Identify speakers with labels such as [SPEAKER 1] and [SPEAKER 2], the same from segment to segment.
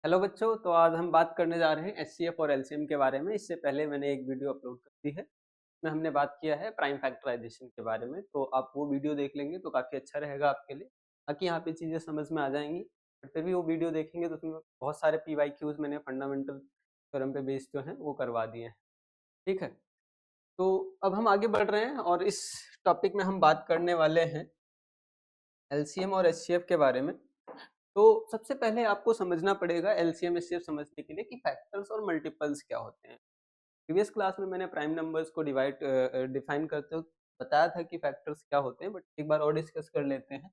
[SPEAKER 1] Hello बच्चों, तो आज हम बात करने जा रहे हैं एचसीएफ और एलसीएम के बारे में। इससे पहले मैंने एक वीडियो अपलोड कर दी है, इसमें हमने बात किया है प्राइम फैक्टराइजेशन के बारे में। तो आप वो वीडियो देख लेंगे तो काफ़ी अच्छा रहेगा आपके लिए, ताकि यहाँ पे चीज़ें समझ में आ जाएंगी। बट फिर भी वो वीडियो देखेंगे तो उसमें बहुत सारे PYQs मैंने फंडामेंटल थ्योरम पे बेस्ड जो हैं वो करवा दिए हैं। ठीक है, तो अब हम आगे बढ़ रहे हैं और इस टॉपिक में हम बात करने वाले हैं एलसीएम और एचसीएफ के बारे में। तो सबसे पहले आपको समझना पड़ेगा एलसीएम एचसीएफ समझने के लिए कि फैक्टर्स और मल्टीपल्स क्या होते हैं। प्रीवियस क्लास में मैंने प्राइम नंबर्स को डिफाइन करते हुए बताया था कि फैक्टर्स क्या होते हैं, बट एक बार और डिस्कस कर लेते हैं।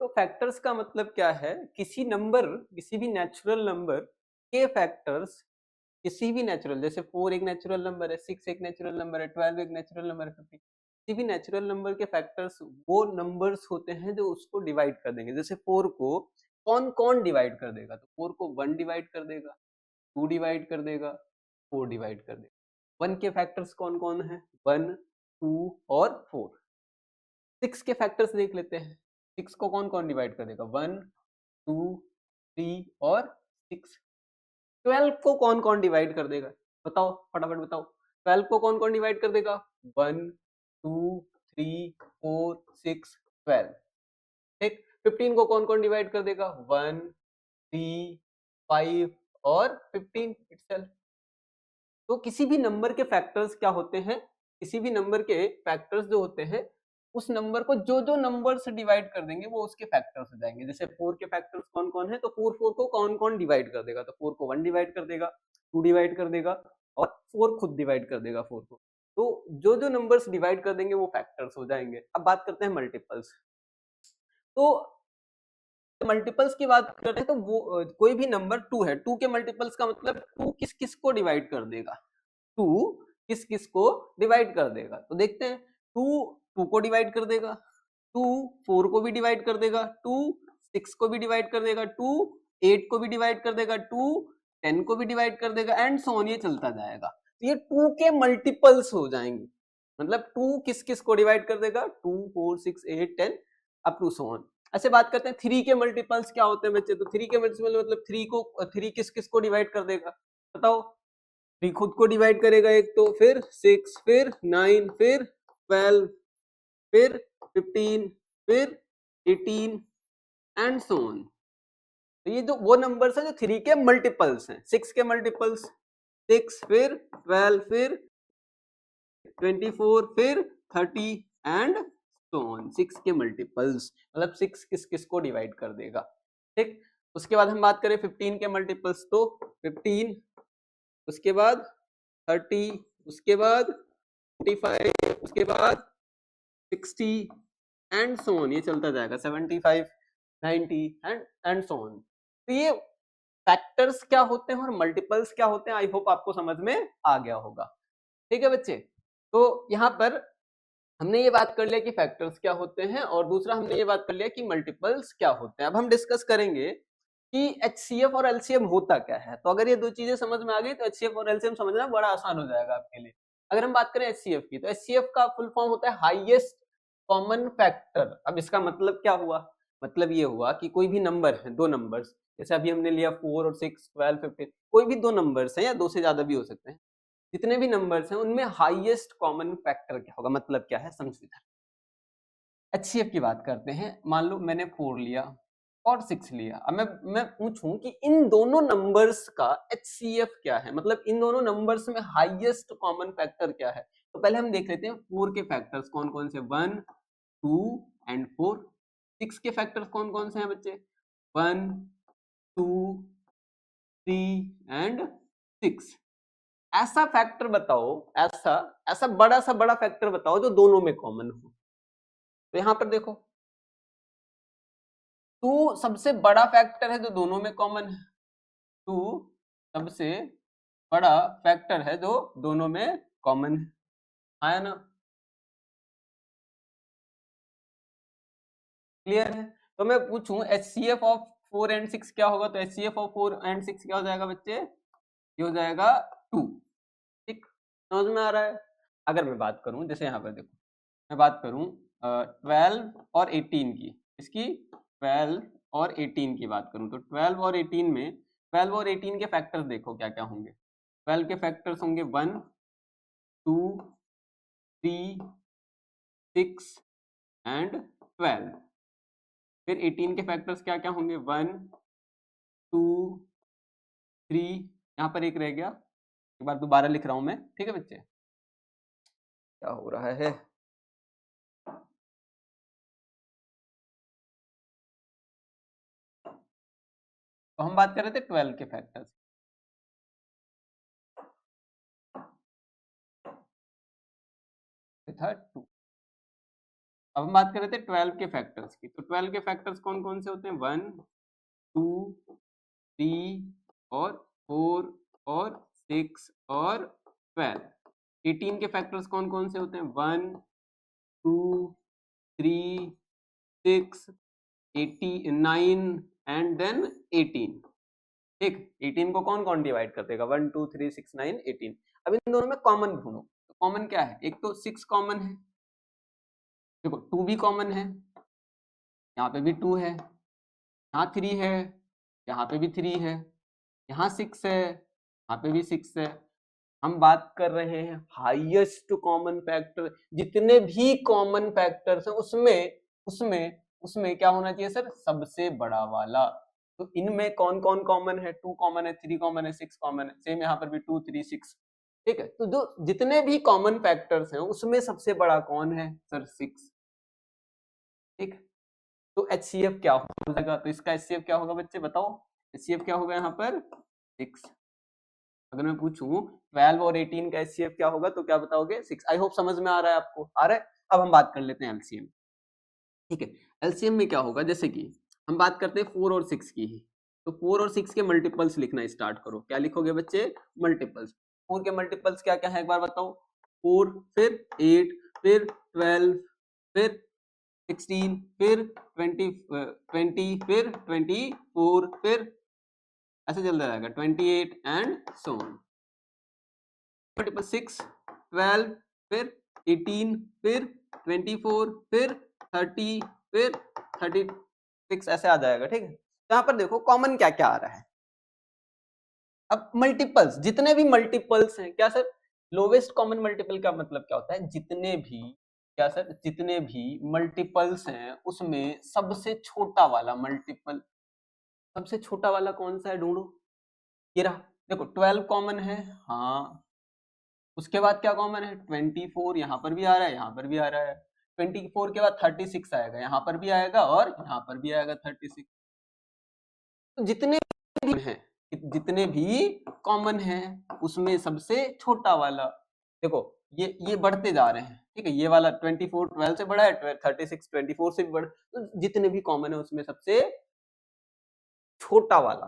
[SPEAKER 1] तो फैक्टर्स का मतलब क्या है? किसी भी नेचुरल नंबर के फैक्टर्स, किसी भी नेचुरल, जैसे 4 एक नेचुरल नंबर है, 6 एक नेचुरल नंबर है, 12 एक नेचुरल नंबर है, 15, किसी भी नेचुरल नंबर के फैक्टर्स वो नंबर्स होते हैं जो उसको डिवाइड कर देंगे। जैसे 4 को कौन कौन डिवाइड कर देगा? तो 4 को 1 डिवाइड कर देगा, 2 डिवाइड कर देगा, 4 डिवाइड कर देगा। 1 के फैक्टर्स कौन कौन है? 1, 2 और 4। 6 के फैक्टर्स देख लेते हैं। 6 को कौन कौन डिवाइड कर देगा? 1, 2, 3 और 6। 12 को कौन कौन डिवाइड कर देगा? बताओ, फटाफट बताओ। 12 को कौन कौन डिवाइड कर देगा? 1, 2, 3, 4, 6, 12। ठीक। 15 को कौन कौन डिवाइड कर देगा? 1, 3, 5 और 15 इटसेल्फ। तो किसी भी नंबर के फैक्टर्स क्या होते हैं? किसी भी नंबर के फैक्टर्स जो होते हैं, उस नंबर को जो जो नंबर से डिवाइड कर देंगे वो उसके फैक्टर्स हो जाएंगे। जैसे 4 के फैक्टर्स कौन कौन है, तो 4 को कौन कौन डिवाइड कर देगा? तो 4 को 1 डिवाइड कर देगा, 2 डिवाइड कर देगा और 4 खुद डिवाइड कर देगा 4 को। तो जो जो नंबर्स डिवाइड कर देंगे वो फैक्टर्स हो जाएंगे। अब बात करते हैं मल्टीपल्स। तो मल्टीपल्स की बात करते हैं तो वो कोई भी नंबर 2 है, 2 के मल्टीपल्स का मतलब 2 किस किस को डिवाइड कर देगा? 2 किस किस को डिवाइड कर देगा? तो देखते हैं। 2 2 को डिवाइड कर देगा, 2 4 को भी डिवाइड कर देगा, 2 6 को भी डिवाइड कर देगा, 2 8 को भी डिवाइड कर देगा, 2 10 को भी डिवाइड कर देगा एंड सो ऑन, ये चलता जाएगा। तो ये 2 के मल्टीपल्स हो जाएंगे। मतलब 2 किस किस को डिवाइड कर देगा? 2 4 6 8 10 अप टू सो ऑन। ऐसे बात करते हैं 3 के मल्टीपल्स क्या होते हैं बच्चे? तो 3 के मल्टीपल मतलब 3 किस किस को डिवाइड कर देगा? बताओ। 3 खुद को डिवाइड करेगा एक, तो फिर 6, फिर 9, फिर 12, फिर 15, फिर 18 एंड सो ऑन। तो ये जो वो नंबर्स है जो 3 के मल्टीपल्स हैं। 6 के मल्टीपल्स 6, फिर 12, फिर 24, फिर 30 एंड सो ऑन। 6 के मल्टीपल्स मतलब 6 किस किस को डिवाइड कर देगा। ठीक। उसके बाद हम बात करें 15 के मल्टीपल्स, तो 15, उसके बाद 30, उसके बाद 45, उसके बाद 60 एंड सो ऑन, ये चलता जाएगा 75, 90 एंड सो ऑन। तो ये फैक्टर्स क्या होते हैं और मल्टीपल्स क्या होते हैं, आई होप आपको समझ में आ गया होगा। ठीक है बच्चे, तो यहाँ पर हमने ये बात कर लिया कि फैक्टर्स क्या होते हैं और दूसरा हमने ये बात कर लिया कि मल्टीपल्स क्या होते हैं। अब हम डिस्कस करेंगे कि एचसीएफ और एलसीएम होता क्या है। तो अगर ये दो चीजें समझ में आ गई तो एचसीएफ और एलसीएम समझना बड़ा आसान हो जाएगा आपके लिए। अगर हम बात करें एचसीएफ की, तो एचसीएफ का फुल फॉर्म होता है हाईएस्ट कॉमन फैक्टर। अब इसका मतलब क्या हुआ? मतलब ये हुआ कि कोई भी नंबर है, दो नंबर्स, जैसे अभी हमने लिया 4 और 6, 12, 15, कोई भी दो नंबर्स हैं या दो से ज्यादा भी हो सकते हैं, जितने भी नंबर्स हैं उनमें हाईएस्ट कॉमन फैक्टर क्या होगा? मतलब क्या है, समझो इधर। एचसीएफ की बात करते हैं। मान लो मैंने 4 लिया और 6 लिया। अब मैं पूछूं कि इन दोनों नंबर्स का एचसीएफ क्या है, मतलब इन दोनों नंबर्स में हाईएस्ट कॉमन फैक्टर क्या है। तो पहले हम देख लेते हैं 4 के फैक्टर्स कौन कौन से, 1, 2 एंड 4। 6 के फैक्टर्स कौन कौन से हैं बच्चे? 1, 2, 3 एंड 6। ऐसा फैक्टर बताओ, ऐसा ऐसा बड़ा फैक्टर बताओ जो दोनों में कॉमन हो। तो यहां पर देखो, 2 सबसे बड़ा फैक्टर है जो दोनों में कॉमन है। 2 सबसे बड़ा फैक्टर है जो दोनों में कॉमन है, आया ना? क्लियर है? तो मैं पूछूं एचसीएफ ऑफ 4 एंड 6 क्या होगा, तो एचसीएफ ऑफ 4 एंड 6 क्या हो जाएगा बच्चे? ये हो जाएगा 2। ठीक, समझ में आ रहा है? अगर मैं बात करूं, जैसे यहाँ पर देखो, मैं बात करूं 12 और 18 की, इसकी 12 और 18 की बात करूं, तो 12 और 18 में 12 और 18 के फैक्टर्स देखो क्या क्या होंगे। 12 के फैक्टर्स होंगे 1 2 3 6 एंड 12। फिर 18 के फैक्टर्स क्या क्या होंगे 1 2 3, यहाँ पर एक रह गया, एक बार दोबारा लिख रहा हूं मैं, ठीक है बच्चे, क्या हो रहा है। तो हम बात कर रहे थे 12 के फैक्टर्स, था 2। अब हम बात कर रहे थे 12 के फैक्टर्स की। तो 12 के फैक्टर्स कौन कौन से होते हैं 1 2 3 और 4 और 6 और 12। 18 के फैक्टर्स कौन कौन से होते हैं 1 2 3 6 9 एंड देन 18। ठीक, 18 को कौन कौन डिवाइड कर देगा 1 2 3 6 9 18। अब इन दोनों में कॉमन ढूंढो। तो कॉमन क्या है, एक तो 6 कॉमन है, देखो 2 भी कॉमन है, यहाँ पे भी 2 है, यहाँ 3 है, यहाँ पे भी 3 है, यहाँ 6 है, यहाँ पे भी 6 है। हम बात कर रहे हैं हाईएस्ट कॉमन फैक्टर, जितने भी कॉमन फैक्टर्स हैं उसमें उसमें उसमें क्या होना चाहिए सर, सबसे बड़ा वाला। तो इनमें कौन कौन कॉमन है, 2 कॉमन है, 3 कॉमन है, 6 कॉमन है, सेम यहाँ पर भी 2 3 6। ठीक है, तो जो जितने भी कॉमन फैक्टर्स हैं उसमें सबसे बड़ा कौन है सर 6। ठीक, तो HCF क्या हो जाएगा, तो इसका HCF क्या होगा बच्चे बताओ, HCF क्या होगा यहाँ पर 6। अगर मैं पूछूं 12 और 18 का HCF क्या होगा तो क्या बताओगे 6। आई होप समझ में आ रहा है आपको, आ रहा है। अब हम बात कर लेते हैं LCM। ठीक है, LCM में क्या होगा, जैसे कि हम बात करते हैं 4 और 6 की ही, तो 4 और 6 के मल्टीपल्स लिखना स्टार्ट करो। क्या लिखोगे बच्चे, मल्टीपल्स। 4 के मल्टीपल्स क्या क्या है एक बार बताओ, 4 फिर 8 फिर 12 फिर 16 फिर 20 फिर 24 फिर ऐसे चलता रहेगा 28 एंड सो ऑन। मल्टीपल 6 12 फिर 18 फिर 24 फिर 30 फिर 36 ऐसे आ जाएगा। ठीक है, तो यहाँ पर देखो कॉमन क्या क्या आ रहा है। अब मल्टीपल्स, जितने भी मल्टीपल्स हैं, क्या सर लोवेस्ट कॉमन मल्टीपल का मतलब क्या होता है, जितने भी, क्या सर जितने भी मल्टीपल्स हैं उसमें सबसे छोटा वाला मल्टीपल, सबसे छोटा वाला कौन सा है ढूंढो। ये रहा, देखो 12 कॉमन है, हाँ, उसके बाद क्या कॉमन है 24, यहाँ पर भी आ रहा है, यहाँ पर भी आ रहा है। 24 के बाद 36 आएगा, यहाँ पर भी आएगा और यहाँ पर भी आएगा 36। तो जितने भी हैं, जितने भी कॉमन हैं उसमें सबसे छोटा वाला, देखो ये बढ़ते जा रहे हैं। ठीक है, ये वाला 24 12 से बड़ा है, 36 24 से भी बड़ा, तो जितने भी कॉमन है उसमें सबसे छोटा वाला।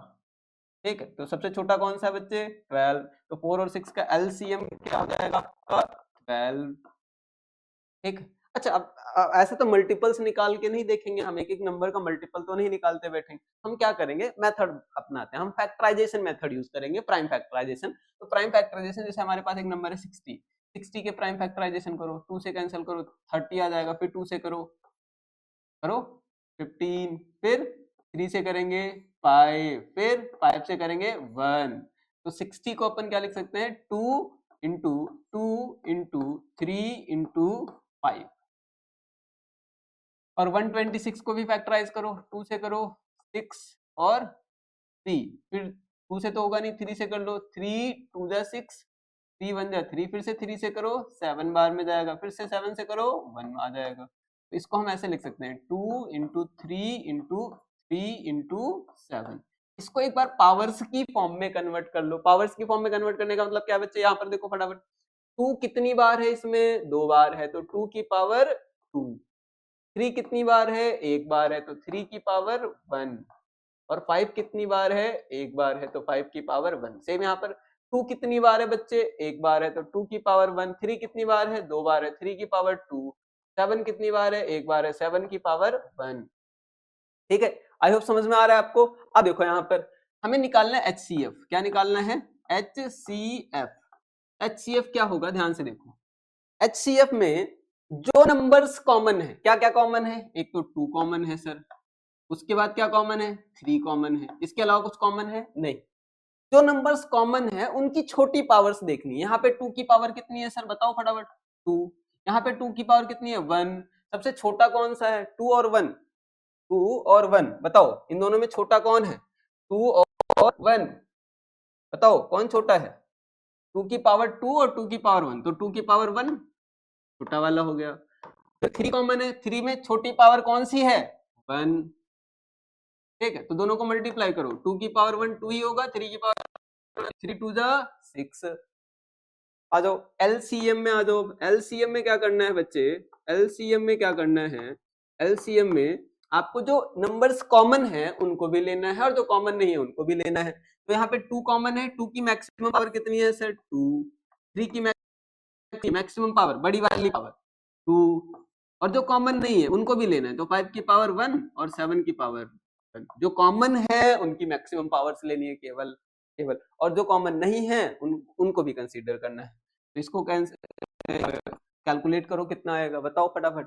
[SPEAKER 1] ठीक है, तो सबसे छोटा कौन सा है बच्चे 12। तो 4 और 6 का LCM क्या हो जाएगा आपका 12। ठीक, अच्छा अब ऐसे तो मल्टीपल्स निकाल के नहीं देखेंगे हम, एक एक नंबर का मल्टीपल तो नहीं निकालते बैठेंगे। हम क्या करेंगे, मेथड अपनाते हैं, हम फैक्टराइजेशन मेथड यूज करेंगे, प्राइम फैक्टराइजेशन। तो प्राइम फैक्टराइजेशन, जैसे हमारे पास एक नंबर है 60 के प्राइम फैक्टराइजेशन करो, 2 से कैंसिल करो 30 आ जाएगा, फिर 2 से करो 15, फिर 3 से करेंगे 5, फिर 5 से करेंगे 1। तो 60 को अपन क्या लिख सकते हैं 2 इंटू 2 इंटू 3 इंटू 5। और 126 को भी फैक्टराइज करो, 2 से करो 6 और 3, फिर 2 से तो होगा नहीं, 3 से कर लो, 3 2 जा 6, 3 1 जा 3, फिर से 3 से करो 7 बार में जाएगा, फिर से 7 से करो 1 आ जाएगा। तो इसको हम ऐसे लिख सकते हैं 2 इंटू 3 इंटू 3 इंटू 7। इसको एक बार पावर्स की फॉर्म में कन्वर्ट कर लो। पावर्स की फॉर्म में कन्वर्ट करने का मतलब क्या बच्चे, यहाँ पर देखो फटाफट, 2 कितनी बार है इसमें 2 बार है, तो 2 की पावर 2। 3 कितनी बार है 1 बार है, तो 3 की पावर 1। और 5 कितनी बार है 1 बार है, तो 5 की पावर 1। सेम यहाँ पर 2 कितनी बार है बच्चे 1 बार है, तो 2 की पावर 1। 3 कितनी बार है 2 बार है, 3 की पावर 2। 7 कितनी बार है 1 बार है, 7 की पावर 1। ठीक है, आई होप समझ में आ रहा है आपको। अब देखो यहाँ पर हमें निकालना है HCF। क्या निकालना है HCF। HCF क्या होगा, ध्यान से देखो। HCF में जो नंबर्स कॉमन है, क्या क्या कॉमन है, एक तो 2 कॉमन है सर, उसके बाद क्या कॉमन है 3 कॉमन है, इसके अलावा कुछ कॉमन है नहीं। जो नंबर्स कॉमन है उनकी छोटी पावर्स देखनी है। यहाँ पे 2 की पावर कितनी है सर, बताओ फटाफट। 2। यहाँ पे 2 की पावर कितनी है, 1। सबसे छोटा कौन सा है, 2 और 1? 2 और 1 बताओ, इन दोनों में छोटा कौन है, 2 और 1? बताओ कौन छोटा है, 2 की पावर 2 और 2 की पावर 1, तो 2 की पावर 1 छोटा वाला हो गया। तो 3 कॉमन है, 3 में छोटी पावर कौन सी है, 1। ठीक है, तो दोनों को मल्टीप्लाई करो, 2 की पावर 1 2 ही होगा, 3 की पावर 3 2 जा 6। आ जाओ एलसीएम में, आ जाओ एलसीएम में क्या करना है बच्चे, एलसीएम में क्या करना है, एलसीएम में आपको जो नंबर्स कॉमन है उनको भी लेना है और जो कॉमन नहीं है उनको भी लेना है। तो यहाँ पे 2 कॉमन है, 2 की मैक्सिमम पावर कितनी है सर, 2। 3 की मैक्सिमम पावर, बड़ी वाली पावर 2, और जो कॉमन नहीं है उनको भी लेना है, तो 5 की पावर 1 और 7 की पावर 1। जो कॉमन है उनकी मैक्सिमम पावर्स लेनी है केवल, और जो कॉमन नहीं है उनको भी कंसीडर करना है। तो इसको कैलकुलेट करो कितना आएगा, बताओ फटाफट।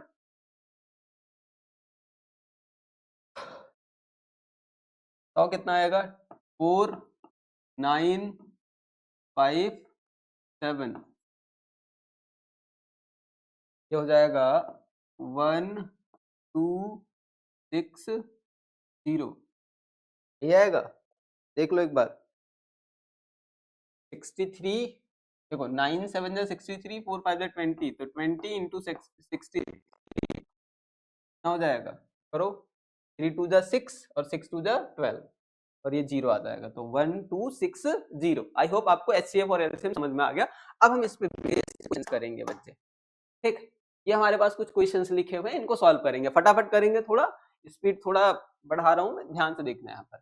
[SPEAKER 1] बताओ कितना आएगा, 4 9 5 7, ये हो जाएगा 1 2 6 0, ये आएगा, देख लो एक बार। 63, देखो 9 7 जा 63, 4 5 जा 20, तो 20 इंटू 63 हो जाएगा, करो 3 2 जा 6 और 6 2 जा 12, और ये 0 आ जाएगा, तो 1 2 6 0। आई होप आपको एचसीएफ और एलसीएम समझ में आ गया। अब हम इस पे क्वेश्चन करेंगे बच्चे, ठीक। ये हमारे पास कुछ क्वेश्चंस लिखे हुए हैं, इनको सॉल्व करेंगे, फटाफट करेंगे, थोड़ा स्पीड थोड़ा बढ़ा रहा हूं मैं, ध्यान से देखना है यहाँ पर।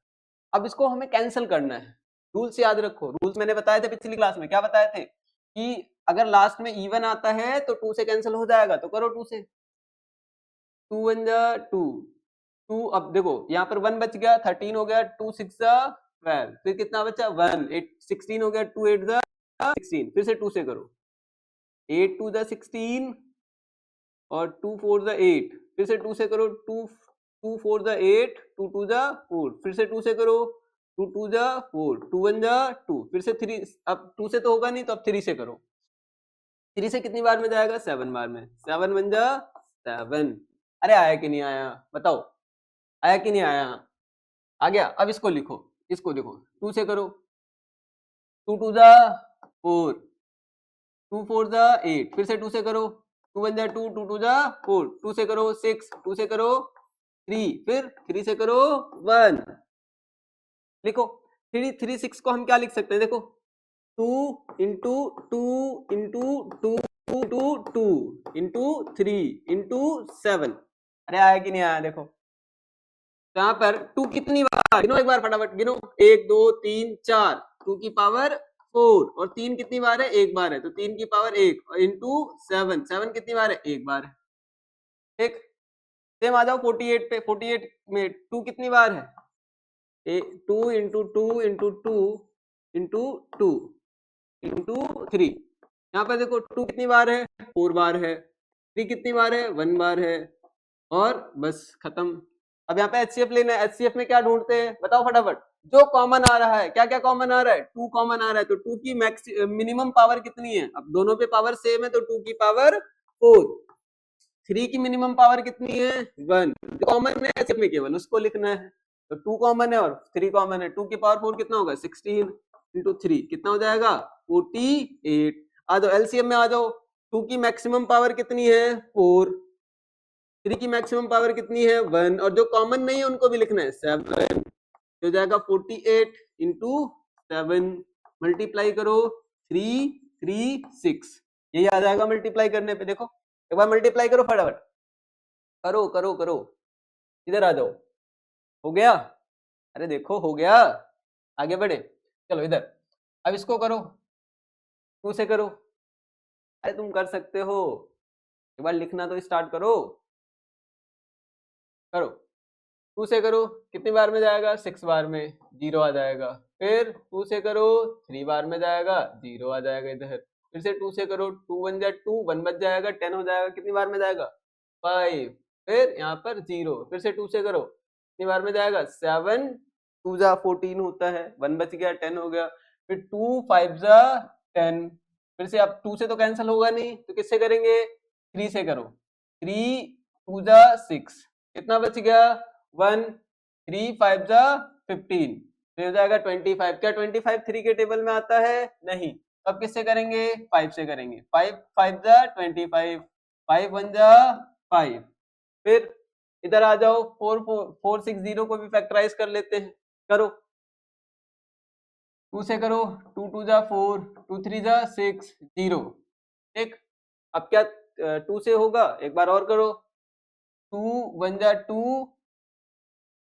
[SPEAKER 1] अब इसको हमें कैंसिल करना है, रूल्स याद रखो, रूल्स मैंने बताए थे पिछली क्लास में, क्या बताए थे कि अगर लास्ट में इवन आता है तो 2 से कैंसिल हो जाएगा, तो करो 2 से, 2 1 जा 2, 2, अब देखो यहाँ पर 1 बच गया, 13 हो गया, 2 6 जा 12, फिर कितना बचा 1, 8 16 हो गया, 2 8 जा 16, फिर से 2 से करो, 8 2 जा 16 और 2 4 जा 8, फिर से 2 से करो, 2 2 4 जा 8, 2 2 जा 4, फिर से 2 से करो, 2 2 जा 4, 2 1 जा 2, फिर से 3, अब 2 से तो होगा नहीं, तो अब 3 से करो, 3 से कितनी बार में जाएगा, 7 बार में, 7 1 जा 7। अरे आया कि नहीं आया, बताओ आया कि नहीं आया, आ गया। अब इसको लिखो, इसको देखो, 2 से करो, 2 2 जा 4, 2 4 जा 8, फिर से 2 से करो, 2 1 जा 2, 2 2 जा 4, 2 से करो 6, 2 से करो 3, फिर 3 से करो 1, लिखो 3 3 6 को हम क्या लिख सकते हैं, देखो 2 into 2 into 2 into 2 into 3 into 7। अरे आया कि नहीं आया, देखो तो यहाँ पर 2 कितनी बार, गिनो एक बार फटाफट, गिनो 1 2 3 4, 2 की पावर 4, और 3 कितनी बार है, एक बार है, तो 3 की पावर 1 इंटू 7, 7 कितनी बार है, एक बार है, ठीक। सेम आ जाओ 48 पे, 48 में 2 कितनी बार है, 2 इंटू 2 इंटू 2 इंटू 2 इंटू 3, यहाँ पर देखो 2 कितनी बार है, 4 बार है, 3 कितनी बार है, 1 बार है, और बस खत्म। अब यहाँ पे एचसीएफ लेना है, एचसीएफ में क्या ढूंढते हैं, बताओ फटाफट, जो कॉमन आ रहा है, क्या क्या कॉमन आ रहा है, 2 कॉमन आ रहा है, तो 2 की मैक्स मिनिमम पावर कितनी है, अब दोनों पे पावर सेम है, तो 2 की पावर 4, 3 की मिनिमम पावर कितनी है, 1, जो कॉमन है एचसीएफ में केवल उसको लिखना है, तो 2 कॉमन है और 3 कॉमन है, 2 की पावर 4 कितना होगा, 16 इंटू 3 कितना हो जाएगा, 48। आ जाओ एलसीएम में, आ जाओ, 2 की मैक्सिमम पावर कितनी है, 4, 3 की मैक्सिमम पावर कितनी है, 1, और जो कॉमन नहीं है उनको भी लिखना है, 7, हो जाएगा 48 इंटू 7, मल्टीप्लाई करो 3 3 6, यही आ जाएगा मल्टीप्लाई करने पे, देखो एक बार मल्टीप्लाई करो फटाफट, करो करो करो, इधर आ जाओ, हो गया, अरे देखो हो गया, आगे बढ़े, चलो इधर, अब इसको करो, 2 से करो, अरे तुम कर सकते हो, एक बार लिखना तो स्टार्ट करो, करो 2 से करो, कितनी बार में जाएगा, 6 बार में, 0 आ जाएगा, फिर 2 से करो 3 बार में जाएगा, 0 आ जाएगा इधर, फिर से 2 से करो, 2 1 जा 2, 1 बच जाएगा, 10 हो जाएगा, कितनी बार में जाएगा, 5, फिर यहाँ पर 0, फिर से 2 से करो, कितनी बार में जाएगा, 7, 2 जा 14 होता है, 1 बच गया, 10 हो गया, फिर 2 5 जा 10, फिर से अब 2 से तो कैंसिल होगा नहीं, तो किससे करेंगे, 3 से करो, 3 2 जा 6, कितना बच गया 1, 3 5 जा 15, फिर हो जाएगा 25, क्या 25 3 के टेबल में आता है, नहीं, अब किससे करेंगे, 5 से करेंगे, 5 5 जा 25, 5 1 जा 5, फिर इधर आ जाओ, 460 को भी फैक्टराइज कर लेते हैं, करो, 2 से करो, 2 2 जा 4, 2 3 जा 6, 0, ठीक, अब क्या 2 से होगा, एक बार और करो, 2 1 जा 2,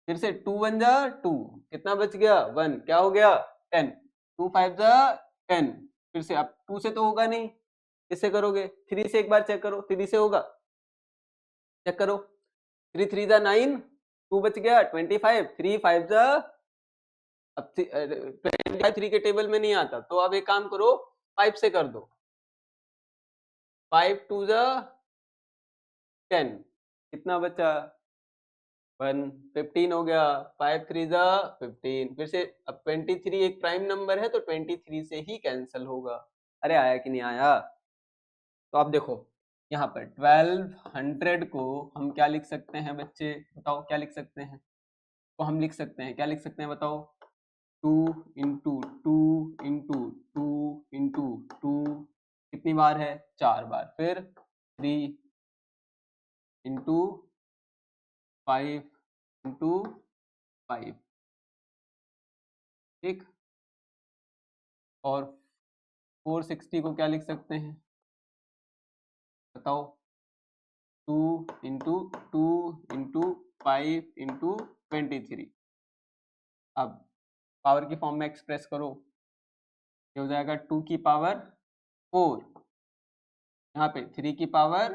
[SPEAKER 1] फिर से 2 1 जा 2, कितना बच गया 1, क्या हो गया 10, 2 5 जा 10, फिर से अब 2 से तो होगा नहीं, किससे करोगे, 3 से एक बार चेक करो, 3 से होगा, चेक करो, 3 3 जा 9, 2 बच गया 25, 3 5 जा, अब 25 3 के टेबल में नहीं आता, तो अब एक काम करो 5 से कर दो, 5 2 जा 10, कितना बचा 1, 15 हो गया, 5 3 जा 15, फिर से अब 23 एक प्राइम नंबर है, तो 23 से ही कैंसिल होगा, अरे आया कि नहीं आया, तो अब देखो यहाँ पर 1200 को हम क्या लिख सकते हैं बच्चे, बताओ क्या लिख सकते हैं, तो हम लिख सकते हैं, क्या लिख सकते हैं बताओ, 2 इंटू 2 इंटू 2 इंटू 2, कितनी बार है, 4 बार, फिर 3 इंटू 5 इंटू 5, ठीक, और 460 को क्या लिख सकते हैं, बताओ, 2 इंटू 2 इंटू 5 इंटू 23, अब पावर की फॉर्म में एक्सप्रेस करो, ये हो जाएगा 2 की पावर 4, यहाँ पे 3 की पावर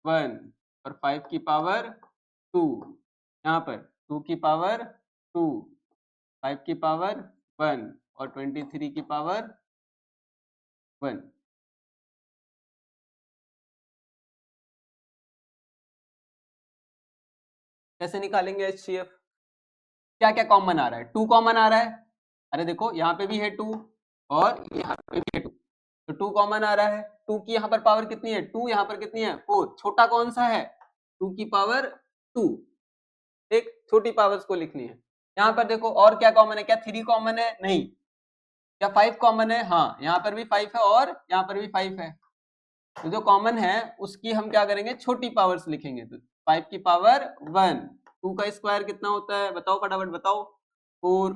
[SPEAKER 1] 1 और 5 की पावर 2, यहाँ पर 2 की पावर 2, 5 की पावर 1 और 23 की पावर 1, कैसे निकालेंगे HCF, क्या क्या कॉमन आ रहा है, 2 कॉमन आ रहा है, अरे देखो यहाँ पे भी है 2 और यहाँ पे भी है 2, तो 2 कॉमन आ रहा है, 2 की यहाँ पर पावर कितनी है, 2 यहाँ पर कितनी है 4, छोटा कौन सा है 2 की पावर 2, एक छोटी पावर्स को लिखनी है, यहाँ पर देखो और क्या कॉमन है, क्या 3 कॉमन है, नहीं, क्या 5 कॉमन है, हाँ यहाँ पर भी 5 है और यहाँ पर भी 5 है, तो जो कॉमन है उसकी हम क्या करेंगे, छोटी पावर्स लिखेंगे, तो 5 की पावर 1, 2 का स्क्वायर कितना होता है बताओ, फटाफट बताओ, 4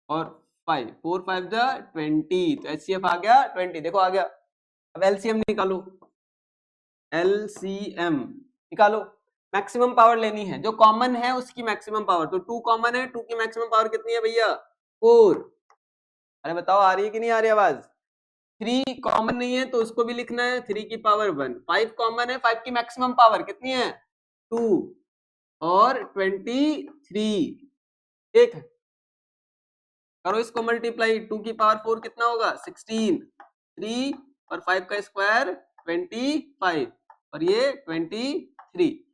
[SPEAKER 1] और 5, 4 5 जा 20, तो HCF आ गया 20, देखो आ गया, अब LCM निकालो, LCM निकालो, मैक्सिमम पावर लेनी है, जो कॉमन है उसकी मैक्सिमम पावर, तो 2 कॉमन है, 2 की मैक्सिमम पावर कितनी है भैया 4, अरे बताओ आ रही है कि नहीं आ रही आवाज, 3 कॉमन नहीं है तो उसको भी लिखना है 3 की पावर 1, 5 कॉमन है, 5 की मैक्सिमम पावर कितनी है 2 और 23, ठीक, करो इसको मल्टीप्लाई, 2 की पावर 4 कितना होगा 16, 3 और 5 का स्क्वायर 25 और ये 23,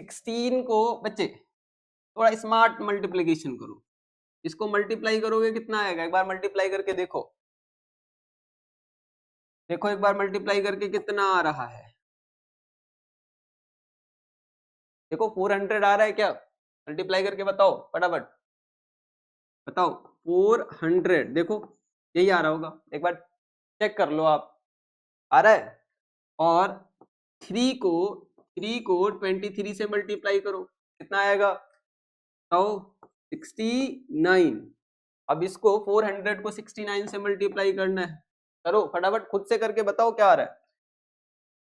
[SPEAKER 1] 16 को बच्चे थोड़ा स्मार्ट मल्टीप्लीकेशन करो, इसको मल्टीप्लाई करोगे कितना आएगा, एक बार मल्टीप्लाई करके देखो, देखो एक बार मल्टीप्लाई करके कितना आ रहा है, देखो 400 आ रहा है क्या, मल्टीप्लाई करके बताओ फटाफट, बताओ 400, देखो यही आ रहा होगा, एक बार चेक कर लो आप, आ रहा है, और 3 को 23 से मल्टीप्लाई करो, कितना आएगा, बताओ 69, अब इसको 400 को 69 से मल्टीप्लाई करना है, करो फटाफट खुद से करके बताओ क्या आ रहा है,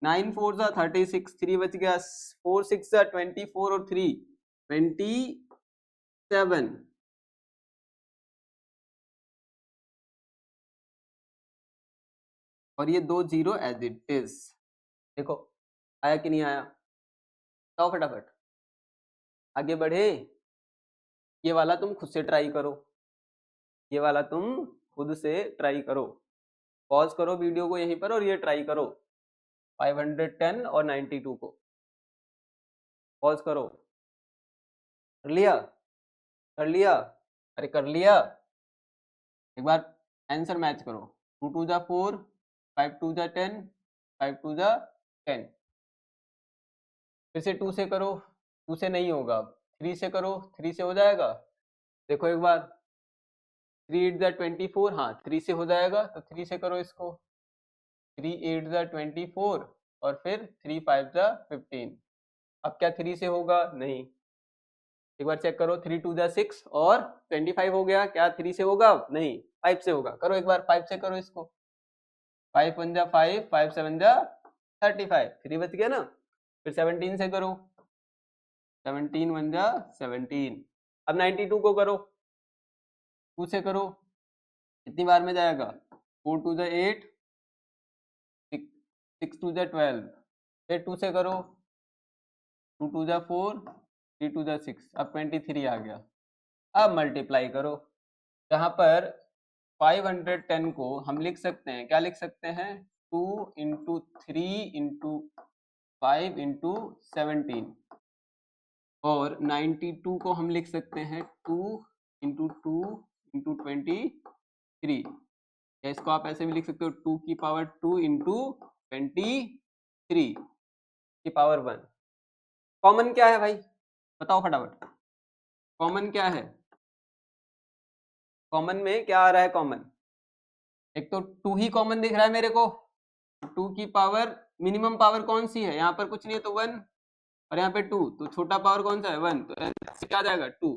[SPEAKER 1] 9 4 जा 36, 3 बच गया, 4 6 जा 24 और 3 27, और ये 2 0 एज इट इज, देखो आया कि नहीं आया, बताओ फटाफट, आगे बढ़े, ये वाला तुम खुद से ट्राई करो, ये वाला तुम खुद से ट्राई करो, पॉज करो वीडियो को यहीं पर और ये ट्राई करो, 510 और 92 को पॉज करो, कर लिया, कर लिया? अरे कर लिया, एक बार आंसर मैच करो। 2 2 जा 4, 5 2 जा 10, 5 2 जा 10। फिर से 2 से करो, 2 से नहीं होगा, 3 से करो, 3 से हो जाएगा। देखो एक बार, 3 8 जा 24, हाँ 3 से हो जाएगा, तो 3 से करो इसको। 3 8 जा 24 और फिर 3 5 जा 15। अब क्या 3 से होगा? नहीं। एक बार चेक करो, 3 2 जा 6 और 25 हो गया, क्या 3 से होगा? नहीं, 5 से होगा। करो एक बार 5 से करो इसको। 5 1 जा 5, 5 7 जा 35, 3 बच गया ना। फिर 17 से करो, 17 1 जा 17। अब 92 को करो, 2 से करो, कितनी बार में जाएगा? 4 2 जा 8, 6 2 जा 12। फिर 2 से करो, 2 2 जा 4, 3 2 जा 6। अब 23 आ गया। अब मल्टीप्लाई करो, जहां पर 510 को हम लिख सकते हैं, क्या लिख सकते हैं? 2 इंटू 3 इंटू 5 इंटू 17। और 92 को हम लिख सकते हैं 2 इंटू 2 इंटू 23। या इसको आप ऐसे भी लिख सकते हो 2 की पावर 2 इंटू 23 की पावर 1। कॉमन क्या है भाई, बताओ फटाफट, कॉमन क्या है? कॉमन में क्या आ रहा है? कॉमन एक तो 2 ही कॉमन दिख रहा है मेरे को। 2 की पावर, मिनिमम पावर कौन सी है? यहाँ पर कुछ नहीं है तो 1, और यहाँ पे 2, तो छोटा पावर कौन सा है? 1, तो क्या आ जाएगा? 2।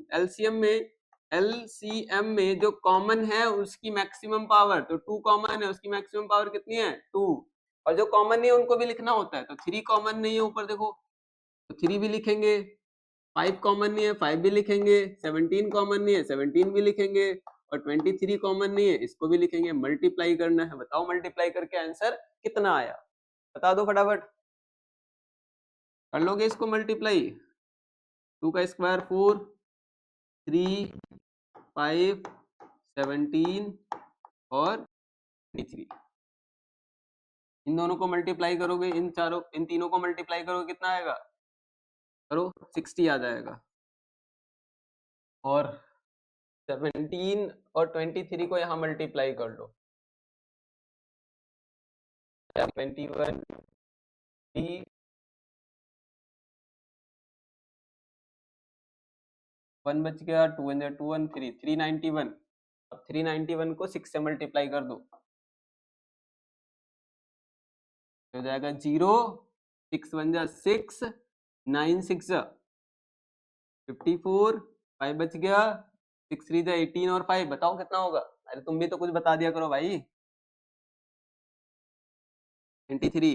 [SPEAKER 1] एलसीएम में जो कॉमन है उसकी मैक्सिमम पावर, तो 2 कॉमन है, उसकी मैक्सिमम पावर कितनी है? 2। और जो कॉमन नहीं है उनको भी लिखना होता है, तो 3 कॉमन नहीं है ऊपर देखो, तो 3 भी लिखेंगे। 5 कॉमन नहीं है, 5 भी लिखेंगे। 17 कॉमन नहीं है, 17 भी लिखेंगे। और 23 कॉमन नहीं है, इसको भी लिखेंगे। मल्टीप्लाई करना है, बताओ मल्टीप्लाई करके आंसर कितना आया? बता दो फटाफट, कर लोगे इसको मल्टीप्लाई? 2 का स्क्वायर 4, 3 5 17 और 23। इन दोनों को मल्टीप्लाई करोगे, इन तीनों को मल्टीप्लाई करोगे, कितना आएगा? करो, 60 आ जाएगा। और 17 और 23 को यहाँ मल्टीप्लाई कर लो, 21 3 1 बच गया, 2 1 2 1 3 391। अब 391 को 6 से मल्टीप्लाई कर दो, हो जाएगा 0, 6 1 जा 6, 9 6 जा 54, 5 बच गया, 6 3 जा 18 और 5, बताओ कितना होगा? अरे तुम भी तो कुछ बता दिया करो भाई। 23,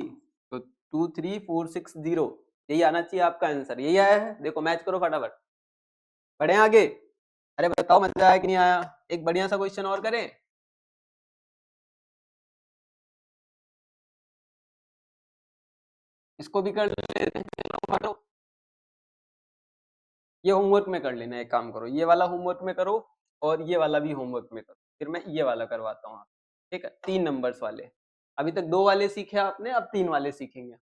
[SPEAKER 1] तो 2 3 4 6 0, यही आना चाहिए आपका आंसर। यही आया है, देखो मैच करो फटाफट, बढ़े आगे। अरे बताओ मजा आया कि नहीं आया? एक बढ़िया सा क्वेश्चन और करें? इसको भी कर लेते हैं, चलो फटो। ये होमवर्क में कर लेना, एक काम करो, ये वाला होमवर्क में करो और ये वाला भी होमवर्क में करो, फिर मैं ये वाला करवाता हूँ। ठीक है, 3 नंबर्स वाले। अभी तक 2 वाले सीखे आपने, अब 3 वाले सीखेंगे।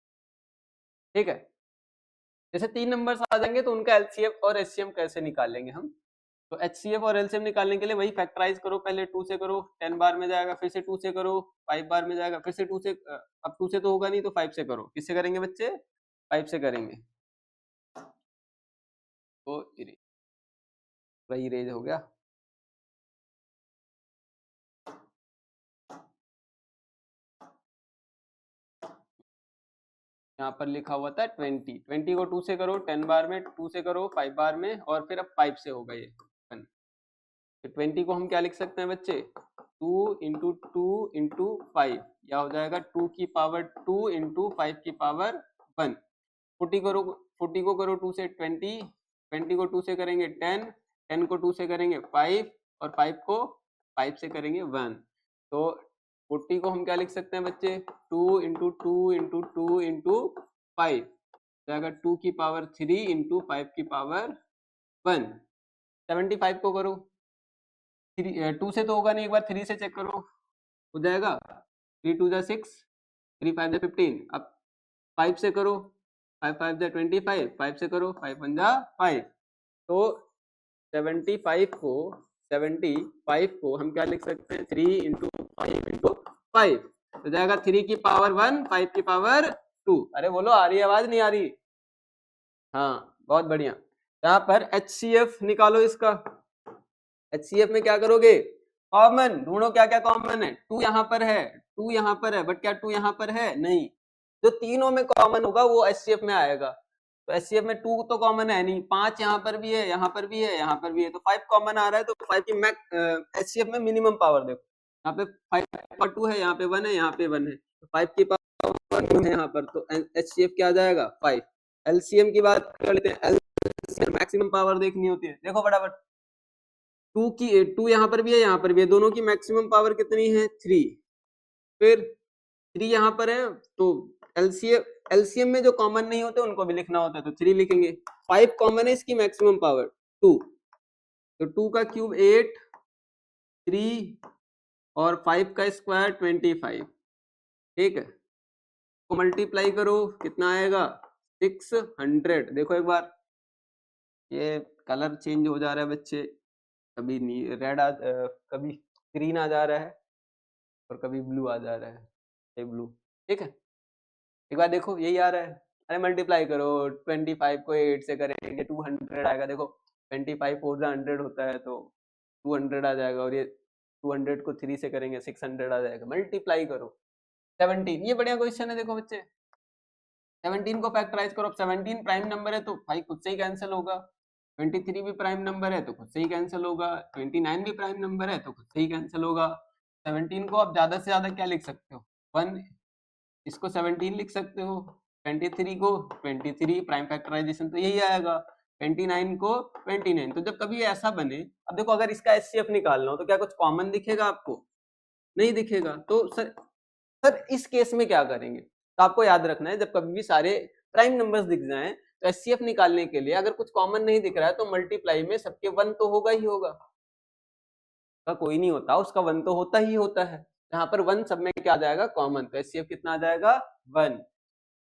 [SPEAKER 1] ठीक है, जैसे 3 नंबर्स आ जाएंगे तो उनका एलसीएम और एचसीएम कैसे निकालेंगे हम? तो एचसीएफ और एलसीएम निकालने के लिए वही फैक्टराइज करो, पहले 2 से करो, 10 बार में जाएगा, फिर से 2 से करो, 5 बार में जाएगा, फिर से 2 से, अब 2 से तो होगा नहीं तो 5 से करो। किससे करेंगे बच्चे? 5 से करेंगे। तो वही इरेज हो गया। यहाँ पर लिखा हुआ था 20, 20 को 2 से करो, 10 बार में, 2 से करो 5 बार में, और फिर अब 5 से होगा ये 1। तो 20 को हम क्या लिख सकते हैं बच्चे? 2 इंटू 2 इंटू 5, या हो जाएगा 2 की पावर 2 इंटू 5 की पावर 1। 40 करो, 40 को करो 2 से 20, 20 को 2 से करेंगे 10, 10 को 2 से करेंगे 5, और 5 को 5 से करेंगे 1। तो 40 को हम क्या लिख सकते हैं बच्चे? 2 इंटू 2 इंटू 2 इंटू 5, जाएगा 2 की पावर 3 इंटू 5 की पावर 1। 75 को करो, 2 से तो होगा नहीं, एक बार 3 से चेक करो, हो जाएगा। 3 2 जा 6, 3 5 जा 15। अब 5 से करो, 5 5 जा 25, 5 से करो, 5 1 जा 5। तो 75 को हम क्या लिख सकते हैं, 3 इंटू 5 इंटू 5 तो जाएगा 3 की पावर 1, 5 की पावर 2। अरे बोलो, आ रही है आवाज, नहीं आ रही? हाँ, बहुत बढ़िया। यहाँ पर HCF निकालो इसका। HCF में क्या करोगे, कॉमन ढूंढो, क्या क्या कॉमन है। 2 यहाँ पर है, 2 यहाँ पर है, बट क्या 2 यहाँ पर है? नहीं। जो तीनों में कॉमन होगा वो HCF में आएगा। तो HCF में 2 तो कॉमन है नहीं, 5 यहाँ पर भी है, यहाँ पर भी है, यहाँ पर भी है, तो 5 कॉमन आ रहा है। तो 5 की HCF में मिनिमम पावर देखो, यहाँ पे 5 पर 2 है, यहाँ पे 1 है, यहाँ पे 1 है, तो 5 की पावर 1 है यहाँ पर, तो HCF क्या आ जाएगा, 5। LCM की बात कर लेते हैं। LCM मैक्सिमम पावर देखनी होती है, देखो फटाफट। 2 यहाँ पर भी है, यहाँ पर भी है, दोनों की मैक्सिमम पावर कितनी है, 3। फिर 3 यहाँ पर है, तो एलसीएम में जो कॉमन नहीं होते उनको भी लिखना होता है, तो 3 लिखेंगे। 5 कॉमन है, इसकी मैक्सिमम पावर 2, तो 2 का क्यूब 8, 3 और 5 का स्क्वायर 25। ठीक है, तो मल्टीप्लाई करो, कितना आएगा, 600। देखो एक बार, ये कलर चेंज हो जा रहा है बच्चे, कभी रेड कभी ग्रीन आ जा रहा है और कभी ब्लू आ जा रहा है, ये ब्लू। ठीक है, एक बार देखो, यही आ रहा है। अरे मल्टीप्लाई करो, 25 को 8 से करेंगे 200 आएगा। देखो 25 4 100 होता है, तो 200 आ जाएगा, और ये 200 को 3 से करेंगे 600 आ जाएगा। मल्टीप्लाई करो 17, ये बढ़िया क्वेश्चन है। देखो बच्चे, 17 को फैक्टराइज करो। 17 प्राइम नंबर है तो भाई खुद से ही कैंसिल होगा। 23 भी प्राइम नंबर है तो खुद से ही कैंसिल होगा। 29 भी प्राइम नंबर है तो खुद से ही कैंसिल होगा। 17 को आप ज्यादा से ज्यादा क्या लिख सकते हो, 1, इसको 17 लिख सकते हो। 23 को 23, प्राइम फैक्टराइजेशन तो यही आएगा। 29 को 29। तो जब कभी ऐसा बने, अब देखो अगर इसका HCF निकालना हो तो क्या कुछ कॉमन दिखेगा आपको? नहीं दिखेगा। तो सर इस केस में क्या करेंगे? तो आपको याद रखना है, जब कभी भी सारे प्राइम नंबर्स दिख जाएं तो HCF निकालने के लिए अगर कुछ कॉमन नहीं दिख रहा है तो मल्टीप्लाई में सबके 1 तो होगा ही होगा। का कोई नहीं होता, उसका 1 तो होता ही होता है। यहाँ पर 1 सब में क्या आ जाएगा, कॉमन। तो HCF कितना आ जाएगा, 1।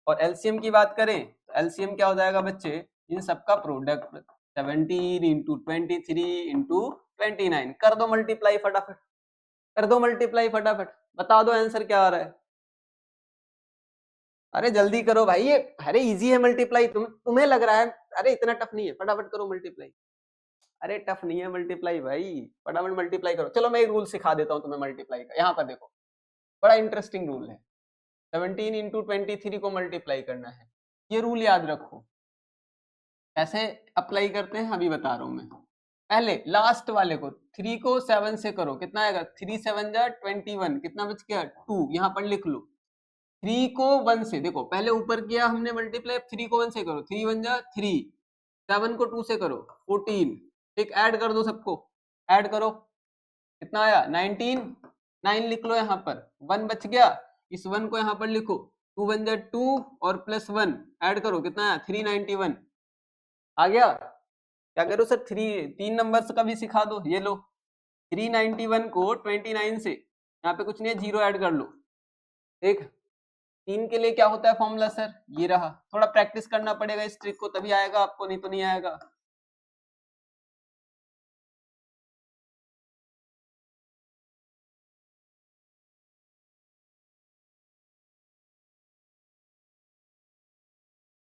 [SPEAKER 1] और LCM की बात करें तो LCM क्या हो जाएगा बच्चे, इन सबका प्रोडक्ट 17 इंटू 23 इंटू 29। कर दो मल्टीप्लाई फटाफट, कर दो मल्टीप्लाई फटाफट, बता दो आंसर क्या आ रहा है। अरे जल्दी करो भाई, ये अरे इजी है मल्टीप्लाई, तुम्हें लग रहा है अरे इतना टफ नहीं है, फटाफट करो मल्टीप्लाई। अरे टफ नहीं है मल्टीप्लाई भाई, फटाफट मल्टीप्लाई करो। चलो मैं एक रूल सिखा देता हूँ तुम्हें मल्टीप्लाई का। यहाँ पर देखो, बड़ा इंटरेस्टिंग रूल है। 17 इंटू 23 को मल्टीप्लाई करना है, ये रूल याद रखो। कैसे अप्लाई करते हैं अभी बता रहा हूं मैं। पहले लास्ट वाले को 3 को 7 से करो, कितना आएगा, 3 7 जा 21, कितना बच गया 2, यहाँ पर लिख लो। 3 को 1 से, देखो पहले ऊपर किया हमने मल्टीप्लाई, 3 को 1 से करो, 3 1 जा 3, 7 को 2 से करो 14। एक ऐड कर दो सबको, ऐड करो, कितना आया 19, 9 लिख लो यहाँ पर, 1 बच गया, इस 1 को यहाँ पर लिखो, 2 1 जा 2 और प्लस 1 ऐड करो, कितना आया 391 आ गया। क्या करो सर, 3 नंबर्स का भी सिखा दो, ये लो 391 को 29 से, यहाँ पे कुछ नहीं है, 0 ऐड कर लो। ठीक, 3 के लिए क्या होता है फॉर्मूला सर, ये रहा। थोड़ा प्रैक्टिस करना पड़ेगा इस ट्रिक को, तभी आएगा आपको, नहीं तो नहीं आएगा।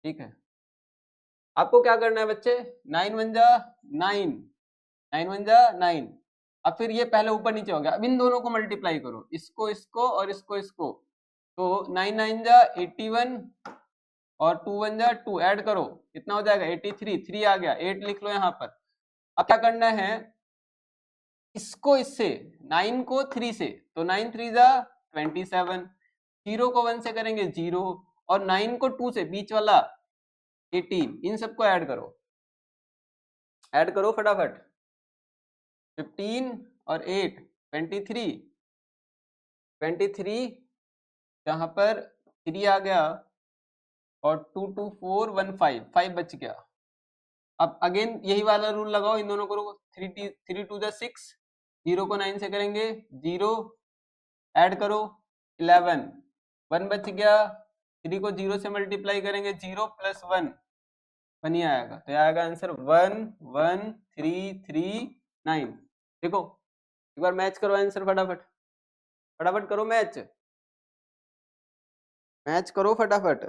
[SPEAKER 1] ठीक है, आपको क्या करना है बच्चे, 9 1 जा 9, 9 1 जा 9। अब फिर ये पहले ऊपर नीचे हो गया, अब इन दोनों को मल्टीप्लाई करो, इसको इसको और इसको इसको, तो 9 9 जा 81 और 2 1 जा 2, ऐड करो, कितना हो जाएगा 83, 3 आ गया, 8 लिख लो यहाँ पर। अब क्या करना है, इसको इससे, 9 को 3 से, तो 9 3 जा 27, 0 को 1 से करेंगे 0, और 9 को 2 से, बीच वाला 18, इन सबको ऐड करो, ऐड करो फटाफट, 15 और 8 23, 23 यहाँ पर 3 आ गया, और 2 2 4 1 5, 5 बच गया। अब अगेन यही वाला रूल लगाओ, इन दोनों को 3 2 जा 6, 0 को 9 से करेंगे 0, ऐड करो 11, 1 बच गया, 3 को 0 से मल्टीप्लाई करेंगे 0 प्लस 1, 1 ही आएगा, तो आएगा आंसर 11339। देखो एक बार मैच करो आंसर, फटाफट फटाफट करो मैच, मैच करो फटाफट।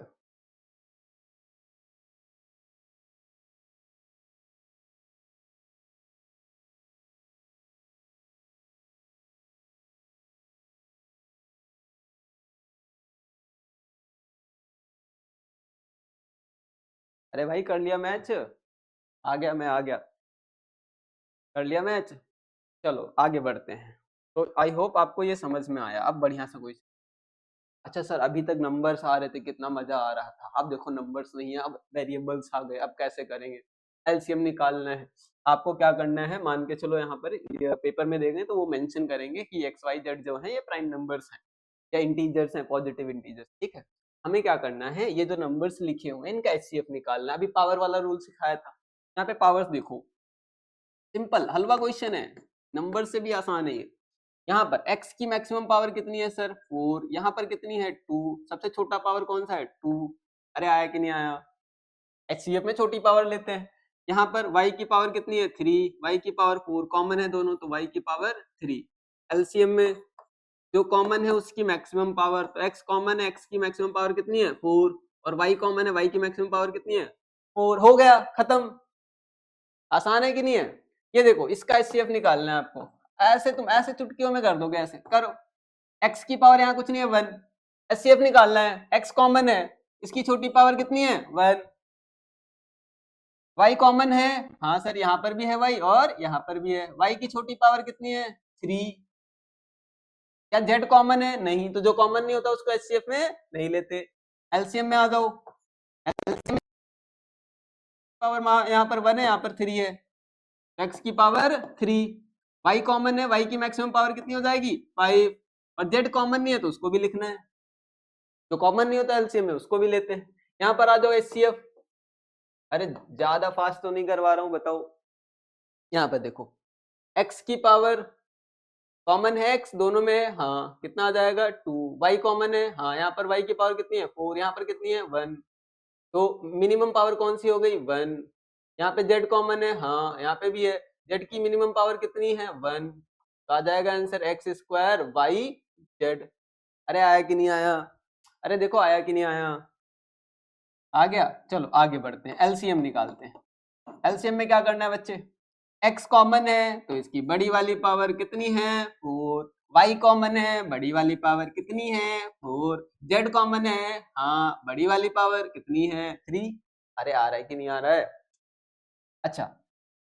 [SPEAKER 1] अरे भाई कर लिया मैच, आ गया, मैं आ गया, कर लिया मैच। चलो आगे बढ़ते हैं। तो आई होप आपको ये समझ में आया। अब बढ़िया सा कोई, अच्छा सर अभी तक नंबर्स आ रहे थे, कितना मजा आ रहा था, अब देखो नंबर्स नहीं है, अब वेरिएबल्स आ गए, अब कैसे करेंगे? एलसीएम निकालना है। आपको क्या करना है, मान के चलो यहाँ पर ये पेपर में देंगे तो वो मेंशन करेंगे कि एक्स वाई जेड जो है ये प्राइम नंबर्स हैं या इंटीजर्स हैं, पॉजिटिव इंटीजर्स, ठीक है। हमें क्या करना है, ये जो नंबर्स लिखे हुए हैं इनका एचसीएफ निकालना है। अभी पावर वाला रूल सिखाया था, यहाँ पे पावर्स देखो, सिंपल हलवा क्वेश्चन है, नंबर से भी आसान है ये। यहाँ पर x की मैक्सिमम पावर कितनी है सर 4, यहाँ पर कितनी है 2, सबसे छोटा पावर कौन सा है 2। अरे आया कि नहीं आया, एचसीएफ में छोटी पावर लेते हैं। यहाँ पर y की पावर कितनी है 3, y की पावर 4, कॉमन है दोनों तो y की पावर 3। एलसीएम में जो कॉमन है उसकी मैक्सिमम पावर, तो x कॉमन है, x की मैक्सिमम पावर कितनी है 4, और y कॉमन है, y की मैक्सिमम पावर कितनी है 4। हो गया खत्म, आसान है कि नहीं है? ये देखो इसका एचसीएफ निकालना है आपको, ऐसे तुम ऐसे चुटकियों में कर दोगे, ऐसे करो। x की पावर यहाँ कुछ नहीं है 1, एचसीएफ निकालना है, x कॉमन है, इसकी छोटी पावर कितनी है 1, y कॉमन है, हाँ सर यहाँ पर भी है y और यहाँ पर भी है, y की छोटी पावर कितनी है 3। क्या z कॉमन है? नहीं, तो जो कॉमन नहीं होता उसको एचसीएफ में नहीं लेते। एलसीएम में आ जाओ, एलसीएम पावर यहाँ पर 1 है, यहाँ पर 3 है, x की पावर 3, y कॉमन है, y की मैक्सिमम पावर कितनी हो जाएगी 5, और z कॉमन नहीं है तो उसको भी लिखना है, जो कॉमन नहीं होता एलसीएम में उसको भी लेते हैं। यहाँ पर आ जाओ एचसीएफ, अरे ज्यादा फास्ट तो नहीं करवा रहा हूं, बताओ। यहाँ पर देखो x की पावर कॉमन है, x दोनों में है, हाँ कितना आ जाएगा 2, y कॉमन है, हाँ यहाँ पर y की पावर कितनी है 4, यहाँ पर कितनी है 1, तो मिनिमम पावर कौन सी हो गई 1। यहाँ पे z कॉमन है, हाँ यहाँ पे भी है, z की मिनिमम पावर कितनी है 1, तो आ जाएगा answer X square Y Z. अरे आया कि नहीं आया, अरे देखो आया कि नहीं आया, आ गया। चलो आगे बढ़ते हैं, एलसीएम निकालते हैं। एलसीएम में क्या करना है बच्चे, x कॉमन है तो इसकी बड़ी वाली पावर कितनी है 4, y कॉमन है, बड़ी वाली पावर कितनी है 4, z कॉमन है, हाँ बड़ी वाली पावर कितनी है 3। अरे आ रहा है कि नहीं आ रहा है? अच्छा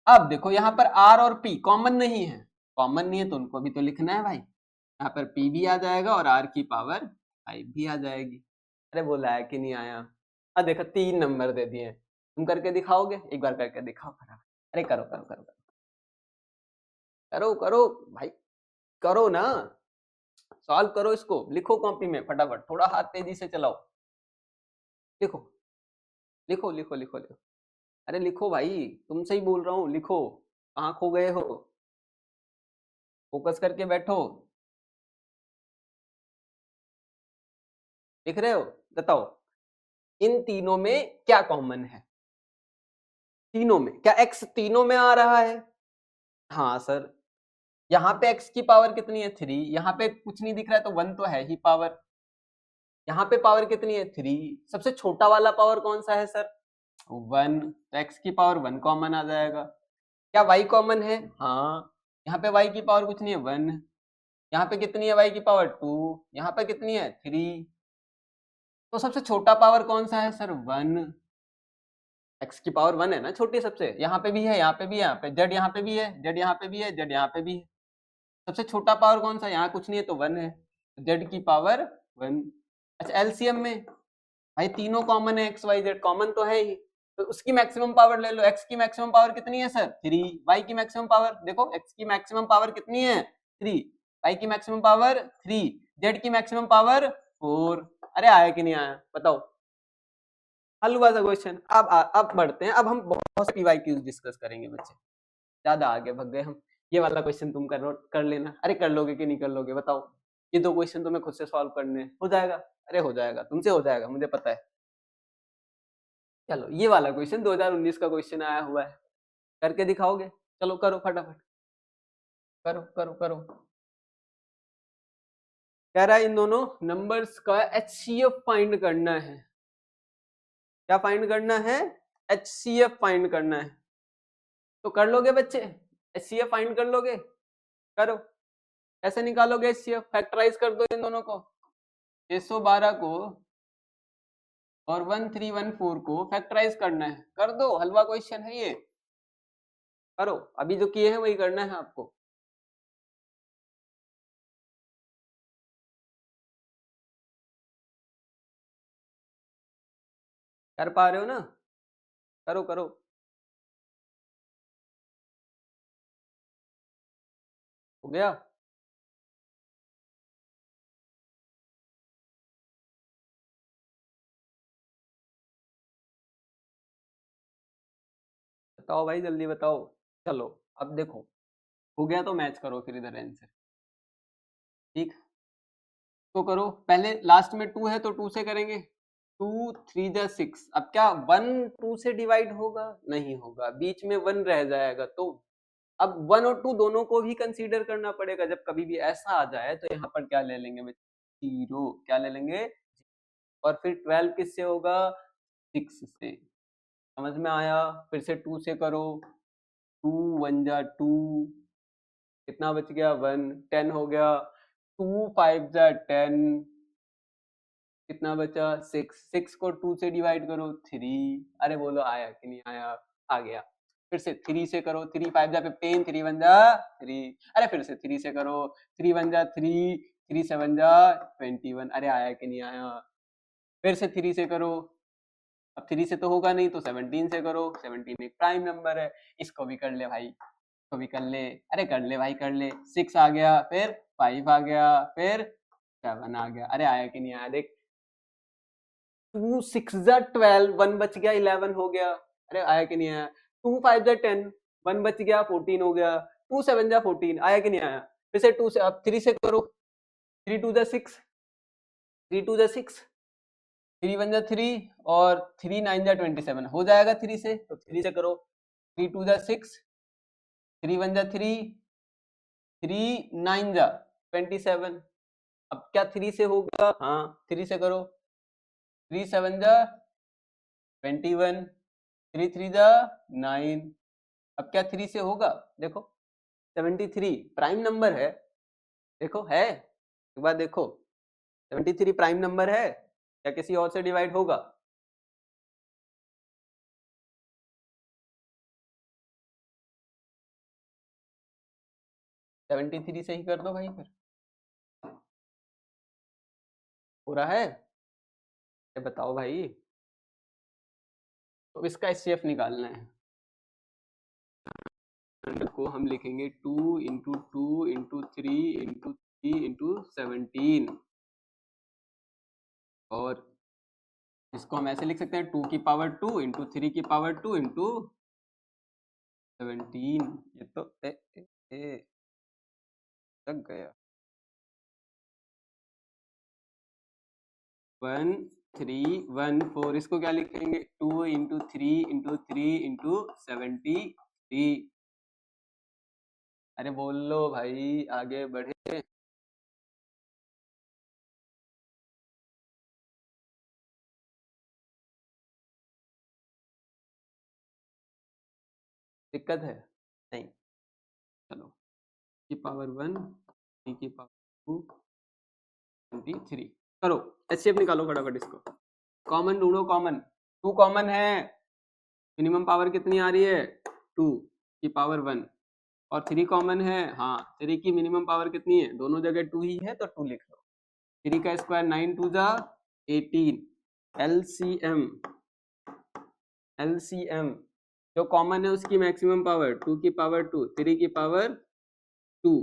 [SPEAKER 1] अब देखो यहाँ पर r और p कॉमन नहीं है, कॉमन नहीं है तो उनको भी तो लिखना है भाई, यहाँ पर p भी आ जाएगा और r की पावर 5 भी आ जाएगी। अरे बोला है कि नहीं आया? अब देखो 3 नंबर दे दिए, तुम करके दिखाओगे, एक बार करके दिखाओ फटाफट। अरे करो करो करो करो करो भाई, करो ना, सॉल्व करो इसको, लिखो कॉपी में फटाफट, थोड़ा हाथ तेजी से चलाओ, लिखो लिखो लिखो लिखो लिखो, अरे लिखो भाई, तुमसे ही बोल रहा हूँ, लिखो, कहाँ खो गए हो, फोकस करके बैठो, लिख रहे हो? बताओ इन तीनों में क्या कॉमन है, तीनों में क्या x तीनों में आ रहा है? हाँ सर, यहाँ पे x की पावर कितनी है 3, यहाँ पे कुछ नहीं दिख रहा है तो 1 तो है ही पावर, यहाँ पे पावर कितनी है 3, सबसे छोटा वाला पावर कौन सा है सर 1, तो x की पावर 1 कॉमन आ जाएगा। क्या y कॉमन है? हाँ, यहाँ पे y की पावर कुछ नहीं है 1, यहाँ पे कितनी है y की पावर 2, यहाँ पे कितनी है 3, तो सबसे छोटा पावर कौन सा है सर 1, x की पावर 1 है ना छोटी सबसे, यहाँ पे भी है, यहाँ पे भी है, यहाँ पे z यहाँ पे भी है, z यहाँ पे भी है, z यहाँ पे भी है, सबसे छोटा पावर कौन सा, यहाँ कुछ नहीं है तो 1 है, z की पावर 1। अच्छा एलसीएम में भाई तीनों कॉमन है, एक्स वाई जेड कॉमन तो है ही, तो उसकी मैक्सिमम पावर ले लो, x की मैक्सिमम पावर कितनी है सर 3, y की मैक्सिमम पावर देखो, x की मैक्सिमम पावर कितनी है 3, y की मैक्सिमम पावर 3, z की मैक्सिमम पावर 4। अरे आया कि नहीं आया बताओ, हल हुआ था क्वेश्चन। अब बढ़ते हैं, अब हम बहुत से पीवाईक्यूज डिस्कस करेंगे बच्चे, ज्यादा आगे भाग गए हम। ये वाला क्वेश्चन तुम कर लेना, अरे कर लोगे कि नहीं कर लोगे बताओ, ये 2 क्वेश्चन तुम्हें खुद से सॉल्व करने हो जाएगा, अरे हो जाएगा, तुमसे हो जाएगा मुझे पता है। चलो ये वाला क्वेश्चन 2019 का क्वेश्चन आया हुआ है, करके दिखाओगे? चलो करो फटाफट, करो करो करो। कह रहा है इन दोनों नंबर्स का HCF फाइंड करना है। क्या फाइंड करना है? HCF फाइंड करना है। तो कर लोगे बच्चे? HCF फाइंड कर लोगे? करो। कैसे निकालोगे HCF? फैक्टराइज कर दो इन दोनों को। 612 को और 1314 को फैक्टराइज करना है, कर दो। हलवा क्वेश्चन है ये, करो। अभी जो किए हैं वही करना है आपको। कर पा रहे हो ना? करो करो। हो गया? बताओ भाई, जल्दी बताओ। चलो अब देखो, हो गया तो मैच करो फिर इधर आंसर। ठीक, तो करो। पहले लास्ट में 2 है तो 2 से करेंगे। 2 3 जा 6। अब क्या 1 2 से डिवाइड होगा? नहीं होगा, बीच में 1 रह जाएगा। तो अब 1 और 2 दोनों को भी कंसीडर करना पड़ेगा। जब कभी भी ऐसा आ जाए तो यहाँ पर क्या ले लेंगे बच्चे? 0। क्या ले लेंगे? और फिर 12 किससे होगा? 6 से। समझ में आया? फिर से 2 से करो। 2 1 जा 2, कितना बच गया? 1। 10 हो गया। 2 5 जा 10, कितना बचा? 6। 6 को 2 से डिवाइड करो, 3। अरे बोलो आया कि नहीं आया? आ गया। फिर से 3 से करो। 3 5 जा 15, 3 1 जा 3। अरे फिर से 3 से करो। 3 1 जा 3, 3 7 जा 21। अरे आया कि नहीं आया? फिर से 3 से करो। अब 3 से तो होगा नहीं तो 17 से करो। 17 एक प्राइम नंबर है, इसको भी कर ले भाई, इसको भी कर ले। अरे कर ले भाई, कर ले। 6 आ गया, फिर 5 आ गया, फिर 7 आ गया। अरे आया कि नहीं आया? देख, 2 6 जा 12, 1 बच गया, 11 हो गया। अरे आया कि नहीं आया? 2 5 जा 10, 1 बच गया, 14 हो गया। 2 7 जा 14, आया कि नहीं आया? फिर से 2 से, अब 3 से करो। 3 2 जा 6, 3 2 जा 6, 3 1 जा 3 और 3 9 जा 27 हो जाएगा। 3 से तो 3 से करो। 3 2 जा 6, 3 1 जा 3, 3 9 जा 27। अब क्या 3 से होगा? हाँ, 3 से करो। 3 7 जा 21, 3 3 जा 9। अब क्या 3 से होगा? देखो 73 प्राइम नंबर है। देखो है, एक बार देखो, 73 प्राइम नंबर है या किसी और से डिवाइड होगा? सेवेंटी थ्री से ही कर दो भाई, फिर हो रहा है? ये बताओ भाई। तो इसका एचसीएफ निकालना है। को हम लिखेंगे 2 इंटू 2 इंटू 3 इंटू 3 इंटू 17, और इसको हम ऐसे लिख सकते हैं 2 की पावर 2 इंटू 3 की पावर 2 इंटू 17। ये तो तक गया। 1 3 1 4, इसको क्या लिखेंगे? 2 इंटू 3 इंटू 3 इंटू 73। अरे बोल लो भाई, आगे बढ़े। दिक्कत है? नहीं, चलो। की पावर 1, थ्री की पावर 2, 23। करो, एचसीएफ निकालो फटाफट इसको। कॉमन ढूंढो, कॉमन। 2 कॉमन है, मिनिमम पावर कितनी आ रही है? 2 की पावर 1। और 3 कॉमन है, हाँ 3 की मिनिमम पावर कितनी है? दोनों जगह 2 ही है तो 2 लिख लो। 3 का स्क्वायर 9 2 जा 18। एलसीएम, एलसीएम जो कॉमन है उसकी मैक्सिमम पावर 2 की पावर 2, 3 की पावर 2,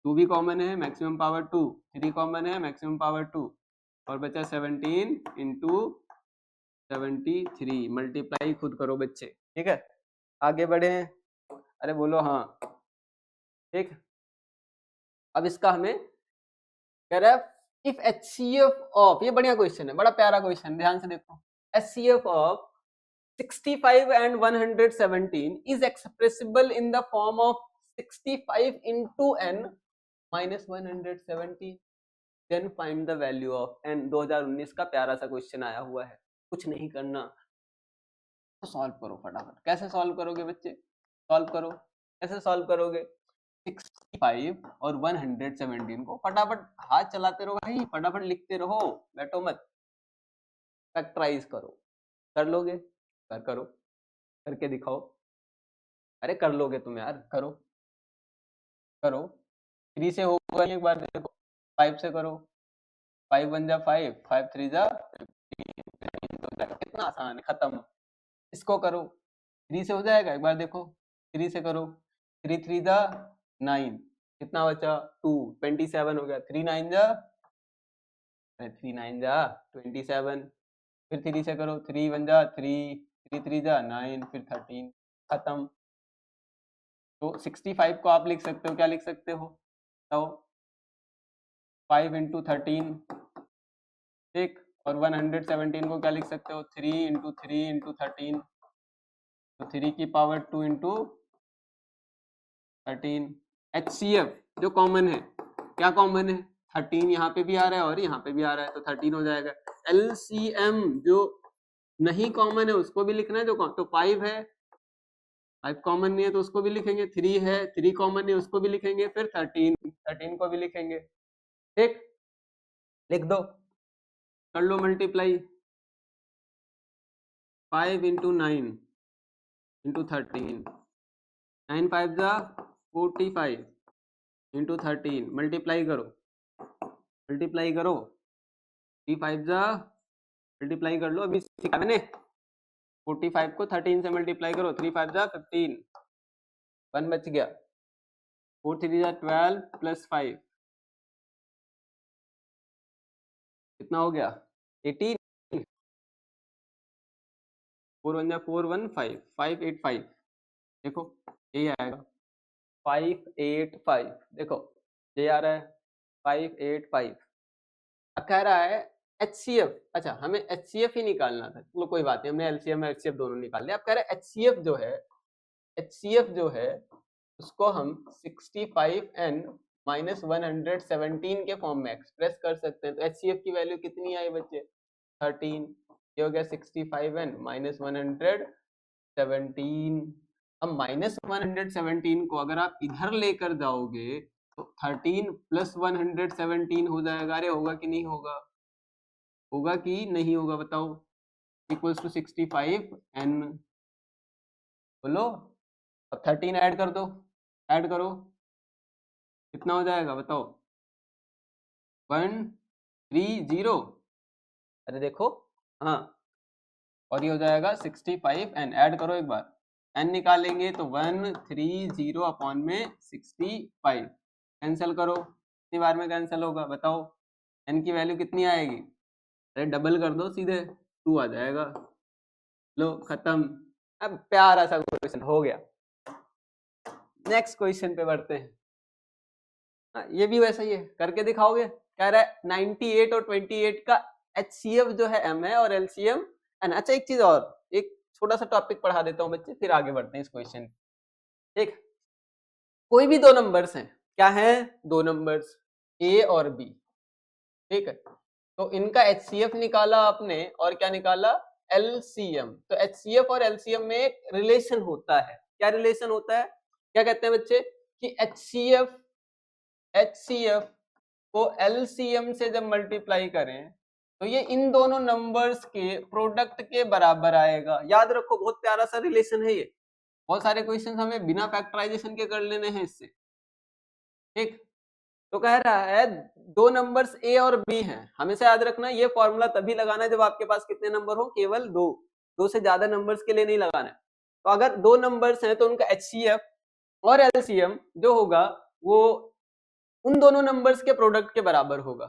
[SPEAKER 1] 2 भी कॉमन है, मैक्सिमम पावर 2, 3 कॉमन है, मैक्सिमम पावर 2, और बचा 17 इंटू 73। मल्टीप्लाई खुद करो बच्चे, ठीक है? आगे बढ़े। अरे बोलो हाँ। ठीक, अब इसका हमें कह रहा है इफ एचसीएफ ऑफ, ये बढ़िया क्वेश्चन है, बड़ा प्यारा क्वेश्चन, ध्यान से देखो। HCF of 65 and 117 is expressible in the form of 65 into n minus 170, then find the value of n। 2019 का प्यारा सा क्वेश्चन आया हुआ है, कुछ नहीं करना तो सॉल्व करो फटाफट। कैसे सॉल्व करोगे बच्चे? सॉल्व करो, कैसे सॉल्व करोगे? 65 और 117 को फटाफट हाथ चलाते रहो भाई, फटाफट लिखते रहो, बैठो मत, फैक्टराइज करो। कर लोगे? करो, करके दिखाओ। अरे कर लोगे तुम यार, करो करो। 3 से होगा एक बार देखो, 5 से करो, 5 1 जा 5, 5 3 जा 15, कितना आसान है, खत्म। इसको करो, 3 से हो जाएगा, एक बार देखो, 3 से करो, 3 3 जा 9, कितना बचा 2, 27 हो गया, 3 9 जा 27, फिर 3 से करो, 3 1 जा 3, 3 3 जा 9, फिर 13, खत्म। तो 65 को आप लिख सकते हो, क्या लिख सकते हो तो 5 इंटू 13, ठीक, और 117 को क्या लिख सकते हो 3 इंटू 3 इंटू 13, तो 3 की पावर 2 इंटू 13। HCF जो कॉमन है, क्या कॉमन है, 13 यहाँ पे भी आ रहा है और यहाँ पे भी आ रहा है, तो 13 हो जाएगा। LCM जो नहीं कॉमन है उसको भी लिखना है, जो तो 5 है, 5 कॉमन नहीं है तो उसको भी लिखेंगे, 3 है, 3 कॉमन नहीं है उसको भी लिखेंगे, फिर 13 को भी लिखेंगे, ठीक, लिख दो, कर लो मल्टीप्लाई, 5 इंटू 9 इंटू 13, 9 5 जा 45 इंटू 13, मल्टीप्लाई करो, 3 5 जा मल्टीप्लाई कर लो, अभी सीखा मैंने, 45 को 13 से मल्टीप्लाई करो, 3 5 जा 15, 1 बच गया, 4 3 जा 12 प्लस 5 कितना हो गया 18, 4 1 जा 4 1 5 5 8 5, देखो यही आएगा 5 8 5, देखो ये आ रहा है 5 8 5। अब कह रहा है HCF, अच्छा हमें HCF ही निकालना था, चलो कोई बात नहीं, हमने LCM और HCF दोनों निकाल लिया। अब कह रहा है HCF जो है उसको हम 65n माइनस 117 के फॉर्म में एक्सप्रेस कर सकते हैं। तो HCF की वैल्यू कितनी आई बच्चे 13, ये हो गया 65n माइनस 117। अब माइनस 117 को अगर आप इधर लेकर जाओगे तो 13 प्लस 117 हो जाएगा। अरे होगा कि नहीं होगा, होगा कि नहीं होगा बताओ, इक्वल्स टू 65n, बोलो। अब 13 ऐड कर दो, ऐड करो, कितना हो जाएगा बताओ 130, अरे देखो हाँ, और ये हो जाएगा 65n, ऐड करो एक बार, n निकालेंगे तो 130 अपॉन में 65, कैंसिल करो, कितनी बार में कैंसिल होगा बताओ, n की वैल्यू कितनी आएगी, अरे डबल कर दो सीधे, 2 आ जाएगा, लो खत्म। अब प्यारा सा क्वेश्चन हो गया। नेक्स्ट क्वेश्चन पे बढ़ते हैं। ये भी वैसा ही है, करके दिखाओगे, कह रहा है 98 और 28 का HCF जो है M है और LCM N। अच्छा एक चीज और, एक छोटा सा टॉपिक पढ़ा देता हूँ बच्चे, फिर आगे बढ़ते हैं इस क्वेश्चन। ठीक, कोई भी दो नंबर्स हैं, क्या है, दो नंबर्स A और B, ठीक है, तो इनका HCF निकाला आपने और क्या निकाला LCM। तो HCF और LCM में एक रिलेशन होता है, क्या रिलेशन होता है, क्या कहते हैं बच्चे कि HCF को LCM से जब मल्टीप्लाई करें तो ये इन दोनों नंबर्स के प्रोडक्ट के बराबर आएगा। याद रखो बहुत प्यारा सा रिलेशन है ये, बहुत सारे क्वेश्चन हमें बिना फैक्टराइजेशन के कर लेने हैं इससे। ठीक, तो कह रहा है दो नंबर्स A और B हैं, हमेशा याद रखना ये फॉर्मूला तभी लगाना है जब आपके पास कितने नंबर हो, केवल दो से ज्यादा नंबर्स के लिए नहीं लगाना है। तो अगर दो नंबर्स हैं तो उनका HCF और LCM जो होगा वो उन दोनों नंबर्स के प्रोडक्ट के बराबर होगा।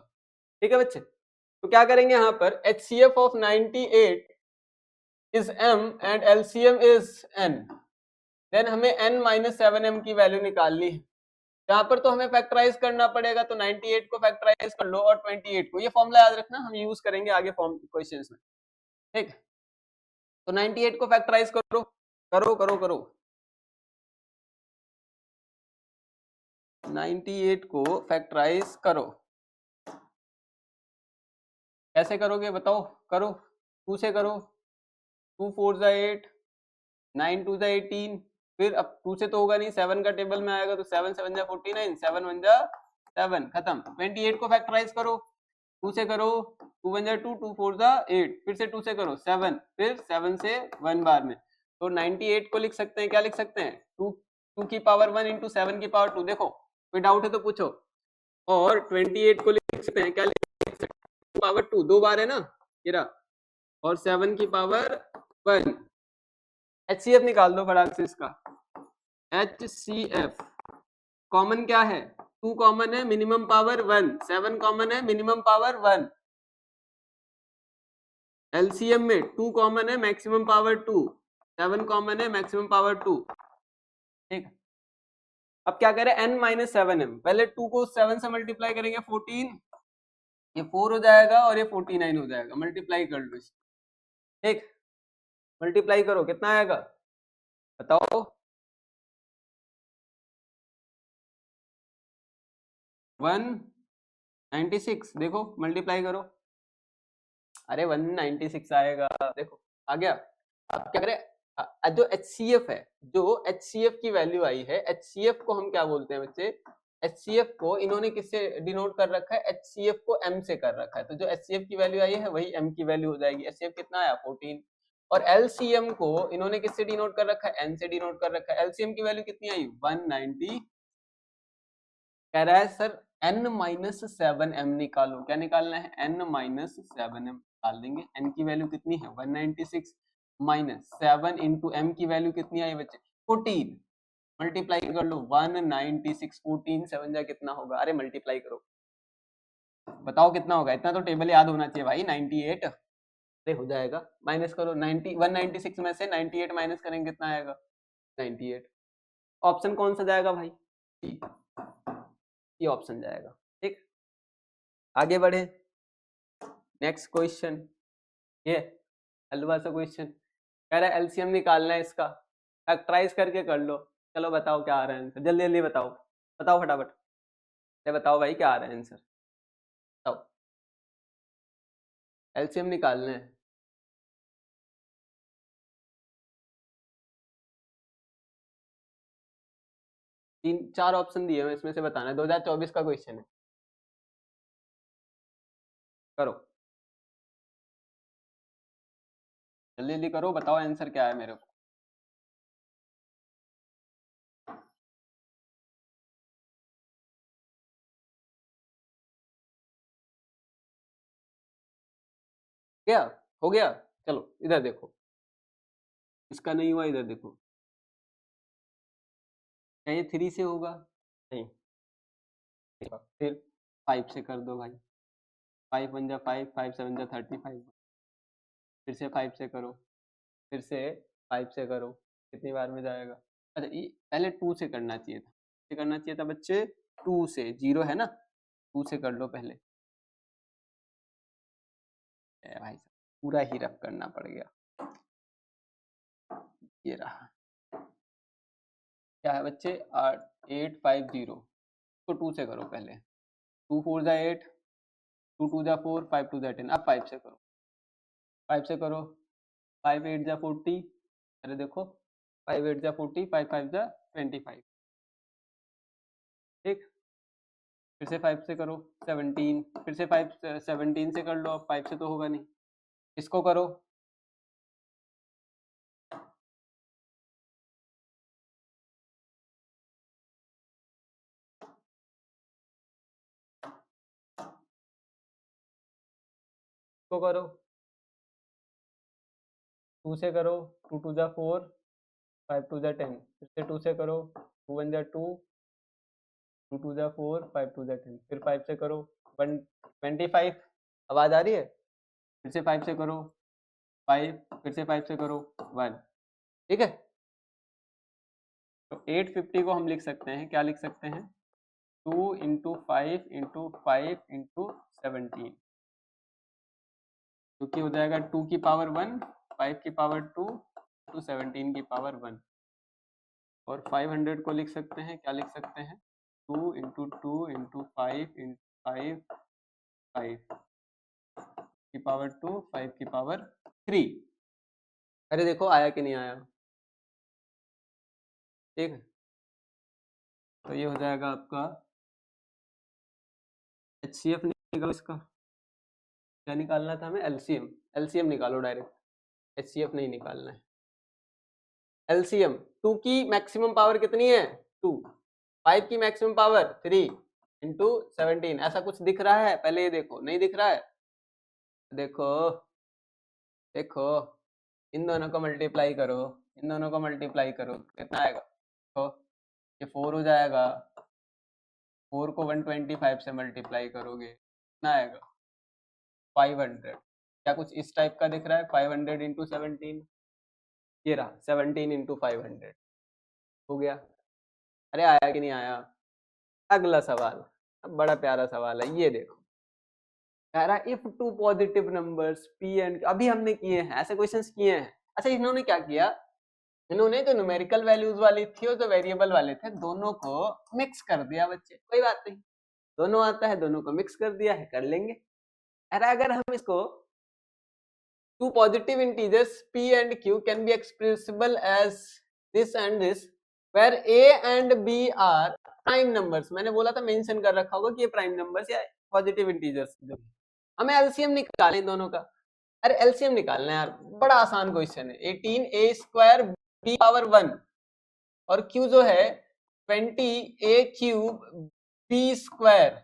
[SPEAKER 1] ठीक है बच्चे, तो क्या करेंगे यहाँ पर HCF of 98 is M and LCM is N, then हमें N माइनस 7M की वैल्यू निकालनी है। यहाँ पर तो हमें फैक्टराइज करना पड़ेगा, तो 98 को फैक्टराइज कर लो और 28 को, ये फॉर्मूला याद रखना, हम यूज करेंगे आगे फॉर्म क्वेश्चंस में। ठीक, तो 98 को फैक्टराइज करो करो करो करो 98 को फैक्टराइज करो। कैसे करोगे बताओ? करो 2 से करो, 2 4 जा 8, 9 2 जा 18, फिर अब 2 से तो होगा नहीं, 7 का टेबल में आएगा तो 7 7 जा 49, 7 1 जा 7, खत्म। 28 को फैक्टराइज करो, 2 से करो, 2 1 जा 2, 2 4 जा 8, फिर से 2 से करो 7, फिर 7 से 1 बार में, तो 98 को लिख सकते हैं, क्या लिख सकते हैं? 2 की पावर 1 इंटू 7 की पावर 2। देखो कोई डाउट है तो पूछो। और 28 को लिख सकते हैं, क्या लिख सकते हैं? पावर 2 दो बार है ना ये रहा, और 7 की पावर 1। HCF निकाल दो फटाक से इसका। HCF कॉमन क्या है? 2 कॉमन है, मिनिमम पावर 1, 7 कॉमन है, मिनिमम पावर 1। LCM में 2 कॉमन है, मैक्सिमम पावर 2, 7 कॉमन है, मैक्सिमम पावर 2। ठीक, अब क्या करें? n-7m, पहले 2 को 7 से मल्टीप्लाई करेंगे 14, ये 4 हो जाएगा और ये 49 हो जाएगा। मल्टीप्लाई कर लो इसको, ठीक, मल्टीप्लाई करो, कितना आएगा बताओ? 196, देखो मल्टीप्लाई करो, अरे 196 आएगा, देखो आ गया। अब क्या करें? जो HCF है, जो HCF की वैल्यू आई है, HCF को हम क्या बोलते हैं बच्चे? HCF को इन्होंने किससे डिनोट कर रखा है? HCF को M से कर रखा है, तो जो HCF की वैल्यू आई है वही M की वैल्यू हो जाएगी। HCF कितना आया? 14। और LCM को इन्होंने किससे डिनोट कर रखा है? N से डिनोट कर रखा है। LCM की वैल्यू कितनी आई? 190। कह रहा है सर n-7m निकालो, क्या निकालना है? n-7m निकाल देंगे। n की वैल्यू कितनी है? 196 माइनस 7 इंटू m की वैल्यू कितनी आई बच्चे? 14। मल्टीप्लाई कर लो, 196, 14 7 जा कितना होगा? अरे मल्टीप्लाई करो, बताओ कितना होगा? इतना तो टेबल याद होना चाहिए भाई। 98, अरे हो जाएगा, माइनस करो। 196 में से 98 माइनस करेंगे कितना आएगा? 98। ऑप्शन कौन सा जाएगा भाई? ये ऑप्शन जाएगा। ठीक, आगे बढ़े, नेक्स्ट क्वेश्चन, ये हलवा सा क्वेश्चन कह रहा है एलसीएम निकालना है इसका, फैक्टराइज करके कर लो। चलो बताओ क्या आ रहा है आंसर, जल्दी जल्दी बताओ, बताओ फटाफट, बताओ भाई क्या आ रहा है आंसर, बताओ। एलसीएम निकालना है, तीन चार ऑप्शन दिए हैं, इसमें से बताना है। 2024 का क्वेश्चन है, करो जल्दी जल्दी करो, बताओ आंसर क्या है मेरे को। क्या हो गया? चलो इधर देखो, इसका नहीं हुआ, इधर देखो, क्या ये 3 से होगा? नहीं, फिर 5 से कर दो भाई, 5 1 जा 5, 5 7 जा 35, फिर से 5 से करो, फिर से 5 से करो, कितनी बार में जाएगा? अच्छा ये पहले 2 से करना चाहिए था, से करना चाहिए था बच्चे, 2 से, 0 है ना, 2 से कर लो पहले। भाई साहब पूरा ही रफ करना पड़ गया, ये रहा, क्या है बच्चे? 850, तो 2 से करो पहले, 2 4 जा 8, 2 2 जा 4, 5 2 जा 10, अब 5 से करो, 5 से करो, 5 8 जा 40, अरे देखो 5 8 जा 40, 5 5 जा 25, ठीक, फिर से 5 से करो 17, फिर से 5 17 से कर लो, अब 5 से तो होगा नहीं, इसको करो, इसको करो, 2 से करो, 2 2 जा 4, 5 2 जा 10, फिर से 2 से करो, 2 1 जा 2, 2 2 जा 4, 5 2 जा 10, फिर 5 से करो 125, आवाज आ रही है? फिर से 5 से करो 5, फिर से 5 से करो 1, ठीक है। तो 850 को हम लिख सकते हैं, क्या लिख सकते हैं? 2 इंटू 5 इंटू 5 इंटू 17, क्योंकि हो जाएगा 2 की पावर 1 5 की पावर 2 टू 17 की पावर 1, और 500 को लिख सकते हैं, क्या लिख सकते हैं, 2 इंटू 2 इंटू 5 इंटू 5 5 की पावर 2 5 की पावर 3। अरे देखो आया कि नहीं आया, ठीक है। तो ये हो जाएगा आपका HCF निकालो, इसका क्या निकालना था हमें, LCM। LCM निकालो डायरेक्ट, HCF नहीं निकालना है। LCM 2 की मैक्सिमम पावर कितनी है 2, 5 की मैक्सिमम पावर 3 इंटू 17। ऐसा कुछ दिख रहा है, पहले ये देखो, नहीं दिख रहा है, देखो देखो, इन दोनों को मल्टीप्लाई करो, इन दोनों को मल्टीप्लाई करो, कितना आएगा, तो ये 4 हो जाएगा, 4 को 125 से मल्टीप्लाई करोगे कितना आएगा 500। क्या कुछ इस टाइप का दिख रहा है, 500 इंटू 17, ये रहा 17 इंटू 500 हो गया। अरे आया कि नहीं आया। अगला सवाल, अब बड़ा प्यारा सवाल है, ये देखो, कह रहा है if two positive numbers P and, अभी हमने किए हैं ऐसे क्वेश्चंस किए हैं। अच्छा इन्होंने क्या किया, इन्होंने जो न्यूमेरिकल वैल्यूज वाली थी और जो वेरिएबल वाले थे दोनों को मिक्स कर दिया बच्चे, कोई बात नहीं, दोनों आता है, दोनों को मिक्स कर दिया है, कर लेंगे। अरे अगर हम इसको two positive integers p and q can be expressible as this and this where a and b are prime numbers। मैंने बोला था, मेंशन कर रखा होगा कि ये प्राइम नंबर्स या पॉजिटिव इंटीजर्स, जो हमें एलसीएम निकालें दोनों का। अरे एलसीएम निकालना है यार, बड़ा आसान क्वेश्चन है। 18 a स्क्वायर b पावर 1 और q जो है 20 a cube b square,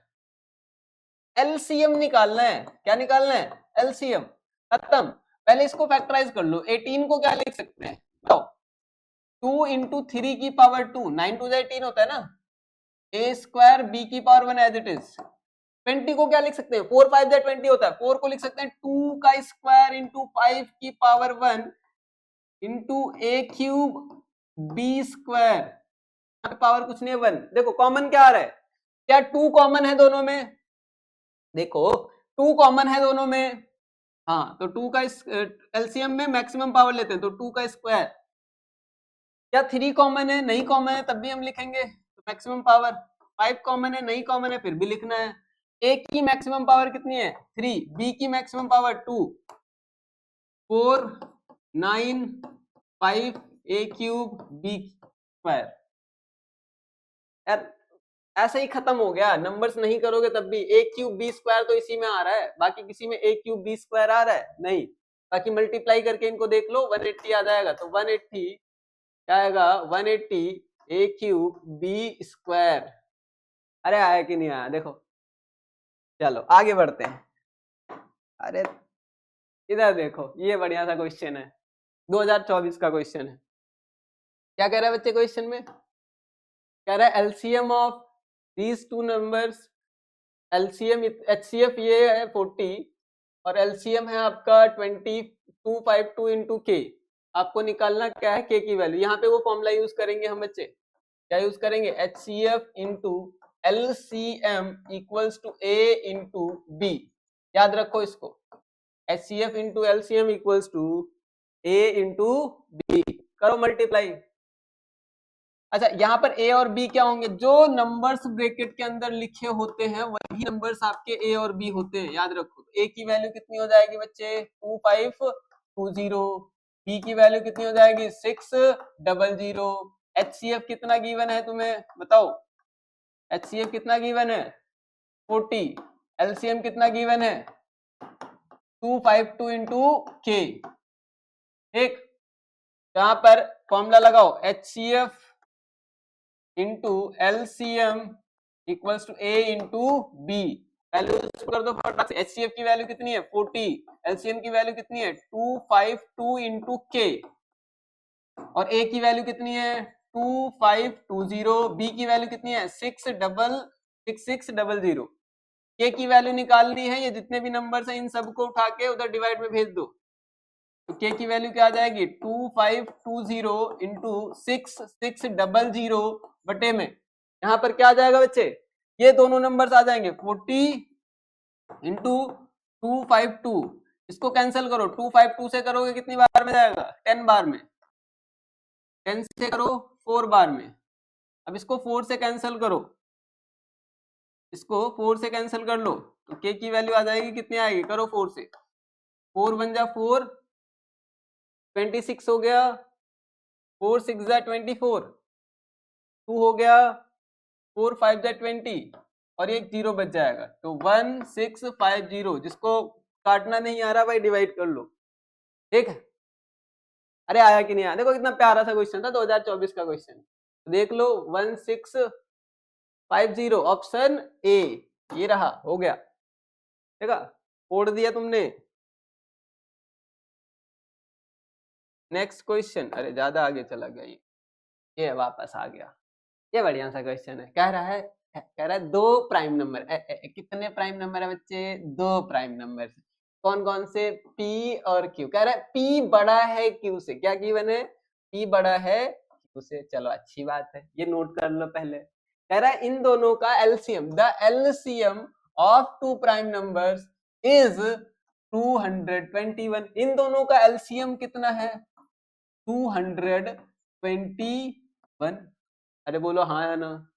[SPEAKER 1] LCM निकालना है। क्या निकालना है, एलसीएम। खत्म, पहले इसको फैक्टराइज कर लो। 18 को क्या लिख सकते हैं बताओ, 2 इंटू 3 की पावर 2, 9 टू 18 होता है ना, a स्क्वायर b की पावर 1 एज इट इज। 20 को क्या लिख सकते हैं, 4 5 20 होता है, 4 को लिख सकते हैं 2 का स्क्वायर इंटू 5 की power 1 into a cube b square, power कुछ नहीं है 1। देखो कॉमन क्या आ रहा है, क्या 2 कॉमन है दोनों में, देखो 2 कॉमन है दोनों में, हाँ, तो 2 का एलसीएम में मैक्सिमम पावर लेते हैं, तो 2 का स्क्वायर। क्या 3 कॉमन है, नहीं कॉमन है तब भी हम लिखेंगे, तो मैक्सिमम पावर। 5 कॉमन है, नहीं कॉमन है, फिर भी लिखना है। a की मैक्सिमम पावर कितनी है 3, b की maximum power 2, 4 9 5 a cube b square. यार ऐसे ही खत्म हो गया, नंबर्स नहीं करोगे तब भी। a क्यूब b स्क्वायर तो इसी में आ रहा है, बाकी किसी में a क्यूब b स्क्वायर आ रहा है नहीं। बाकी मल्टीप्लाई करके इनको देख लो, 180 आ जाएगा, तो 180 क्या आएगा, 180 a क्यूब b स्क्वायर। अरे आया कि नहीं आया, देखो चलो आगे बढ़ते हैं। अरे इधर देखो, ये बढ़िया सा क्वेश्चन है, 2024 का क्वेश्चन है। क्या कह रहा है बच्चे क्वेश्चन में, कह रहा है LCM of these two numbers, LCM HCF ये है 40 और एलसीएम है आपका 2252 इंटू के। आपको निकालना क्या है के की वैल्यू, यहाँ पे वो फॉर्मूला यूज करेंगे हम बच्चे, क्या यूज करेंगे, HCF into LCM equals to A into B. याद रखो इसको, HCF into LCM equals to A into B, करो मल्टीप्लाई। अच्छा यहाँ पर a और b क्या होंगे, जो नंबर्स ब्रैकेट के अंदर लिखे होते हैं वही नंबर्स आपके a और b होते हैं, याद रखो। a की वैल्यू कितनी हो जाएगी बच्चे 2520, b की वैल्यू कितनी हो जाएगी 600। HCF कितना गिवन है तुम्हें बताओ, HCF कितना गिवन है 40, LCM कितना गिवन है 252 इंटू के। ठीक, यहाँ पर फॉर्मूला लगाओ, HCF into LCM equals to A into B. Value कर दो फटाक से, एचसीएफ की वैल्यू कितनी है 40, एलसीएम की वैल्यू कितनी है 252 इंटू के, और ए की वैल्यू कितनी है 2520, बी की वैल्यू कितनी है 6600। के की वैल्यू निकालनी है, ये जितने भी नंबर्स हैं इन सबको उठा के उधर डिवाइड में भेज दो, तो के की वैल्यू क्या आ जाएगी 2520 इंटू 6600 बटे में, यहाँ पर क्या आ जाएगा बच्चे, ये दोनों नंबर्स आ जाएंगे 40 इंटू 252, इसको कैंसिल करो, 2 5 2 से करोगे कितनी बार में जाएगा? 10 बार में। 10 से करो 4 बार में। अब इसको 4 से कैंसिल करो, इसको 4 से कैंसिल कर लो तो k की वैल्यू आ जाएगी, कितनी आएगी? करो 4 से, 4 1 जा 4, 26 हो गया, 4 6 जा 24, 2 हो गया, 4 5 जा 20 और एक 0 बच जाएगा। तो 1650, जिसको काटना नहीं आ रहा भाई डिवाइड कर लो, ठीक है। अरे आया कि नहीं आया? देखो कितना प्यारा सा क्वेश्चन था, 2024 का क्वेश्चन। देख लो 1650 ऑप्शन ए, ये रहा, हो गया, ठीक है, फोड़ दिया तुमने। नेक्स्ट क्वेश्चन, अरे ज्यादा आगे चला गया ये वापस आ गया। ये बढ़िया सा क्वेश्चन है, कह रहा है दो प्राइम नंबर, कितने प्राइम नंबर है बच्चे? दो प्राइम नंबर। कौन कौन से? P और Q। कह रहा है P बड़ा है Q से। क्या गिवन है? P बड़ा है Q से। चलो अच्छी बात है, ये नोट कर लो पहले। कह रहा है इन दोनों का LCM, the LCM of two prime numbers is 221। इन दोनों का एलसीएम कितना है? 221। अरे बोलो हाँ या ना?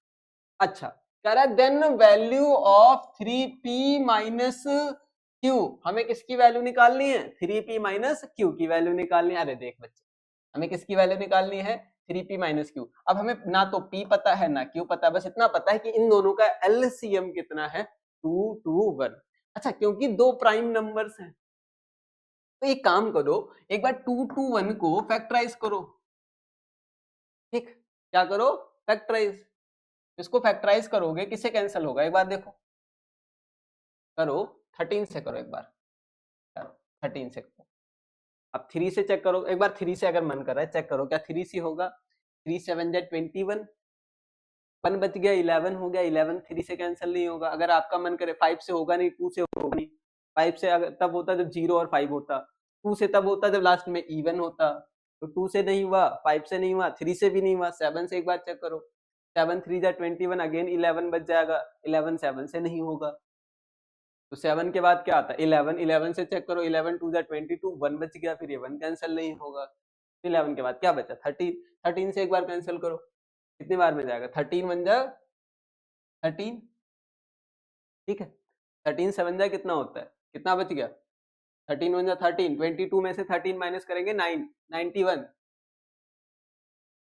[SPEAKER 1] अच्छा, कह रहा है then value of 3p minus q। हमें किसकी वैल्यू निकालनी है? 3p माइनस q की वैल्यू निकालनी है। अरे देख बच्चे, हमें किसकी वैल्यू निकालनी है? 3p minus q। अब हमें ना तो p पता है ना q पता है, बस इतना पता है कि इन दोनों का एलसीएम कितना है? 221। अच्छा, क्योंकि दो प्राइम नंबर्स हैं तो एक काम करो, एक बार 221 को फैक्टराइज करो। ठीक, क्या करो? फैक्टराइज। इसको फैक्टराइज करोगे किससे कैंसिल होगा? एक बार देखो, करो 13 से करो, एक बार करो 13 से करो। अब 3 से चेक करो एक बार, 3 से अगर मन कर रहा है चेक करो, क्या 3 से होगा? 3 7 जा 21, 1 बच गया, 11 हो गया, 11 3 से कैंसिल नहीं होगा। अगर आपका मन करे 5 से होगा नहीं, 2 से होगा नहीं। 5 से अगर तब होता जब 0 और 5 होता, 2 से तब होता जब लास्ट में इवन होता। तो 2 से नहीं हुआ, 5 से नहीं हुआ, 3 से भी नहीं हुआ, 7 से एक बार चेक करो। 7 3 जा 21, अगेन 11 बच जाएगा, 11 7 से नहीं होगा। तो 7 के बाद क्या आता है? 11, 11 से चेक करो, 11 2 जा 22, 1 बच गया, फिर ये 1 कैंसिल नहीं होगा। 11 के बाद क्या बचा? 13, 13 से एक बार कैंसिल करो, कितनी बार में जाएगा? 13 1 जा 13, ठीक है। 13 7 जा कितना होता है? कितना बच गया? 13 1 जा 13, 22 में से 13 माइनस करेंगे 9, 91।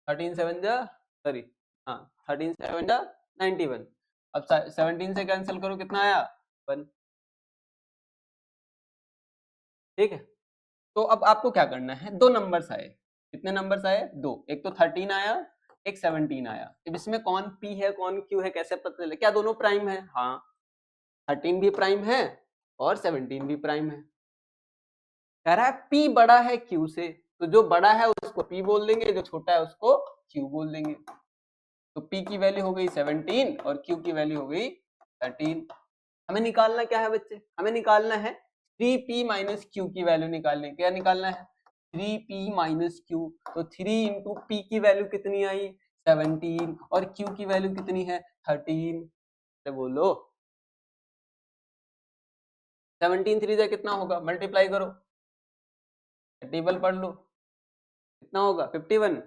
[SPEAKER 1] 13 7 जा, सॉरी, हाँ 13 7 जा 91। अब 17 से कैंसिल करो, कितना आया? 1, ठीक है। तो अब आपको क्या करना है? दो नंबर्स आए, कितने नंबर्स आए? दो, एक तो 13 आया, एक 17 आया। अब इसमें कौन P है कौन Q है कैसे पता चले? क्या दोनों प्राइम है? हाँ, 13 भी प्राइम है और 17 भी प्राइम है। कह रहा है P बड़ा है Q से, तो जो बड़ा है उसको P बोल देंगे, जो छोटा है उसको Q बोल देंगे। तो P की वैल्यू हो गई 17 और Q की वैल्यू हो गई 13। हमें निकालना क्या है बच्चे? हमें निकालना है 3p माइनस क्यू की वैल्यू निकालनी। क्या निकालना है? 3p minus Q. तो 3 इंटू पी की वैल्यू कितनी आई? 17 और q की वैल्यू कितनी है? 13। तो बोलो 17 3 जा कितना होगा? मल्टीप्लाई करो, टेबल पढ़ लो, कितना होगा? 51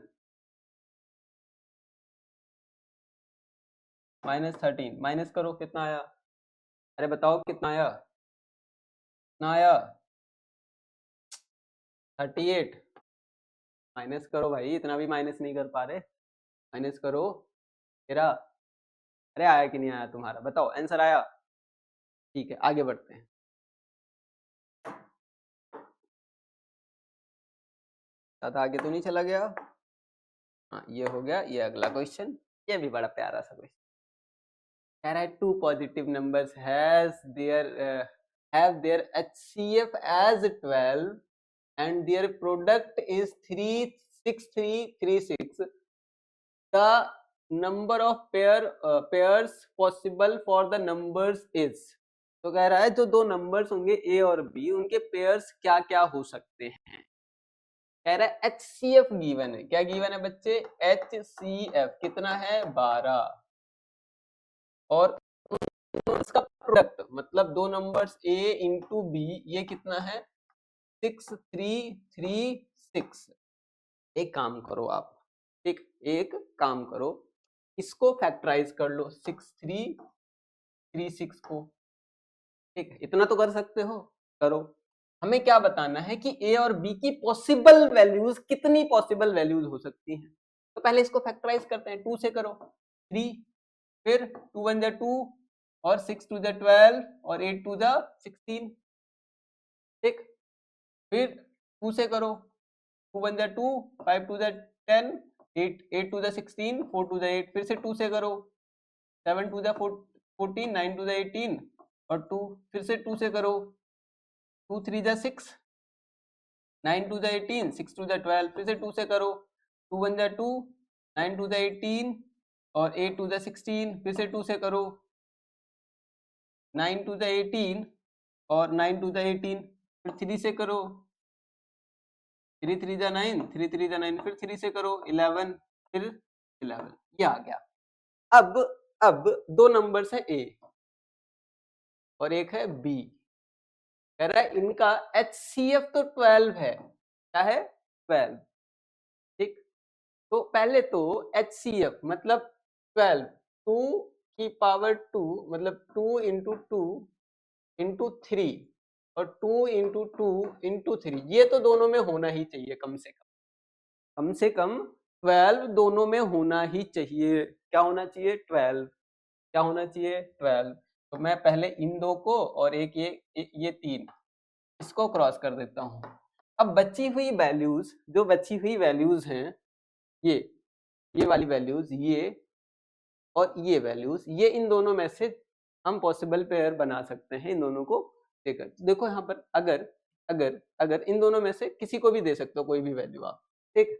[SPEAKER 1] माइनस 13, माइनस करो, कितना आया? अरे बताओ कितना आया? कितना आया? 38। माइनस करो भाई, इतना भी माइनस नहीं कर पा रहे, माइनस करो तेरा। अरे आया कि नहीं आया तुम्हारा? बताओ, आंसर आया? ठीक है, आगे बढ़ते हैं। ज्यादा आगे तो नहीं चला गया? हाँ, ये हो गया। ये अगला क्वेश्चन, ये भी बड़ा प्यारा सा क्वेश्चन। कह रहा है two positive numbers have their HCF as 12 and their product is 36336. The number of pairs possible for the numbers is। तो कह रहा है जो दो नंबर्स होंगे A और B, उनके पेयर्स क्या क्या हो सकते हैं। कह रहा है HCF गिवन है। क्या गिवन है बच्चे? HCF कितना है? 12। और इसका प्रोडक्ट मतलब दो नंबर्स A इंटू बी, ये कितना है? 6336। एक काम करो आप, एक काम करो, इसको फैक्टराइज कर लो 6336 को। ठीक, इतना तो कर सकते हो, करो। हमें क्या बताना है कि ए और बी की पॉसिबल वैल्यूज, कितनी पॉसिबल वैल्यूज हो सकती हैं। तो पहले इसको फैक्टराइज करते हैं, 2 से करो 3, फिर 2 1 2 और 6 2 12 और 8 2 16। ठीक, फिर 2 से करो, 2 1 2, 5 2 10, 8 2 16, 4 2 8, फिर से 2 से करो, 7 2 14, 9 2 18 और 2, फिर से 2 से करो, 2 3 6, 9 2 18, 6 2 12, फिर से 2 से करो, 2 1 2, 9 2 18 और 8 2 16, फिर से 2 से करो, 9 2 18 और 9 2 18, फिर 3 से करो, 3 3 9, 3 3 9, फिर 3 से करो 11, फिर 11, ये आ गया। अब दो नंबर्स है ए और एक है बी। कह रहा है इनका HCF तो 12 है, क्या है 12। ठीक, तो पहले तो HCF मतलब 12, 2 की पावर 2 मतलब 2 इंटू 2 इंटू 3 और 2 इंटू 2 इंटू 3, ये तो दोनों में होना ही चाहिए कम से कम, कम से कम 12 दोनों में होना ही चाहिए। क्या होना चाहिए 12, क्या होना चाहिए 12। तो मैं पहले इन दो को और एक ये 3, इसको क्रॉस कर देता हूं। अब बची हुई वैल्यूज, जो बची हुई वैल्यूज हैं, ये वाली वैल्यूज, ये और ये वैल्यूज, ये इन दोनों में से हम पॉसिबल पेयर बना सकते हैं इन दोनों को देकर। देखो यहाँ पर अगर अगर अगर इन दोनों में से किसी को भी दे सकते हो कोई भी वैल्यू आप, ठीक,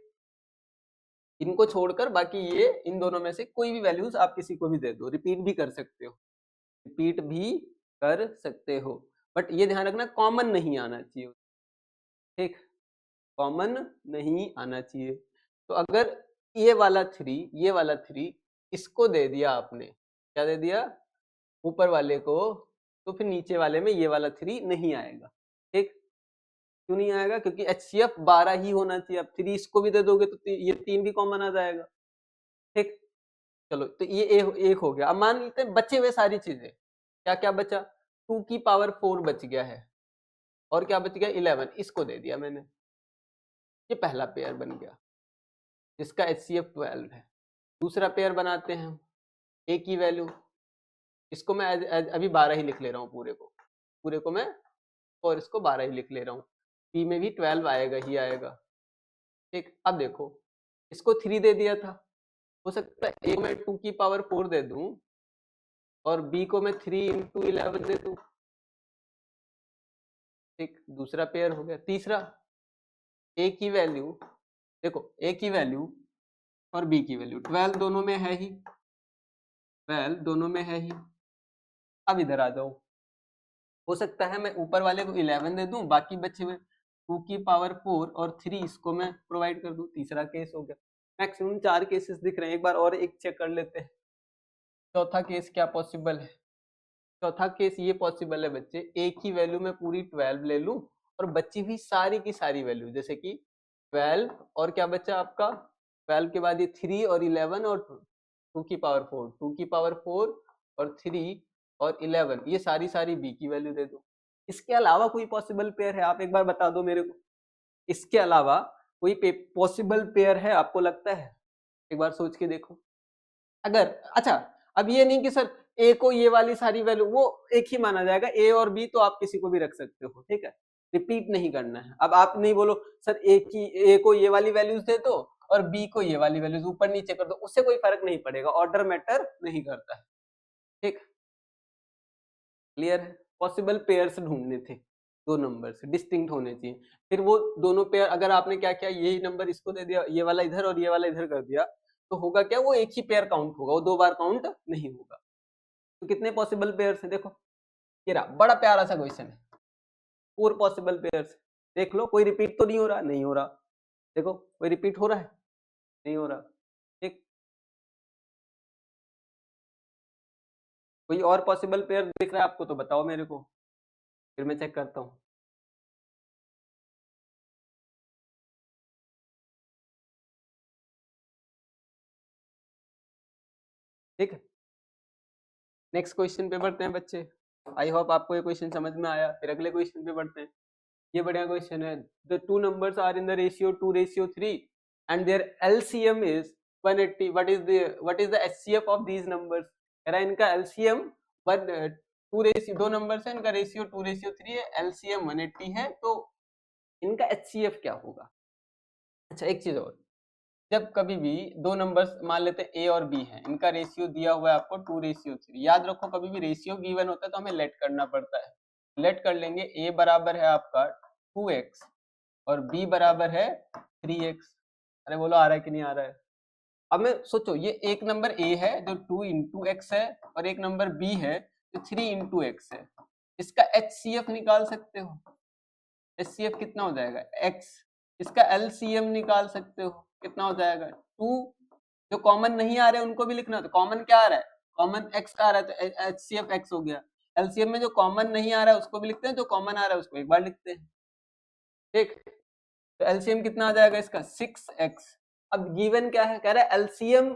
[SPEAKER 1] इनको छोड़कर बाकी ये इन दोनों में से कोई भी वैल्यूज आप किसी को भी दे दो, रिपीट भी कर सकते हो, रिपीट भी कर सकते हो, बट ये ध्यान रखना कॉमन नहीं आना चाहिए। ठीक, कॉमन नहीं आना चाहिए। तो अगर ये वाला 3, ये वाला 3 इसको दे दिया आपने, क्या दे दिया ऊपर वाले को, तो फिर नीचे वाले में ये वाला 3 नहीं आएगा। ठीक, क्यों नहीं आएगा, क्योंकि HCF 12 ही होना चाहिए। अब 3 इसको भी दे दोगे तो ये 3 भी कॉमन आ जाएगा। ठीक, चलो तो ये एक हो गया। अब मान लेते हैं बचे हुए सारी चीजें, क्या क्या बचा, 2 की पावर 4 बच गया है और क्या बच गया 11, इसको दे दिया मैंने, ये पहला पेयर बन गया जिसका HCF 12 है। दूसरा पेयर बनाते हैं हम, ए की वैल्यू, इसको मैं अभी 12 ही लिख ले रहा हूँ, पूरे को मैं और इसको 12 ही लिख ले रहा हूँ। पी में भी 12 आएगा ही आएगा। ठीक, अब देखो इसको 3 दे दिया था, हो सकता है ए में 2 की पावर 4 दे दूं और बी को मैं 3 इंटू 11 दे दूं। ठीक, दूसरा पेयर हो गया। तीसरा, ए की वैल्यू, देखो ए की वैल्यू और बी की वैल्यू 12 दोनों में है ही, 12 दोनों में है ही। अब इधर आ जाओ, हो सकता है मैं ऊपर वाले को 11 दे दूं, बाकी बचे हुए 2 की पावर 4 और 3 इसको मैं प्रोवाइड कर दूं। तीसरा केस हो गया। मैक्सिमम 4 केसेस दिख रहे हैं, एक बार और एक चेक कर लेते हैं। चौथा केस क्या पॉसिबल है, चौथा केस ये पॉसिबल है बच्चे, ए की वैल्यू में पूरी 12 ले लूं और बची हुई सारी की सारी वैल्यू, जैसे कि 12 और क्या बचा आपका 12 के बाद ये 3 और 11 और 2 की पावर 4, 2 की पावर 4 और 3 और 11, ये सारी सारी बी की वैल्यू दे दो। इसके अलावा कोई पॉसिबल पेयर है, आप एक बार बता दो मेरे को, इसके अलावा कोई पॉसिबल पेयर है आपको लगता है, एक बार सोच के देखो। अगर अच्छा, अब ये नहीं कि सर ए को ये वाली सारी वैल्यू, वो एक ही माना जाएगा, ए और बी तो आप किसी को भी रख सकते हो, ठीक है, रिपीट नहीं करना है। अब आप नहीं बोलो सर ए को ये वाली वैल्यूज दे दो और बी को ये वाली वैल्यूज ऊपर नीचे कर दो, उससे कोई फर्क नहीं पड़ेगा, ऑर्डर मैटर नहीं करता है। ठीक, क्लियर है। पॉसिबल पेयर्स ढूंढने थे, दो नंबर डिस्टिंक्ट होने चाहिए। फिर वो दोनों पेयर, अगर आपने क्या किया, यही नंबर इसको दे दिया, ये वाला इधर और ये वाला इधर कर दिया, तो होगा क्या, वो एक ही पेयर काउंट होगा, वो दो बार काउंट नहीं होगा। तो कितने पॉसिबल पेयर्स हैं देखो, ये रहा, बड़ा प्यारा सा क्वेश्चन है, 4 पॉसिबल पेयर्स। देख लो कोई रिपीट तो नहीं हो रहा, नहीं हो रहा, देखो कोई रिपीट हो रहा है, नहीं हो रहा। ठीक, कोई और पॉसिबल पेयर दिख रहा है आपको तो बताओ मेरे को, फिर मैं चेक करता हूँ। ठीक है, नेक्स्ट क्वेश्चन पे बढ़ते हैं बच्चे। आई होप आपको ये क्वेश्चन समझ में आया। फिर अगले क्वेश्चन पे बढ़ते हैं। ये बढ़िया क्वेश्चन है। The two numbers are in the ratio 2:3 and their LCM is 180। What is the HCF of these numbers? कह रहा है इनका एलसीएम 2 नंबर्स है, इनका रेशियो 2:3 है, एलसीएम 180 है, तो इनका एचसीएफ क्या होगा? अच्छा एक चीज और, जब कभी भी दो नंबर्स मान लेते हैं ए और बी है, इनका रेशियो दिया हुआ है आपको 2:3, याद रखो कभी भी रेशियो गिवन होता है तो हमें लेट करना पड़ता है। लेट कर लेंगे, ए बराबर है आपका 2x और b बराबर है 3x। अरे बोलो आ रहा है कि नहीं आ रहा है? अब मैं सोचो, ये एक नंबर a है जो 2 इंटू एक्स है और एक नंबर b है जो 3 इंटू एक्स है। इसका HCF निकाल सकते हो। HCF कितना हो जाएगा? x। इसका LCM निकाल सकते हो, कितना हो जाएगा? 2। जो कॉमन नहीं आ रहे उनको भी लिखना, तो कॉमन क्या आ रहा है? कॉमन x का आ रहा है तो HCF x हो गया। LCM में जो कॉमन नहीं आ रहा है उसको भी लिखते हैं, जो कॉमन आ रहा है उसको एक बार लिखते हैं। ठीक, तो एलसीएम कितना आ जाएगा इसका? 6x। अब गिवन क्या है? कह रहा है एलसीएम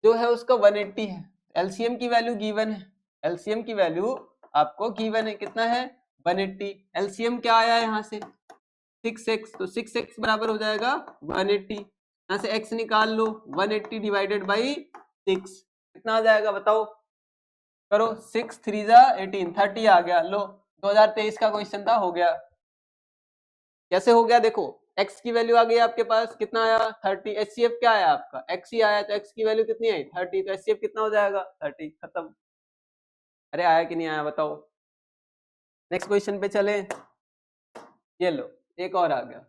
[SPEAKER 1] जो है उसका 180 है। एलसीएम की वैल्यू गिवन है, एलसीएम की वैल्यू आपको गिवन है, कितना है? 180। एलसीएम क्या आया है यहाँ से? 6x, तो 6x बराबर हो जाएगा 180। यहाँ से x निकाल लो, 180 डिवाइडेड बाई 6 कितना आ जाएगा बताओ? करो, 6 3 जा 18, 30 आ गया। लो 2023 का क्वेश्चन था, हो गया। कैसे हो गया? देखो x की वैल्यू आ गई आपके पास, कितना आया? 30। HCF क्या आया आपका? x ही आया, तो x की वैल्यू कितनी आई? 30, तो HCF कितना हो जाएगा? 30। खत्म। अरे आया कि नहीं आया बताओ? नेक्स्ट क्वेश्चन पे चले। ये लो एक और आ गया।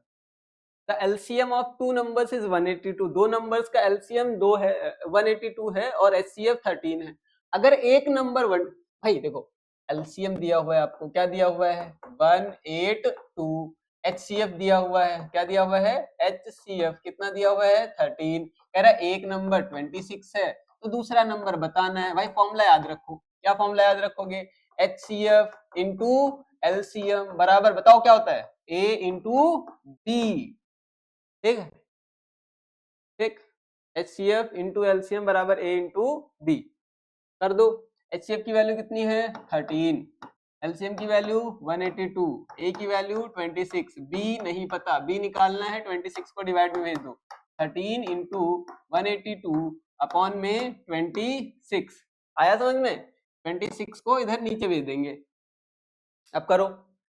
[SPEAKER 1] The LCM of two numbers is 182। दो नंबर्स का एलसीएम 2 है, 182 है और HCF 13 है। अगर एक नंबर भाई देखो एलसीएम दिया हुआ है आपको, क्या दिया हुआ है? 182। HCF दिया हुआ है, क्या दिया हुआ है? HCF कितना दिया हुआ है? 13। कह रहा है एक नंबर 26 है तो दूसरा नंबर बताना है। भाई फॉर्मूला याद रखो। क्या फॉर्मूला याद रखोगे? HCF इंटू एलसीएम बराबर, बताओ क्या होता है? A into B। ठीक है, ठीक। HCF इंटू एलसीएम बराबर A इंटू B कर दो। HCF की वैल्यू कितनी है? 13। एलसीएम की वैल्यू 182, A की वैल्यू 26, B नहीं पता, B निकालना है, 26 को डिवाइड में भेज दो। 13 इंटू 182 अपॉन में 26 आया समझ में? 26 को इधर नीचे भेज देंगे। अब करो,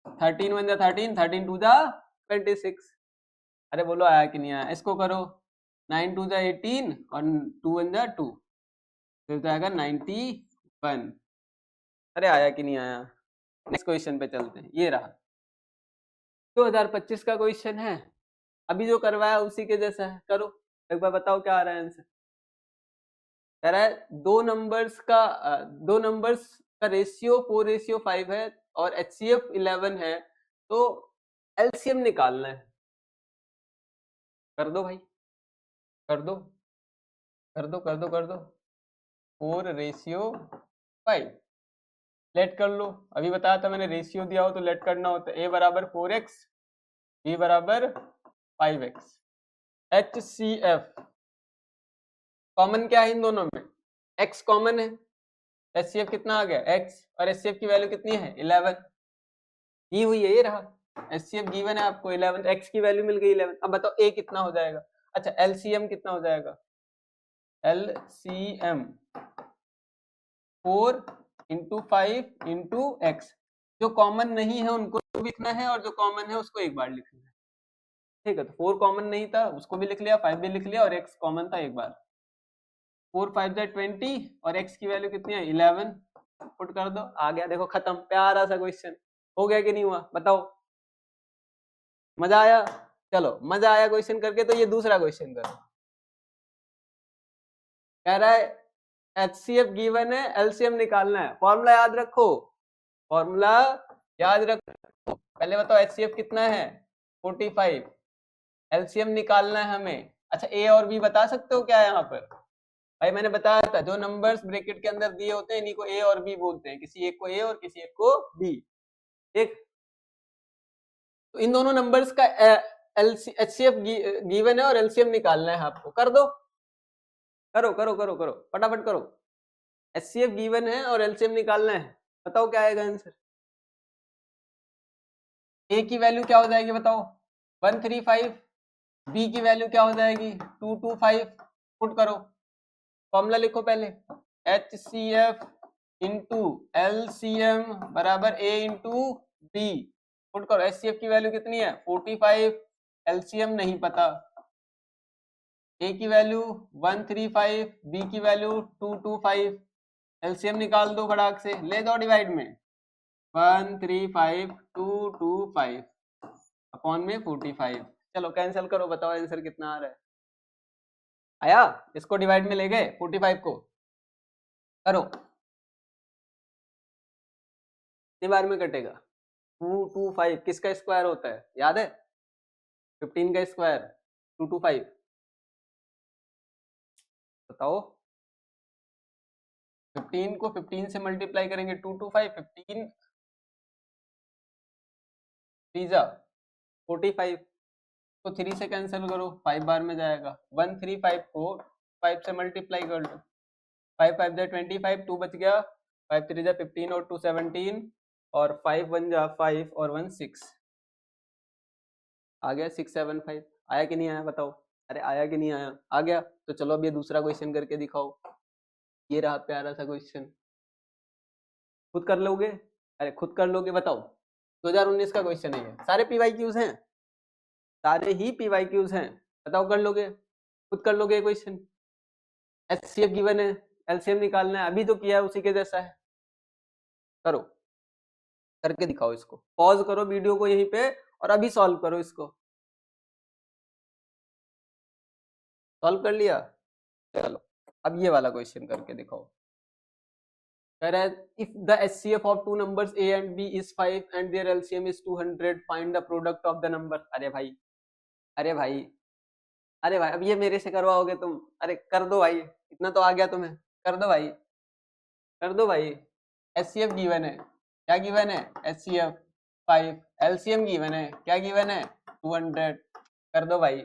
[SPEAKER 1] 13 1 जा 13, 13 2 जा 26। अरे बोलो आया कि नहीं आया? इसको करो, 9 2 जा 18 और 2 1 जा 2, तो जाएगा 91। अरे आया कि नहीं आया? नेक्स्ट क्वेश्चन पे चलते हैं। ये रहा 2025 का क्वेश्चन है, अभी जो करवाया उसी के जैसा है। करो एक बार, बताओ क्या आ रहा है आंसर। कह रहा है दो नंबर्स का रेशियो 4:5 है और HCF 11 है, तो एलसीएम निकालना है। कर दो भाई, कर दो कर दो कर दो कर दो। 4:5 लेट कर लो। अभी बताया था मैंने, रेशियो दिया हो तो लेट करना होता है। A बराबर 4x, B बराबर 5x। HCF कॉमन क्या है इन दोनों में? x कॉमन है। HCF कितना आ गया? x, और HCF की वैल्यू कितनी है? 11 दी हुई है। ये रहा HCF गिवन है आपको 11, x की वैल्यू मिल गई 11। अब बताओ A कितना हो जाएगा? अच्छा LCM कितना हो जाएगा? LCM 4 into 5 into x. जो कॉमन नहीं है उनको लिखना है और जो कॉमन है उसको एक बार लिखना है। ठीक है, तो 4 कॉमन नहीं था उसको भी लिख लिया, 5 भी लिख लिया और x कॉमन था एक बार। 4 5 जा 20 और x की वैल्यू कितनी है? 11। पुट कर दो, आ गया। देखो खत्म, प्यारा सा क्वेश्चन। हो गया कि नहीं हुआ बताओ? मजा आया? चलो मजा आया क्वेश्चन करके, तो ये दूसरा क्वेश्चन करो। कह रहा है HCF गिवन है, LCM निकालना है। फॉर्मूला याद रखो, फॉर्मूला याद रखो। पहले बताओ HCF कितना है? 45। एलसीएम निकालना है हमें। अच्छा A और B बता सकते हो क्या यहाँ पर? भाई मैंने बताया था जो नंबर्स ब्रैकेट के अंदर दिए होते हैं इन्हीं को A और B बोलते हैं, किसी एक को A और किसी एक को B। ठीक, तो इन दोनों नंबर्स का HCF गिवन है और LCM निकालना है आपको। कर दो, करो करो करो करो फटाफट करो। HCF गिवन है और LCM निकालना है, बताओ क्या आएगा आंसर। A की वैल्यू क्या हो जाएगी बताओ, 135। B की वैल्यू क्या हो जाएगी, 225। पुट करो, फॉर्मूला लिखो पहले, HCF इंटू LCM बराबर A इंटू B। पुट करो, HCF की वैल्यू कितनी है 45, LCM नहीं पता, A की वैल्यू 135, B की वैल्यू 225, LCM निकाल दो फटाक से, ले दो डिवाइड में, 135 225 अपॉन में 45। चलो कैंसिल करो, बताओ आंसर कितना आ रहा है। आया, इसको डिवाइड में ले गए 45 को, करो कितनी बार में कटेगा, 225 किसका स्क्वायर होता है याद है, 15 का स्क्वायर 225, बताओ। 15 को 15 से मल्टीप्लाई करेंगे 225, 15 3 45 को 3 से कैंसिल करो, 5 बार में जाएगा, 135 को 5 से मल्टीप्लाई कर लो, 5 5 जा 25, 2 बच गया, 5 3 जा 15 और 2 17 और 5 1 जा 5 और 1 6, आ गया 675। आया कि नहीं आया बताओ, अरे आया कि नहीं आया, आ गया। तो चलो अब ये दूसरा क्वेश्चन करके दिखाओ, ये रहा प्यारा सा क्वेश्चन, खुद कर लोगे, अरे खुद कर लोगे बताओ, 2019 का क्वेश्चन है ये, सारे PYQs हैं, सारे ही PYQs हैं, बताओ कर लोगे, खुद कर लोगे क्वेश्चन। HCF गिवन है, LCM निकालना है, अभी तो किया है उसी के जैसा है, करो करके दिखाओ इसको, पॉज करो वीडियो को यहीं पे और अभी सॉल्व करो इसको। सॉल्व कर लिया, चलो अब ये वाला क्वेश्चन करके दिखाओ। कह रहा है if the HCF of two numbers A and B is 5 and their LCM is 200, find the product of the number। अरे भाई अरे भाई अरे भाई, अब ये मेरे से करवाओगे तुम, अरे कर दो भाई, इतना तो आ गया तुम्हें, कर दो भाई, कर दो भाई। HCF गिवन है, क्या गिवन है, HCF 5, LCM गिवन है, क्या गिवन है 200, कर दो भाई,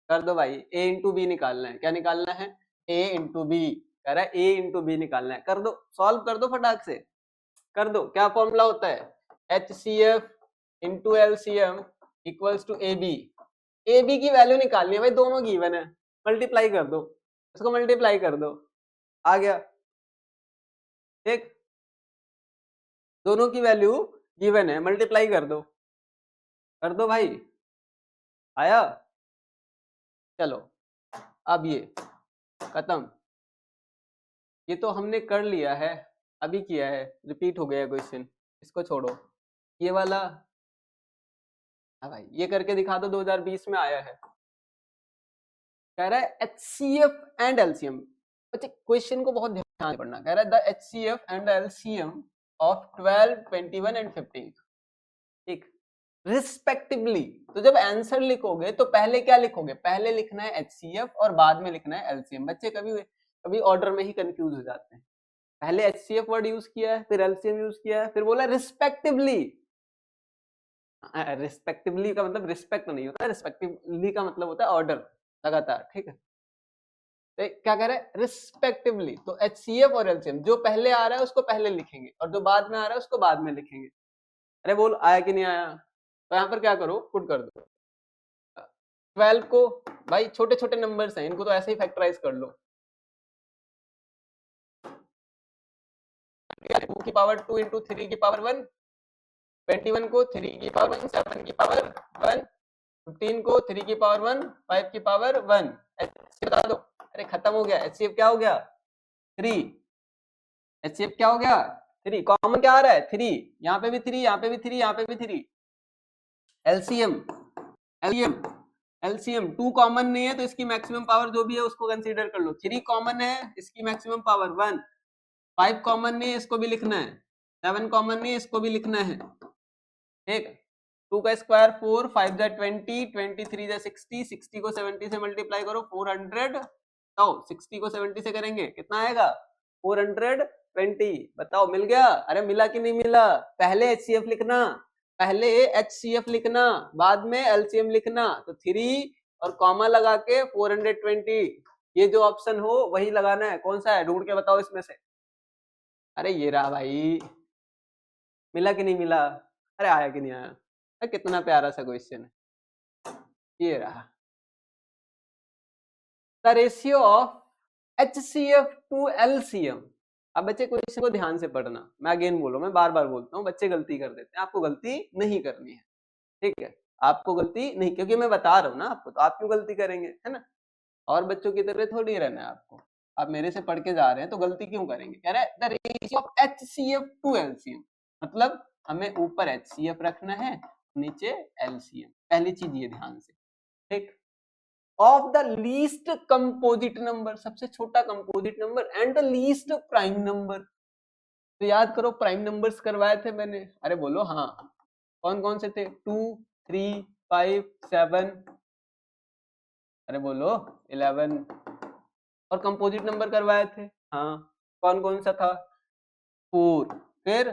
[SPEAKER 1] कर दो भाई। A इंटू बी निकालना है, क्या निकालना है, A इंटू बी, कह रहा है A इंटू बी निकालना है, कर दो, सॉल्व कर दो फटाक से, कर दो। क्या फॉर्मूला होता है, HCF into LCM equals to AB। AB की वैल्यू निकालनी है भाई, दोनों गिवन है, मल्टीप्लाई कर दो, इसको मल्टीप्लाई कर दो, आ गया, ठीक, दोनों की वैल्यू गिवन है, मल्टीप्लाई कर दो भाई, आया। चलो अब ये खत्म, ये तो हमने कर लिया है, अभी किया है, रिपीट हो गया क्वेश्चन, इसको छोड़ो, ये वाला, हाँ भाई ये करके दिखा दो, 2020 में आया है, कह रहा है HCF एंड LCM, अच्छा क्वेश्चन को बहुत ध्यान से पढ़ना, कह रहा है the HCF and LCM of 12, 21 and 15, ठीक, रिस्पेक्टिवली। तो जब आंसर लिखोगे तो पहले क्या लिखोगे, पहले लिखना है HCF और बाद में लिखना है LCM। बच्चे कभी कभी ऑर्डर में ही कंफ्यूज हो जाते हैं, पहले HCF वर्ड यूज किया है, फिर LCM यूज किया है, फिर बोला रिस्पेक्टिवली। रिस्पेक्टिवली का मतलब रिस्पेक्ट नहीं होता, रिस्पेक्टिवली का मतलब होता है ऑर्डर, लगातार, ठीक है। तो क्या कह रहा है, रिस्पेक्टिवली, तो HCF और LCM जो पहले आ रहा है उसको पहले लिखेंगे और जो बाद में आ रहा है उसको बाद में लिखेंगे। अरे बोल आया कि नहीं आया, तो यहाँ पर क्या करो, पुट कर दो 12 को, भाई छोटे छोटे नंबर्स हैं, इनको तो ऐसे ही फैक्टराइज कर लो, 2 की पावर 2 इंटू 3 की पावर 1, 21 को 3 की पावर 1, 7 की पावर 1, 15 को 3 की पावर 1, 5 की पावर 1, बता दो। अरे खत्म हो गया, HCF क्या हो गया 3, HCF क्या हो गया 3, कॉमन क्या आ रहा है 3, यहाँ पे भी 3, यहाँ पे भी 3, यहाँ पे भी 3, LCM LCM LCM 2 कॉमन नहीं है तो इसकी मैक्सिमम पावर जो भी है उसको कंसीडर कर लो, 3 कॉमन है इसकी मैक्सिमम पावर 1, 5 कॉमन नहीं है इसको भी लिखना है, 7 कॉमन नहीं है इसको भी लिखना है, ठीक। 2 का स्क्वायर 4, 5 जा 20, 23 जा 60, 60 को 70 से मल्टीप्लाई करो 400, तो 60 को 70 से करेंगे कितना आएगा 420, बताओ मिल गया, अरे मिला कि नहीं मिला। पहले HCF लिखना, पहले HCF लिखना, बाद में LCM लिखना, तो 3 और कॉमा लगा के 420, ये जो ऑप्शन हो वही लगाना है। कौन सा है ढूंढ के बताओ इसमें से। अरे ये रहा भाई, मिला कि नहीं मिला? अरे आया कि नहीं आया? अरे कितना प्यारा सा क्वेश्चन है, ये रहा। The ratio of HCF to LCM। अब बच्चे क्वेश्चन को ध्यान से पढ़ना, मैं अगेन बोलो, मैं बार बार बोलता हूँ, बच्चे गलती कर देते हैं, आपको गलती नहीं करनी है, ठीक है? आपको गलती नहीं, क्योंकि मैं बता रहा हूँ ना आपको, तो आप क्यों गलती करेंगे, है ना? और बच्चों की तरह थोड़ी रहना है आपको, आप मेरे से पढ़ के जा रहे हैं तो गलती क्यों करेंगे? कह रहा है the ratio of HCF to LCM, मतलब हमें ऊपर HCF रखना है, नीचे LCM। पहली चीज ये ध्यान से, ठीक? Of the least composite number, सबसे छोटा composite number, and the least prime number. तो याद करो, प्राइम नंबर्स करवाए थे मैंने, अरे बोलो हाँ, कौन कौन से थे? 2, 3, 5, 7, अरे बोलो 11। और कंपोजिट नंबर करवाए थे, हाँ, कौन कौन सा था? 4, फिर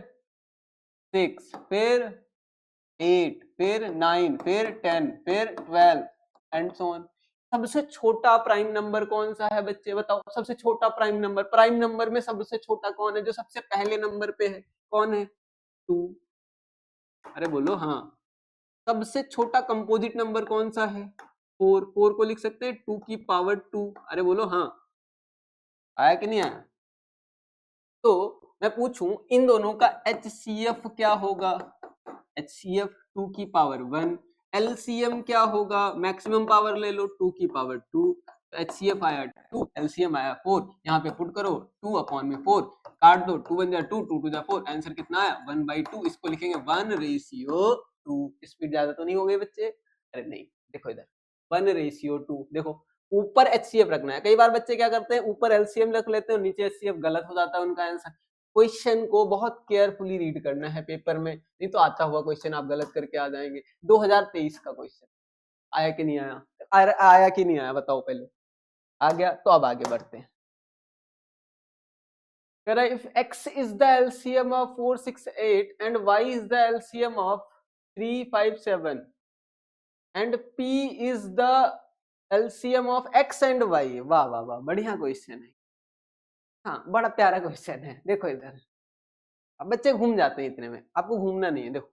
[SPEAKER 1] 6, फिर 8, फिर 9, फिर 10, फिर 12 एंड सो ऑन। सबसे छोटा प्राइम नंबर कौन सा है बच्चे, बताओ? सबसे छोटा प्राइम नंबर, प्राइम नंबर में सबसे छोटा कौन है, जो सबसे पहले नंबर पे है? कौन है? 2। अरे बोलो हाँ। सबसे छोटा कंपोजिट नंबर कौन सा है? 4। 4 को लिख सकते हैं 2 की पावर 2। अरे बोलो हाँ। आया कि नहीं आया? तो मैं पूछूं इन दोनों का HCF क्या होगा? HCF 2 की पावर 1। LCM क्या होगा? मैक्सिमम पावर ले लो, 2 की पावर 2। HCF आया 2, LCM आया 4। यहाँ पे पुट करो 2 अपॉन में 4, काट दो, 2 1 जा 2, 2 2 जा 4, आंसर कितना आया? 1/2। इसको लिखेंगे 1:2। स्पीड ज्यादा तो नहीं हो गई बच्चे? अरे नहीं, देखो इधर 1:2। देखो ऊपर HCF रखना है। कई बार बच्चे क्या करते हैं, ऊपर LCM रख लेते हैं और नीचे HCF, गलत हो जाता है उनका आंसर। क्वेश्चन को बहुत केयरफुली रीड करना है पेपर में, नहीं तो आता हुआ क्वेश्चन आप गलत करके आ जाएंगे। 2023 का क्वेश्चन आया कि नहीं आया? आया कि नहीं आया बताओ पहले? आ गया, तो अब आगे बढ़ते हैं। कह रहा है if x is the LCM of 4 6 8 and y is the LCM of 3 5 7 and p is the LCM of x and y। वाह वाह वाह, बढ़िया क्वेश्चन है। हाँ, बड़ा प्यारा क्वेश्चन है। देखो इधर, अब बच्चे घूम जाते हैं इतने में, आपको घूमना नहीं है। देखो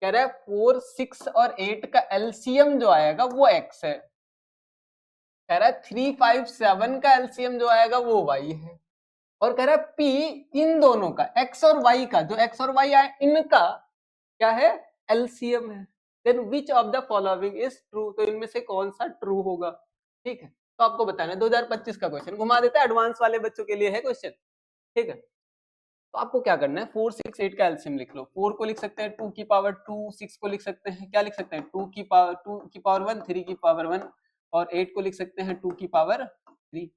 [SPEAKER 1] कह रहा है 4 6 और 8 का एलसीएम जो आएगा वो x है। कह रहा है 3 5 7 का एलसीएम जो आएगा वो y है। और कह रहा है p इन दोनों का, x और y का, जो x और y आए इनका क्या है? एलसीएम है। Then which of the following is true, तो इनमें से कौन सा ट्रू होगा? ठीक है, तो आपको बताना है। 2025 का क्वेश्चन घुमा देता है, एडवांस वाले बच्चों के लिए है क्वेश्चन, ठीक है? तो आपको क्या करना है, 4 6 8 का एलसीएम लिख लो। 4 को लिख सकते हैं 2 की पावर 2, 6 को लिख सकते हैं, क्या लिख सकते हैं? 2 की पावर 1, 3 की पावर 1, और 8 को लिख सकते हैं 2 की पावर 3।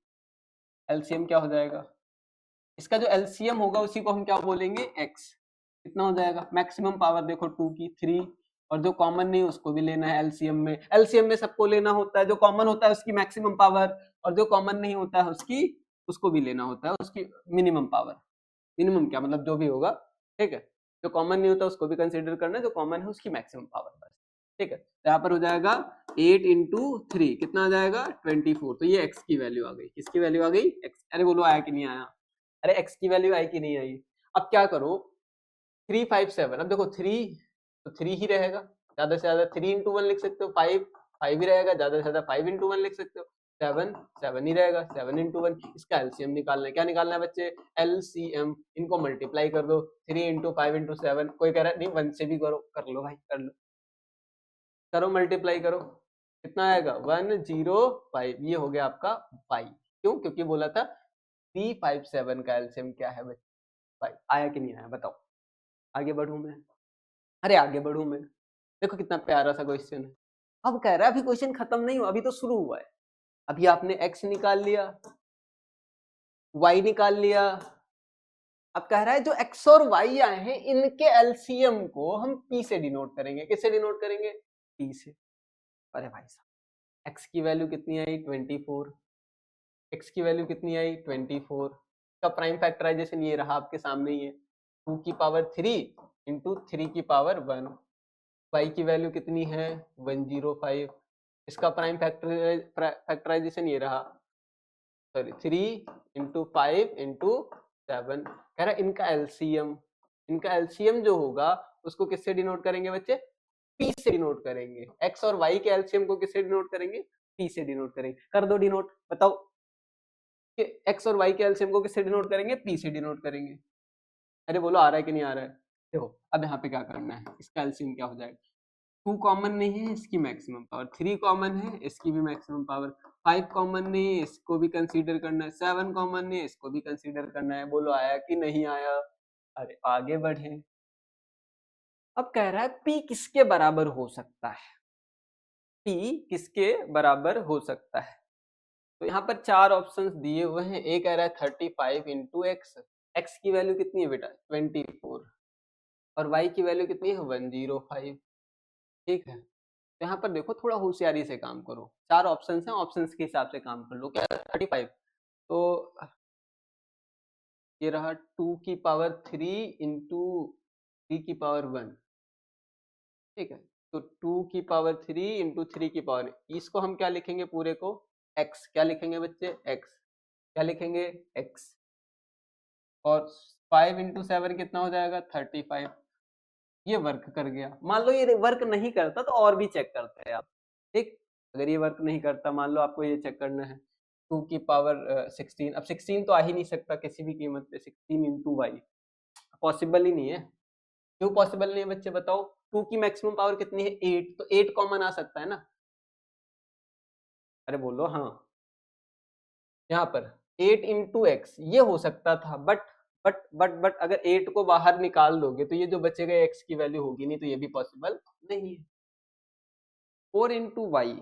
[SPEAKER 1] एलसीएम क्या हो जाएगा? इसका जो एलसीएम होगा उसी को हम क्या बोलेंगे? x। कितना हो जाएगा? मैक्सिमम पावर देखो 2 की 3, और जो कॉमन नहीं उसको भी लेना है एलसीएम में। एलसीएम में सबको लेना होता है, जो कॉमन होता है उसकी मैक्सिमम पावर, और जो कॉमन नहीं होता है उसको भी लेना होता है उसकी मिनिमम पावर। मिनिमम क्या मतलब, जो भी होगा, ठीक है? जो कॉमन नहीं होता उसको भी कंसीडर करना है, जो कॉमन है उसकी मैक्सिमम पावर बस, ठीक है? तो यहाँ पर हो जाएगा 8 इंटू 3, कितना आ जाएगा? 24। तो ये x की वैल्यू आ गई। किसकी वैल्यू आ गई? x। अरे बोलो आया कि नहीं आया? अरे x की वैल्यू आई कि नहीं आई? अब क्या करो, 3 5 7, अब देखो 3 तो 3 ही रहेगा, ज्यादा से ज्यादा 3 इंटू 1 लिख सकते हो, 5 5 ही रहेगा, ज्यादा से ज्यादा 5 इंटू 1 लिख सकते हो, 7 7 ही रहेगा, 7 इंटू 1। इसका एलसीएम निकालना है। क्या निकालना है बच्चे? एलसीएम। इनको मल्टीप्लाई कर दो, 3 इंटू 5 इंटू 7। कोई कह रहा है नहीं 1 से भी करो, कर लो भाई, कर लो, करो मल्टीप्लाई करो, कितना आएगा? 105। ये हो गया आपका y। क्यों? क्योंकि बोला था 3 5 7 का एलसीएम क्या है बच्चे? y। आया कि नहीं आया बताओ? आगे बढ़ूं मैं? अरे आगे बढ़ूं मैं? देखो कितना प्यारा सा क्वेश्चन है। अब कह रहा है अभी क्वेश्चन खत्म नहीं हुआ, अभी तो शुरू हुआ है। अभी आपने x निकाल लिया, y निकाल लिया, अब कह रहा है जो x और y आए हैं इनके एलसीएम को हम p से डिनोट करेंगे। किससे डिनोट करेंगे? p से। अरे भाई साहब, x की वैल्यू कितनी आई? 24। x की वैल्यू कितनी आई? 24। का प्राइम फैक्टराइजेशन ये रहा आपके सामने ही है, 2 की पावर 3 इंटू 3 की पावर 1। y की वैल्यू कितनी है? 105। इसका प्राइम फैक्टराइजेशन ये रहा, सॉरी 3 इंटू 5 इंटू 7, कह रहा है इनका एलसीएम जो होगा उसको किससे डिनोट करेंगे बच्चे? पी से डिनोट करेंगे। एक्स और वाई के एलसीएम को किससे डिनोट करेंगे? पी से डिनोट करेंगे। कर दो डिनोट, बताओ कि एक्स और वाई के एलसीएम को किससे डिनोट करेंगे? पी से डिनोट करेंगे। अरे बोलो आ रहा है कि नहीं आ रहा है? देखो अब यहाँ पे क्या करना है, इसका एलसीएम क्या हो जाएगा? 2 कॉमन नहीं है, इसकी मैक्सिमम पावर। 3 कॉमन है, इसकी भी मैक्सिमम पावर। 5 कॉमन नहीं है, इसको भी कंसीडर करना है। 7 कॉमन नहीं है, इसको भी कंसीडर करना है। बोलो आया कि नहीं आया? अरे आगे बढ़े। अब कह रहा है पी किसके बराबर हो सकता है? पी किसके बराबर हो सकता है? तो यहाँ पर 4 ऑप्शंस दिए हुए हैं। एक कह रहा है 35 इंटू एक्स। एक्स की वैल्यू कितनी है बेटा? 24। और वाई की वैल्यू कितनी है? 105। ठीक है, तो यहाँ पर देखो थोड़ा होशियारी से काम करो। 4 ऑप्शंस हैं, ऑप्शंस के हिसाब से काम कर लो। क्या 35, तो ये रहा 2 की पावर 3 इंटू 3 की पावर 1। ठीक है, तो 2 की पावर 3 इंटू 3 की पावर, इसको हम क्या लिखेंगे पूरे को? x। क्या लिखेंगे बच्चे? x। क्या लिखेंगे? x। और 5 इंटू 7 कितना हो जाएगा? 35। ये वर्क कर गया। मान लो ये वर्क नहीं करता तो और भी चेक करते हैं आप। ठीक, अगर ये वर्क नहीं करता, मान लो आपको ये चेक करना है 2 की पावर 16। अब 16 तो आ ही नहीं सकता किसी भी कीमत पे। 16 इंटू वाई पॉसिबल ही नहीं है। क्यों पॉसिबल नहीं है बच्चे बताओ? 2 की मैक्सिमम पावर कितनी है? 8, तो 8 कॉमन आ सकता है ना? अरे बोलो हाँ। यहाँ पर 8 इंटू एक्स ये हो सकता था, बट अगर 8 को बाहर निकाल दोगे तो ये जो बचेगा एक्स की वैल्यू होगी नहीं, तो ये भी पॉसिबल नहीं है। 4 इंटू वाई,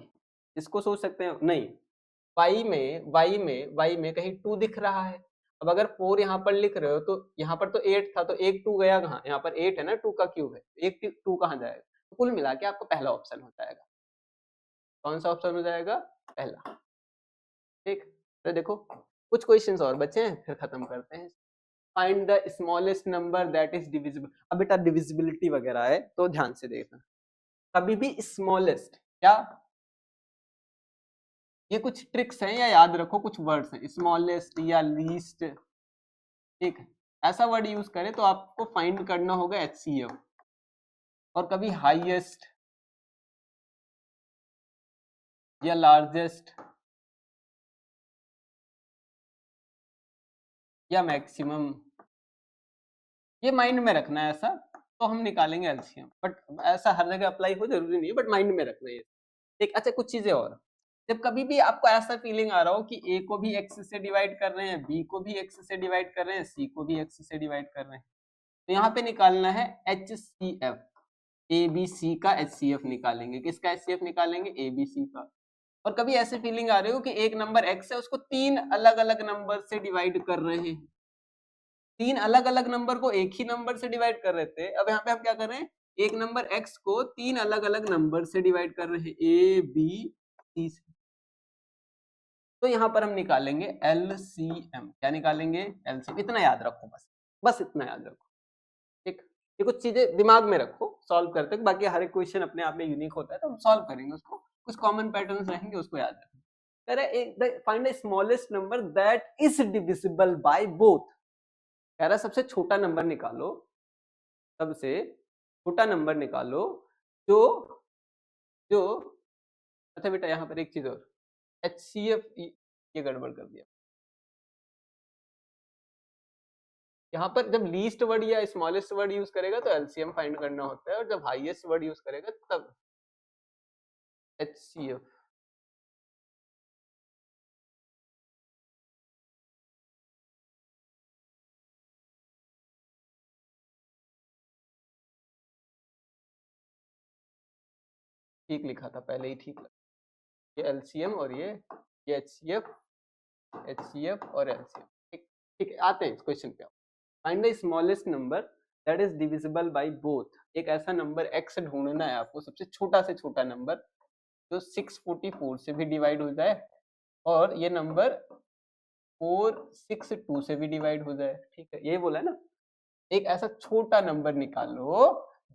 [SPEAKER 1] इसको सोच सकते हैं नहीं? वाई में कहीं 2 दिख रहा है। अब अगर 4 यहाँ पर लिख रहे हो तो यहाँ पर तो 8 था, तो एक 2 गया कहाँ? यहाँ पर 8 है ना, 2 का क्यूब है, एक 2 कहाँ जाएगा? तो कुल मिला के आपको पहला ऑप्शन हो जाएगा। कौन सा ऑप्शन हो जाएगा? पहला। ठीक, तो देखो कुछ क्वेश्चंस और बचे हैं, फिर खत्म करते हैं। Find the smallest number that is divisible. अब बेटा डिविजिबिलिटी वगैरह है तो ध्यान से देखना। कभी भी स्मॉलेस्ट, क्या ये कुछ ट्रिक्स हैं या याद रखो कुछ वर्ड्स हैं, स्मॉलेस्ट या लीस्ट। ठीक है, ऐसा वर्ड यूज करें तो आपको फाइंड करना होगा एचसीएफ। और कभी हाईएस्ट या लार्जेस्ट या मैक्सिमम, ये माइंड में रखना है। ऐसा तो हम निकालेंगे एलसीएम, बट ऐसा हर जगह अप्लाई हो जरूरी नहीं है, बट माइंड में रखना है। ठीक, अच्छा कुछ चीजें और। जब कभी भी आपको ऐसा फीलिंग आ रहा हो कि ए को भी एक्स से डिवाइड कर रहे हैं, बी को भी एक्स से डिवाइड कर रहे हैं, सी को भी एक्स से डिवाइड कर रहे हैं, तो यहाँ पे निकालना है एचसीएफ। ए बी सी का एचसीएफ निकालेंगे। किसका एचसीएफ निकालेंगे? ए बी सी का। और कभी ऐसे फीलिंग आ रही हो कि एक नंबर एक्स है, उसको 3 अलग अलग नंबर से डिवाइड कर रहे हैं। 3 अलग अलग नंबर को एक ही नंबर से डिवाइड कर रहे थे, अब यहाँ पे हम क्या कर रहे हैं? एक नंबर एक्स को 3 अलग अलग नंबर से डिवाइड कर रहे हैं, ए बी सी से। तो यहाँ पर हम निकालेंगे एलसीएम। क्या निकालेंगे? एलसीएम। इतना याद रखो, बस इतना याद रखो। ठीक, ये कुछ चीजें दिमाग में रखो, सॉल्व करते हैं। बाकी हर एक क्वेश्चन अपने आप में यूनिक होता है, तो हम सॉल्व करेंगे उसको। कुछ कॉमन पैटर्न्स रहेंगे, उसको याद रखना। कह रहा है find the smallest number that is divisible by both. कह रहा है सबसे छोटा नंबर निकालो, सबसे छोटा नंबर निकालो जो जो अच्छा बेटा यहाँ पर एक चीज और, एचसीएफ ये गड़बड़ कर दिया। यहाँ पर जब लीस्ट वर्ड या स्मॉलेस्ट वर्ड यूज करेगा तो एलसीएम फाइंड करना होता है, और जब हाईएस्ट वर्ड यूज करेगा तब एचसीएफ। ठीक लिखा था पहले ही, ठीक लगा। ये एलसीएम और ये एचसीएफ, एचसीएफ और एलसीएम। ठीक ठीक है, आते हैं इस क्वेश्चन पे। Find the smallest number that is divisible by both. एक ऐसा नंबर x ढूंढना है आपको, सबसे छोटा से छोटा नंबर जो 644 से भी डिवाइड हो जाए और ये नंबर 462 से भी डिवाइड हो जाए। ठीक है, यही बोला है ना। एक ऐसा छोटा नंबर निकालो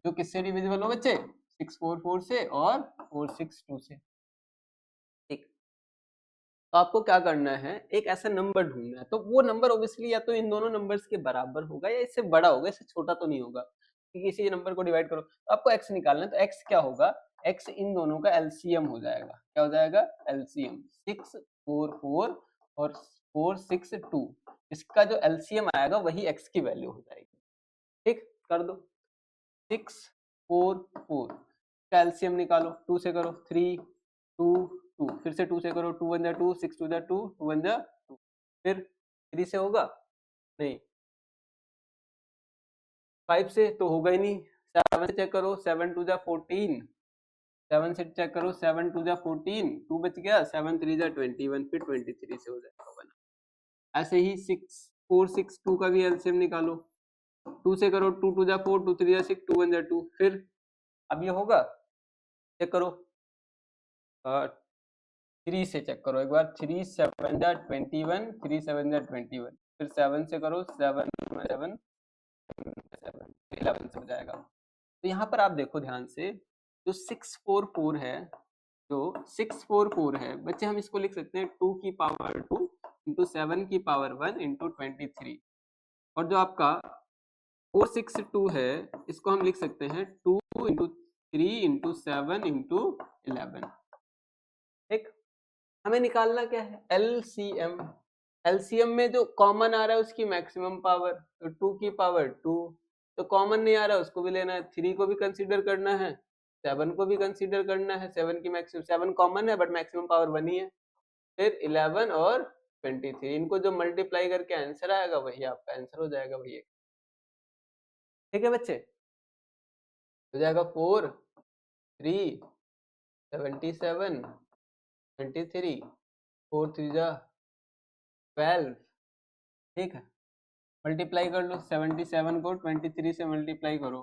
[SPEAKER 1] जो किससे डिविजिबल हो बच्चे? 644 से और 462 से। ठीक, तो आपको क्या करना है, एक ऐसा नंबर ढूंढना है। तो वो नंबर ऑब्वियसली या तो इन दोनों नंबर्स के बराबर होगा या इससे बड़ा होगा, इससे छोटा तो नहीं होगा, क्योंकि इसी नंबर को डिवाइड करो। तो आपको x निकालना है, तो x क्या होगा, x इन दोनों का एलसीएम हो जाएगा। क्या हो जाएगा, एलसीएम। 6 4 4 और 4 6 2, इसका जो एलसीएम आएगा वही x की वैल्यू हो जाएगी। ठीक, कर दो। 6 4 4 का एलसीएम निकालो, 2 से करो 3 2 2, फिर से 2 से करो, 2 1 जा 2, 6 2 जा 2, 2 1 जा 2, फिर 3 से होगा नहीं, 5 से तो होगा ही नहीं, 7 से चेक करो, 7 2 जा 14, 7 से चेक करो, 7 2 जा 14, 2 बच गया, 7 3 जा 21, फिर 23 से हो जाएगा 1। ऐसे ही 6 4 6 2 का भी एलसीएम निकालो, 2 से करो, 2 2 जा 4, 2 3 जा 6, 2 1 जा 2, फिर अब ये होगा, चेक करो, 3 से चेक करो एक बार, 3 7 जा 21, 3 7 जा 21, फिर 7 से करो, 7 7 7 11 से हो जाएगा। तो यहाँ पर आप देखो ध्यान से, जो 644 है, जो 644 है बच्चे, हम इसको लिख सकते हैं 2 की पावर 2 इंटू 7 की पावर 1 इंटू 23, और जो आपका 462 है इसको हम लिख सकते हैं 2 इंटू 3 इंटू 7 इंटू 11। ठीक, हमें निकालना क्या है, एलसीएम। एलसीएम में जो कॉमन आ रहा है उसकी मैक्सिमम पावर, तो 2 की पावर 2, तो कॉमन नहीं आ रहा है उसको भी लेना है, 3 को भी कंसीडर करना है, 7 को भी कंसीडर करना है, 7 की मैक्सिमम, 7 कॉमन है बट मैक्सिमम पावर 1 ही है, फिर 11 और 23, इनको जो मल्टीप्लाई करके आंसर आएगा वही आपका आंसर हो जाएगा भैया। ठीक है बच्चे, हो जाएगा 4 3 77 23, 4 3 जा 12। ठीक है, मल्टीप्लाई कर लो, 77 को 23 से मल्टीप्लाई करो,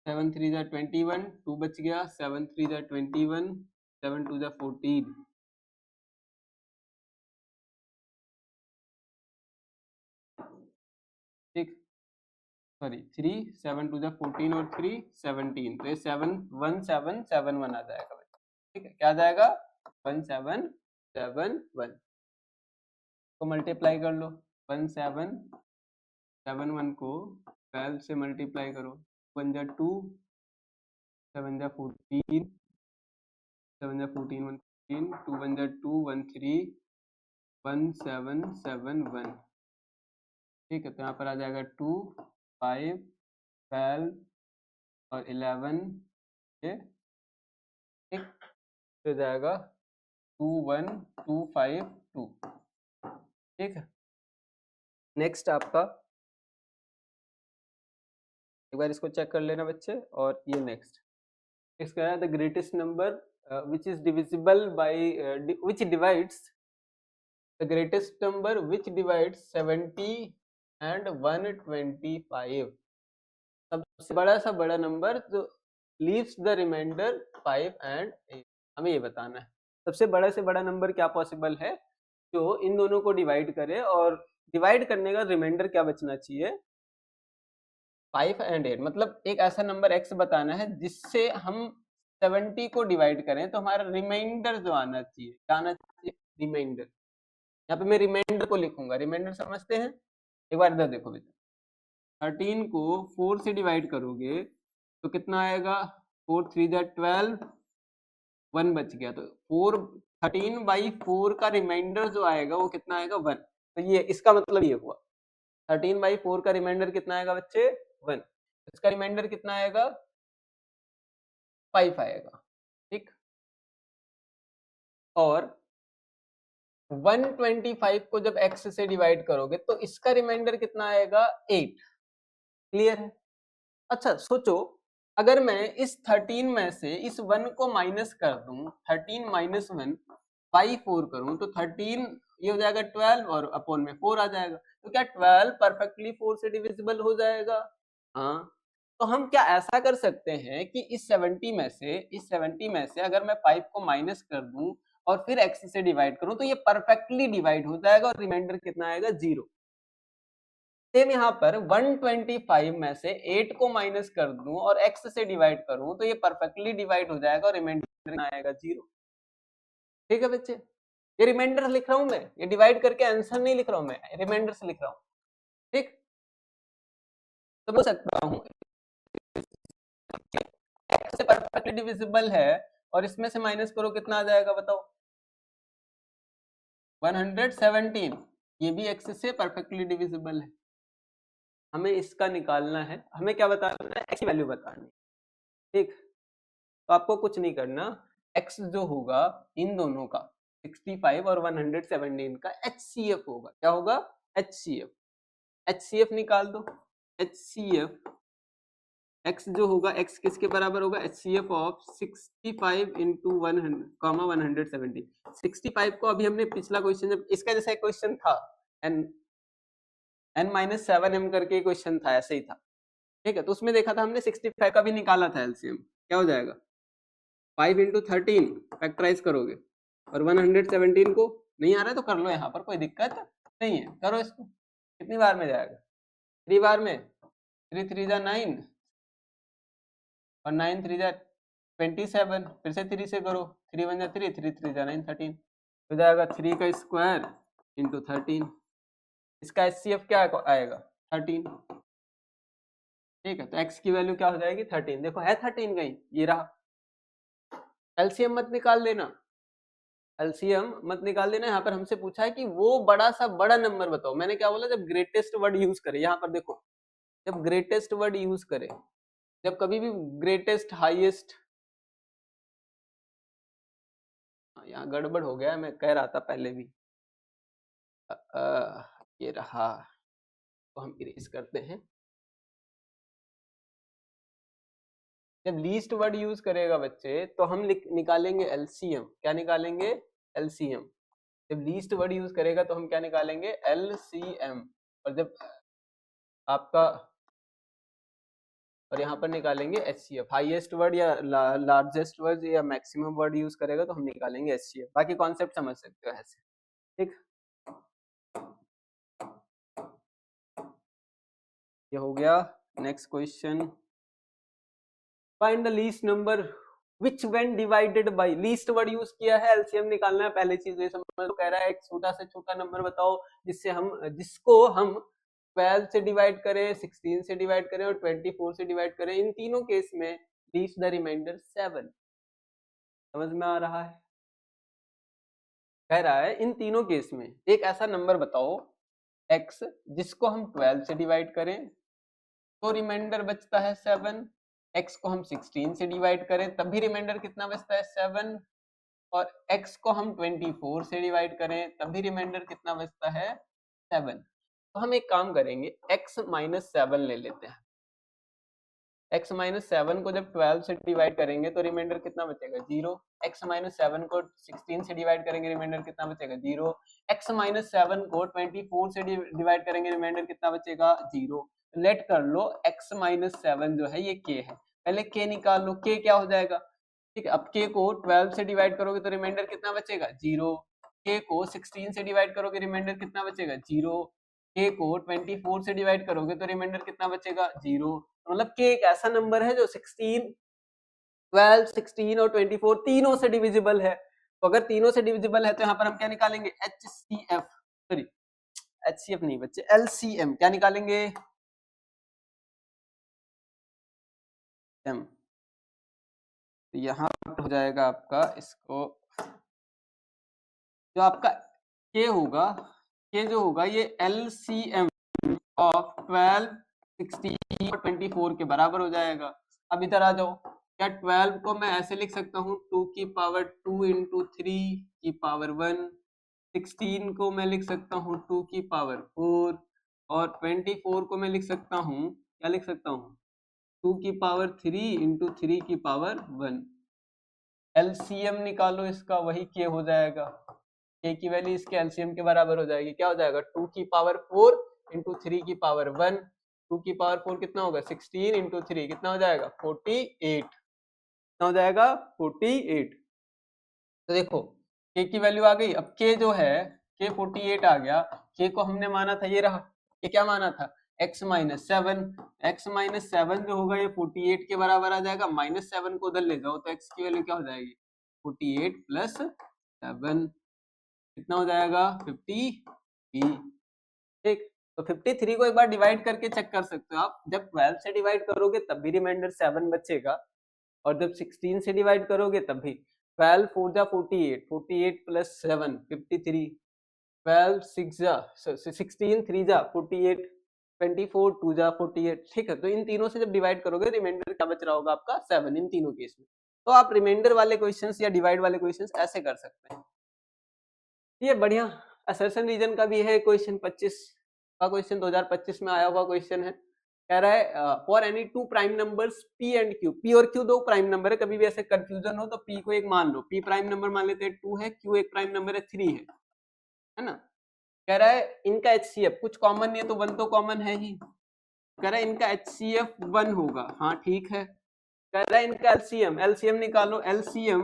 [SPEAKER 1] 7 3 जा 21, 2 बच गया, 7 3 जा 21, 7 2 जा 14, ठीक, सॉरी 3 7 2 जा 14 और 3 17, तो ये 7 1 7 7 1 आ जाएगा। ठीक है, क्या आ जाएगा, 1 7 7 1 को मल्टीप्लाई कर लो, 1 7 7 1 को 12 से मल्टीप्लाई करो, 1 जा 2, 7 जा 14, 7 जा 14 1 13, 2 1 जा 2 1 3 1 7 7 1। ठीक है, तो यहाँ पर आ जाएगा 2 5 12 और 11, ये ठीक हो जाएगा 2 1 2 5 2। ठीक है, नेक्स्ट आपका, एक बार इसको चेक कर लेना बच्चे, और ये नेक्स्ट इसका है the greatest number which is divisible by which divides the greatest number which divides 70 and 125, सबसे बड़ा सा बड़ा नंबर जो लीव्स द रिमाइंडर 5 एंड 8, हमें ये बताना है सबसे बड़ा से बड़ा नंबर क्या पॉसिबल है जो इन दोनों को डिवाइड करे, और डिवाइड करने का रिमाइंडर क्या बचना चाहिए, 5 एंड 8, मतलब एक ऐसा नंबर x बताना है जिससे हम 70 को डिवाइड करें तो हमारा रिमाइंडर जो आना चाहिए, क्या आना चाहिए, रिमाइंडर। यहाँ पे मैं रिमाइंडर को लिखूंगा, रिमाइंडर समझते हैं, एक बार इधर देखो बेटा, 13 को 4 से डिवाइड करोगे तो कितना आएगा, 4 3 जा 12, 1 बच गया, तो 13/4 का रिमाइंडर जो आएगा वो कितना आएगा, 1। तो ये इसका मतलब ये हुआ 13/4 का रिमाइंडर कितना आएगा बच्चे, 1, इसका रिमाइंडर कितना आएगा, 5 आएगा। ठीक, और 125 को जब x से डिवाइड करोगे तो इसका रिमाइंडर कितना आएगा, 8। क्लियर है। अच्छा सोचो, अगर मैं इस 13 में से इस 1 को माइनस कर दूं, 13 माइनस 1 बाई 4 करूं तो 13 ये हो जाएगा 12 और अपॉन में 4 आ जाएगा, तो क्या 12 परफेक्टली 4 से डिविजिबल हो जाएगा, हाँ। तो हम क्या ऐसा कर सकते हैं कि इस 70 में से अगर मैं 5 को माइनस कर दूं और फिर x से डिवाइड करूं तो ये परफेक्टली डिवाइड हो जाएगा और रिमाइंडर कितना आएगा, 0। सेम यहाँ पर 125 में से 8 को माइनस कर दूं और x से डिवाइड करूं तो ये परफेक्टली डिवाइड हो जाएगा और रिमाइंडर कितना आएगा, 0। ठीक है बच्चे, ये रिमाइंडर लिख रहा हूं मैं, ये डिवाइड करके आंसर नहीं लिख रहा हूं मैं, रिमाइंडर से लिख रहा हूं, ठीक। तो बोल सकता हूं x से परफेक्टली डिविजिबल है और इसमें से माइनस करो कितना आ जाएगा बताओ, 117। ये भी x से परफेक्टली डिविजिबल है। हमें इसका निकालना है, हमें क्या बताना है, x की वैल्यू बतानी, ठीक। तो आपको कुछ नहीं करना, x जो होगा इन दोनों का 65 और 117 का HCF होगा। क्या होगा, HCF। HCF निकाल दो, HCF x जो होगा, x किसके बराबर होगा, HCF ऑफ 65 इंटू 100, 65 को अभी हमने पिछला क्वेश्चन जब इसका जैसा एक क्वेश्चन था n-7m करके क्वेश्चन था, ऐसे ही था, ठीक है। तो उसमें देखा था हमने 65 का भी निकाला था एलसीएम, क्या हो जाएगा 5 इंटू 13 फैक्टराइज करोगे और 117 को नहीं आ रहा है तो कर लो, यहाँ पर कोई दिक्कत नहीं है, करो इसको। कितनी बार में जाएगा, 3 बार में, 3 3 जा 9 और 9 3 जा 27, फिर से 3 से करो, 3 1 जा 3, 3 3 जा 9, 13 हो जाएगा 3 का स्क्वायर इंटू 13। इसका एचसीएफ क्या आएगा 13, ठीक है। तो x की वैल्यू क्या हो जाएगी 13, देखो है 13 कहीं, ये रहा। एलसीएम मत निकाल देना, एलसीएम मत निकाल देना। यहाँ पर हमसे पूछा है कि वो बड़ा सा बड़ा नंबर बताओ, मैंने क्या बोला, जब ग्रेटेस्ट वर्ड यूज करे, यहाँ पर देखो जब ग्रेटेस्ट वर्ड यूज करे, जब कभी भी ग्रेटेस्ट हाईएस्ट, यहाँ गड़बड़ हो गया, मैं कह रहा था पहले भी, ये रहा, तो हम इरेज करते हैं। जब लीस्ट वर्ड यूज करेगा बच्चे तो हम निकालेंगे एलसीएम। क्या निकालेंगे, एलसीएम। जब लीस्ट वर्ड यूज करेगा तो हम क्या निकालेंगे, एलसीएम। और जब आपका, और यहाँ पर निकालेंगे एचसीएफ। हाईएस्ट वर्ड या लार्जेस्ट वर्ड या मैक्सिमम वर्ड यूज करेगा तो हम निकालेंगे एचसीएफ। बाकी कॉन्सेप्ट समझ सकते हो ऐसे, ठीक। ये हो गया। Next question, find the least number which when divided by, least word use किया है, एलसीएम निकालना है। पहले चीज ये समझ, कह रहा है एक छोटा से छोटा नंबर बताओ जिसको हम 12 से डिवाइड करें, 16 से डिवाइड करें और 24 से डिवाइड करें। इन तीनों केस में लीस्ट द रिमाइंडर 7। समझ में आ रहा है, कह रहा है इन तीनों केस में एक ऐसा नंबर बताओ x जिसको हम 12 से डिवाइड करें तो रिमाइंडर बचता है 7, x को हम 16 से डिवाइड करें तब भी रिमाइंडर कितना बचता है 7, और x को हम 24 से डिवाइड करें तब भी रिमाइंडर कितना बचता है 7। तो हम एक काम करेंगे, x माइनस 7 ले लेते हैं। x माइनस 7 को जब 12 से डिवाइड करेंगे तो रिमाइंडर कितना बचेगा 0। x माइनस 7 को 16 से डिवाइड करेंगे, रिमाइंडर कितना बचेगा 0। x माइनस 7 को 24 से डिवाइड करेंगे, रिमाइंडर कितना बचेगा 0। लेट कर लो x माइनस 7 जो है ये k है, पहले k निकाल लो, k क्या हो जाएगा, ठीक है। अब k को 12 से डिवाइड करोगे तो रिमाइंडर कितना बचेगा 0। k को 16 से डिवाइड करोगे, रिमाइंडर कितना बचेगा 0। k को 24 से डिवाइड करोगे तो रिमाइंडर कितना बचेगा 0। मतलब k एक ऐसा नंबर है जो 16, 12, 16 और 24 तीनों से डिविजिबल है। तो अगर तीनों से डिविजिबल है तो यहाँ पर हम क्या निकालेंगे, HCF, सॉरी HCF नहीं बच्चे, LCM। क्या निकालेंगे, M। तो यहाँ पर हो जाएगा आपका, इसको जो आपका k होगा, k जो होगा ये LCM ऑफ 12, 16 और 24 के बराबर हो जाएगा। अब इधर आ जाओ, क्या 12 को मैं ऐसे लिख सकता हूँ 2 की पावर 2 इंटू 3 की पावर 1, 16 को मैं लिख सकता हूँ 2 की पावर 4 और 24 को मैं लिख सकता हूँ, क्या लिख सकता हूँ 2 की पावर 3 इंटू 3 की पावर 1। एलसीएम निकालो इसका, वही के हो जाएगा, के की वैल्यू इसके एलसीएम के बराबर हो जाएगी। क्या हो जाएगा 2 की पावर 4 इंटू 3 की पावर 1। 2 की पावर 4 कितना होगा 16 इंटू 3 कितना हो जाएगा 48, कितना हो जाएगा 48। तो देखो k की वैल्यू आ गई। अब k जो है k 48 आ गया, k को हमने माना था ये रहा, ये क्या माना था x माइनस 7। x माइनस 7 जो होगा ये 48 के बराबर आ जाएगा, माइनस 7 को उधर ले जाओ तो x की वैल्यू क्या हो जाएगी 48 प्लस 7। कितना हो जाएगा 50 ठीक। तो 53 को एक बार डिवाइड करके चेक कर सकते हो आप, जब 12 से डिवाइड करोगे तब भी रिमाइंडर 7 बचेगा, और जब 16 से डिवाइड करोगे तब भी। 12 4 जा 48, 48 प्लस 7 53, 12 6 जा 16 3 जा 48, 24 2 जा 48 ठीक है। तो इन तीनों से जब डिवाइड करोगे रिमाइंडर क्या बच रहा होगा आपका 7 इन तीनों केस में। तो आप रिमाइंडर वाले क्वेश्चंस या डिवाइड वाले क्वेश्चंस ऐसे कर सकते हैं। ये बढ़िया असर्शन रीजन का भी है क्वेश्चन 25 का क्वेश्चन 2025 में आया हुआ क्वेश्चन है। कह रहा है for any to prime numbers p and q, p और q दो प्राइम नंबर है, कभी भी ऐसे कंफ्यूजन हो तो p को एक मान लो, p प्राइम नंबर मान लेते हैं 2 है, q एक प्राइम नंबर है 3 है ना। कह रहा है इनका HCF कुछ कॉमन नहीं है तो 1 तो कॉमन है ही, कह रहा है इनका HCF 1 होगा, हाँ ठीक है। कह रहा है इनका LCM निकालो, LCM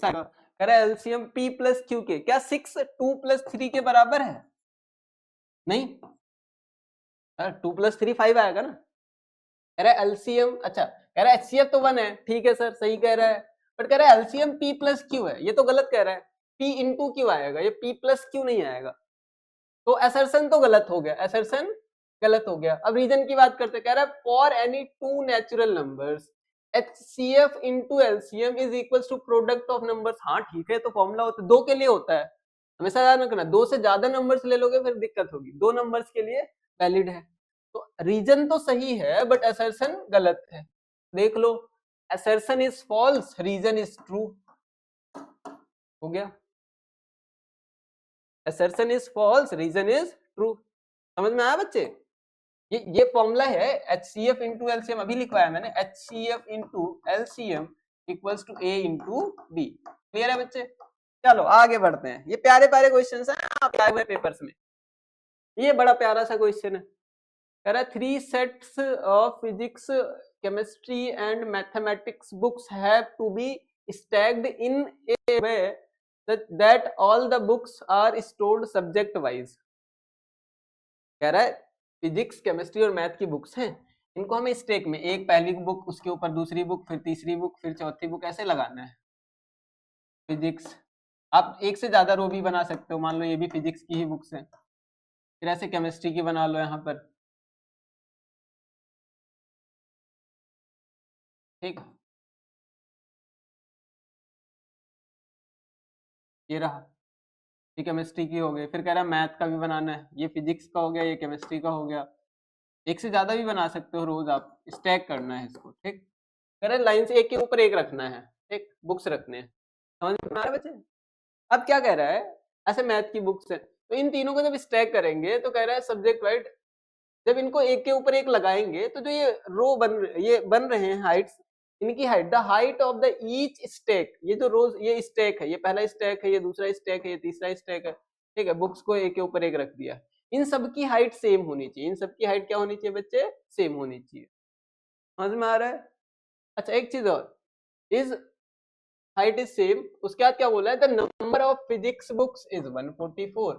[SPEAKER 1] कह रहा है LCM p प्लस q के क्या 6 2 प्लस 3 के बराबर है? नहीं, 2 प्लस 3 5 आएगा ना। कह रहा है एलसीएम, अच्छा कह रहा है HCF तो 1 है, ठीक है सर सही कह रहा है, बट कह रहा है एलसीएम p प्लस q है, ये तो गलत कह रहा है, p इंटू q आएगा, ये p प्लस q नहीं आएगा। तो असर्शन तो गलत हो गया, असर्शन गलत हो गया। अब रीजन की बात करते, कह रहा है for any two natural numbers HCF into LCM is equal to product of numbers, हाँ ठीक है, तो फॉर्मूला होता है, दो के लिए होता है, हमेशा याद रखना, दो से ज्यादा नंबर्स ले लोगे फिर दिक्कत होगी, दो नंबर्स के लिए वैलिड है। तो रीजन तो सही है बट असर्शन गलत है, देख लो, assertion is false reason is true, हो गया, assertion is false reason is true। समझ में आया बच्चे? ये फॉर्मूला है HCF इंटू एलसीएम, अभी लिखवाया मैंने, HCF into LCM equals to A into B. Clear है बच्चे? चलो आगे बढ़ते हैं, ये प्यारे प्यारे क्वेश्चन हैं आपके आए हुए पेपर्स में। ये बड़ा प्यारा सा क्वेश्चन है, कह रहा है 3 sets of physics chemistry and mathematics books have to be stacked in a way that all the books are stored subject wise। कह रहा है फिजिक्स केमिस्ट्री और मैथ की बुक्स हैं, इनको हमें स्टेक में, एक पहली बुक उसके ऊपर दूसरी बुक फिर तीसरी बुक फिर चौथी बुक ऐसे लगाना है। फिजिक्स आप एक से ज्यादा रो भी बना सकते हो, मान लो ये भी फिजिक्स की ही बुक्स हैं, फिर ऐसे केमिस्ट्री की बना लो यहाँ पर, ठीक, ये रहा, ये केमिस्ट्री की हो गई, फिर कह रहा है मैथ का भी बनाना है, ये फिजिक्स का हो गया, ये केमिस्ट्री का हो गया, एक से ज्यादा भी बना सकते हो रोज आप, स्टैक करना है इसको, ठीक। कह रहे लाइन से एक के ऊपर एक रखना है, ठीक, बुक्स रखने हैं, समझ में आ रहा है बच्चे? अब क्या कह रहा है, ऐसे मैथ की बुक्स है तो इन तीनों को जब स्टैक करेंगे तो कह रहा है सब्जेक्ट वाइड, जब इनको एक के ऊपर एक लगाएंगे तो जो ये रो ये बन रहे हैं हाइट्स, इनकी height, the height of the each stack, ये जो रोज ये स्टैक है, ये पहला स्टैक है, ये दूसरा स्टैक है, ये तीसरा स्टैक है, ठीक है, बुक्स को एक के ऊपर एक रख दिया, इन सबकी हाइट सेम होनी चाहिए, इन सबकी हाइट क्या होनी चाहिए बच्चे, सेम होनी चाहिए। समझ में आ रहा है? अच्छा एक चीज और, इज हाइट इज सेम, उसके बाद क्या बोला है, the number of physics books is 144,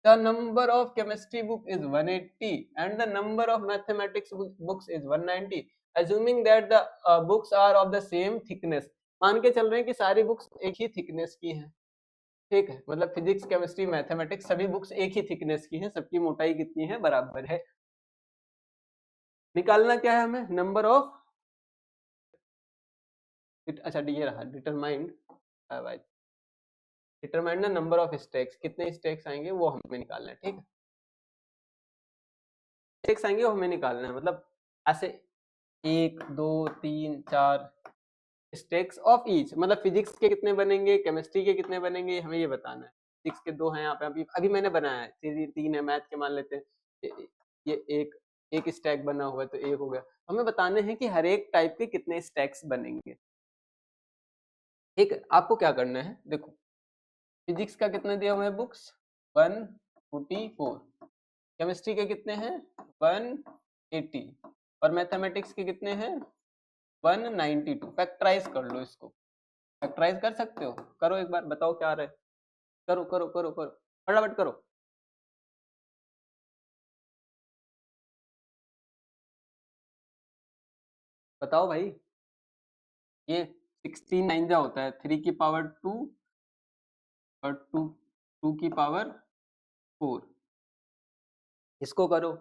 [SPEAKER 1] the number of chemistry book is 180 and the number of mathematics books is 190, assuming that the books are of the same thickness। मान के चल रहे हैं कि सारी बुक्स एक ही थिकनेस की हैं, ठीक है, मतलब फिजिक्स केमिस्ट्री मैथमेटिक्स सभी बुक्स एक ही थिकनेस की हैं, सबकी मोटाई कितनी है, बराबर है। निकालना क्या है हमें, नंबर ऑफ, अच्छा ये रहा, determined determined the number of stacks, कितने स्टैक्स आएंगे वो हमें निकालना है, ठीक है, स्टैक्स आएंगे वो हमें निकालना है, मतलब ऐसे 1 2 3 4 स्टैक्स ऑफ ईच, मतलब फिजिक्स के कितने बनेंगे, केमिस्ट्री के कितने बनेंगे, हमें ये बताना है। फिजिक्स के 2 हैं यहाँ पे, अभी मैंने बनाया है, 3 है, मैथ के मान लेते हैं, ये एक स्टैक बना हुआ है तो एक हो गया, हमें बताने हैं कि हर एक टाइप के कितने स्टैक्स बनेंगे, ठीक है। आपको क्या करना है, देखो फिजिक्स का कितना दिया हुआ है बुक्स 144, केमिस्ट्री के कितने हैं 180 और मैथमेटिक्स के कितने हैं 192। फैक्टराइज कर लो इसको, फैक्टराइज कर सकते हो, करो एक बार, बताओ क्या आ रहा है, करो करो करो करो फटाफट करो, बताओ भाई। ये 16 9 जा होता है 3 की पावर 2 और 2 की पावर 4। इसको करो,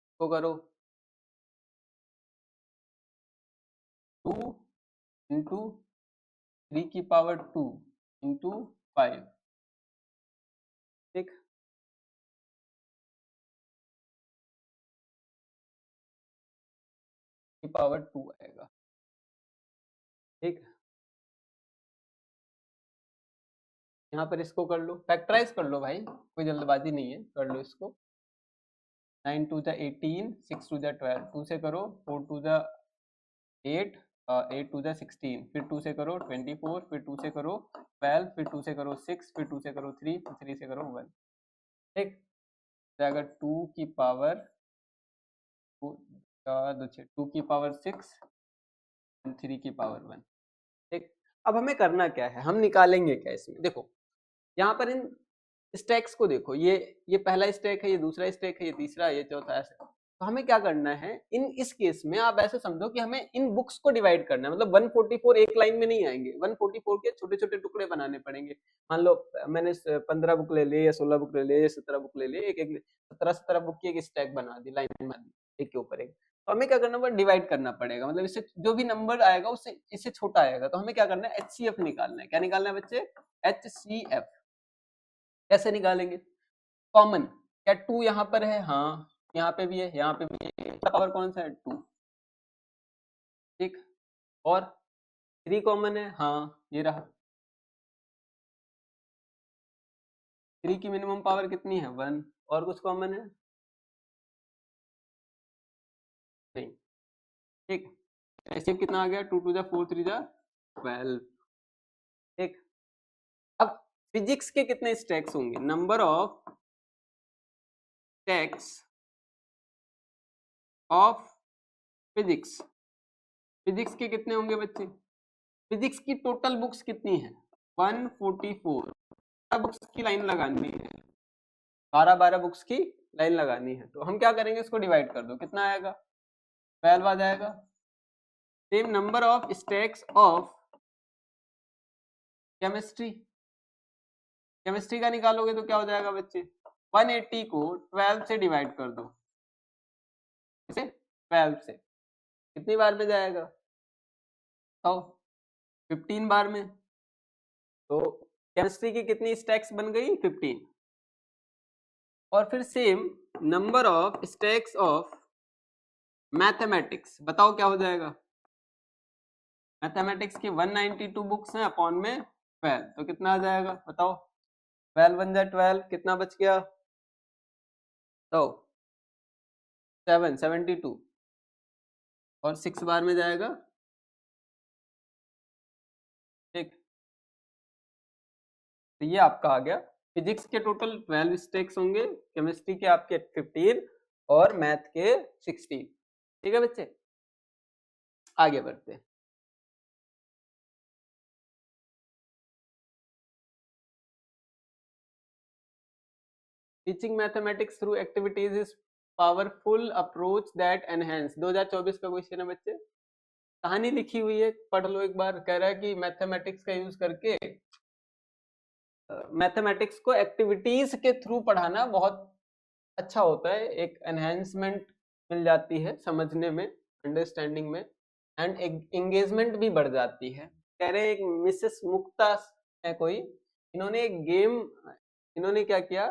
[SPEAKER 1] इसको करो, 2 इंटू 3 की पावर 2 इंटू 5, ठीक। की पावर 2 आएगा, ठीक। यहाँ पर इसको कर लो, फैक्टराइज कर लो भाई, कोई जल्दबाजी नहीं है, कर लो इसको। 9 2 जा 18, 6 2 जा 12, 2 से करो, 4 2 जा 8, 8 2 जा 16, फिर 2 से करो 24, फिर 2 से करो 12, फिर 2 से करो 6, फिर 2 से करो 3, फिर 3 से करो 1, ठीक। अगर 2 की पावर 2 की पावर 6 और 3 की पावर 1, ठीक। अब हमें करना क्या है, हम निकालेंगे क्या इसमें, देखो यहाँ पर इन स्टैक्स को देखो, ये पहला स्टैक है, ये दूसरा स्टैक है, ये तीसरा, ये चौथा, ऐसे। तो हमें क्या करना है इस केस में, आप ऐसे समझो कि हमें इन बुक्स को डिवाइड करना है, मतलब 144 एक लाइन में नहीं आएंगे, 144 के छोटे छोटे टुकड़े बनाने पड़ेंगे। मान लो मैंने 15 बुक ले लिए या 16 बुक ले लिए या 17 बुक ले लिए, एक एक 17 बुक की एक स्टैक बना दी, लाइन बना दी, एक के ऊपर एक। तो हमें क्या करना पड़ेगा, डिवाइड करना पड़ेगा, मतलब इससे जो भी नंबर आएगा उससे इससे छोटा आएगा। तो हमें क्या करना है, HCF निकालना है। क्या निकालना है बच्चे, HCF। कैसे निकालेंगे, कॉमन, क्या 2 यहाँ पर है, हाँ यहाँ पे भी है, यहाँ पे भी है, पावर कौन सा है 2, ठीक। और 3 कॉमन है, हाँ ये रहा। 3 की मिनिमम पावर कितनी है 1, और कुछ कॉमन है नहीं, ठीक। ऐसे कितना आ गया, 2 2 जा 4 3 जा 12, ठीक। अब फिजिक्स के कितने स्टैक्स होंगे, number of stacks of physics, physics के कितने होंगे बच्चे, फिजिक्स की टोटल बुक्स कितनी है 144, बुक्स की लाइन लगानी है, 12 बुक्स की लाइन लगानी है। तो हम क्या करेंगे, इसको डिवाइड कर दो, कितना आएगा 12 आ जाएगा। Same number of stacks of chemistry, chemistry का निकालोगे तो क्या हो जाएगा बच्चे, 180 को 12 से डिवाइड कर दो, इसे 12 से कितनी बार में जाएगा, तो 15 बार में। तो केमिस्ट्री की कितनी स्टैक्स बन गई 15। और फिर same number of stacks of mathematics, बताओ क्या हो जाएगा, मैथमेटिक्स की 192 बुक्स हैं अपॉन में 12, तो कितना आ जाएगा बताओ, 12 बन जाए 12, कितना बच गया, तो 72, और 6 बार में जाएगा, ठीक। तो ये आपका आ गया, फिजिक्स के टोटल 12 स्टैक्स होंगे, केमिस्ट्री के आपके 15 और मैथ के 16, ठीक है बच्चे। आगे बढ़ते हैं, teaching mathematics through activities is powerful approach that enhance, 2024 का क्वेश्चन है बच्चे, कहानी लिखी हुई है, पढ़ लो एक बार। कह रहा है कि मैथमेटिक्स का यूज करके मैथमेटिक्स को एक्टिविटीज के थ्रू पढ़ाना बहुत अच्छा होता है, एक एनहेंसमेंट मिल जाती है समझने में, अंडरस्टैंडिंग में, एंड एंगेजमेंट भी बढ़ जाती है। कह रहे हैं एक मिसेस मुक्ता है कोई, इन्होंने एक गेम, इन्होंने क्या किया,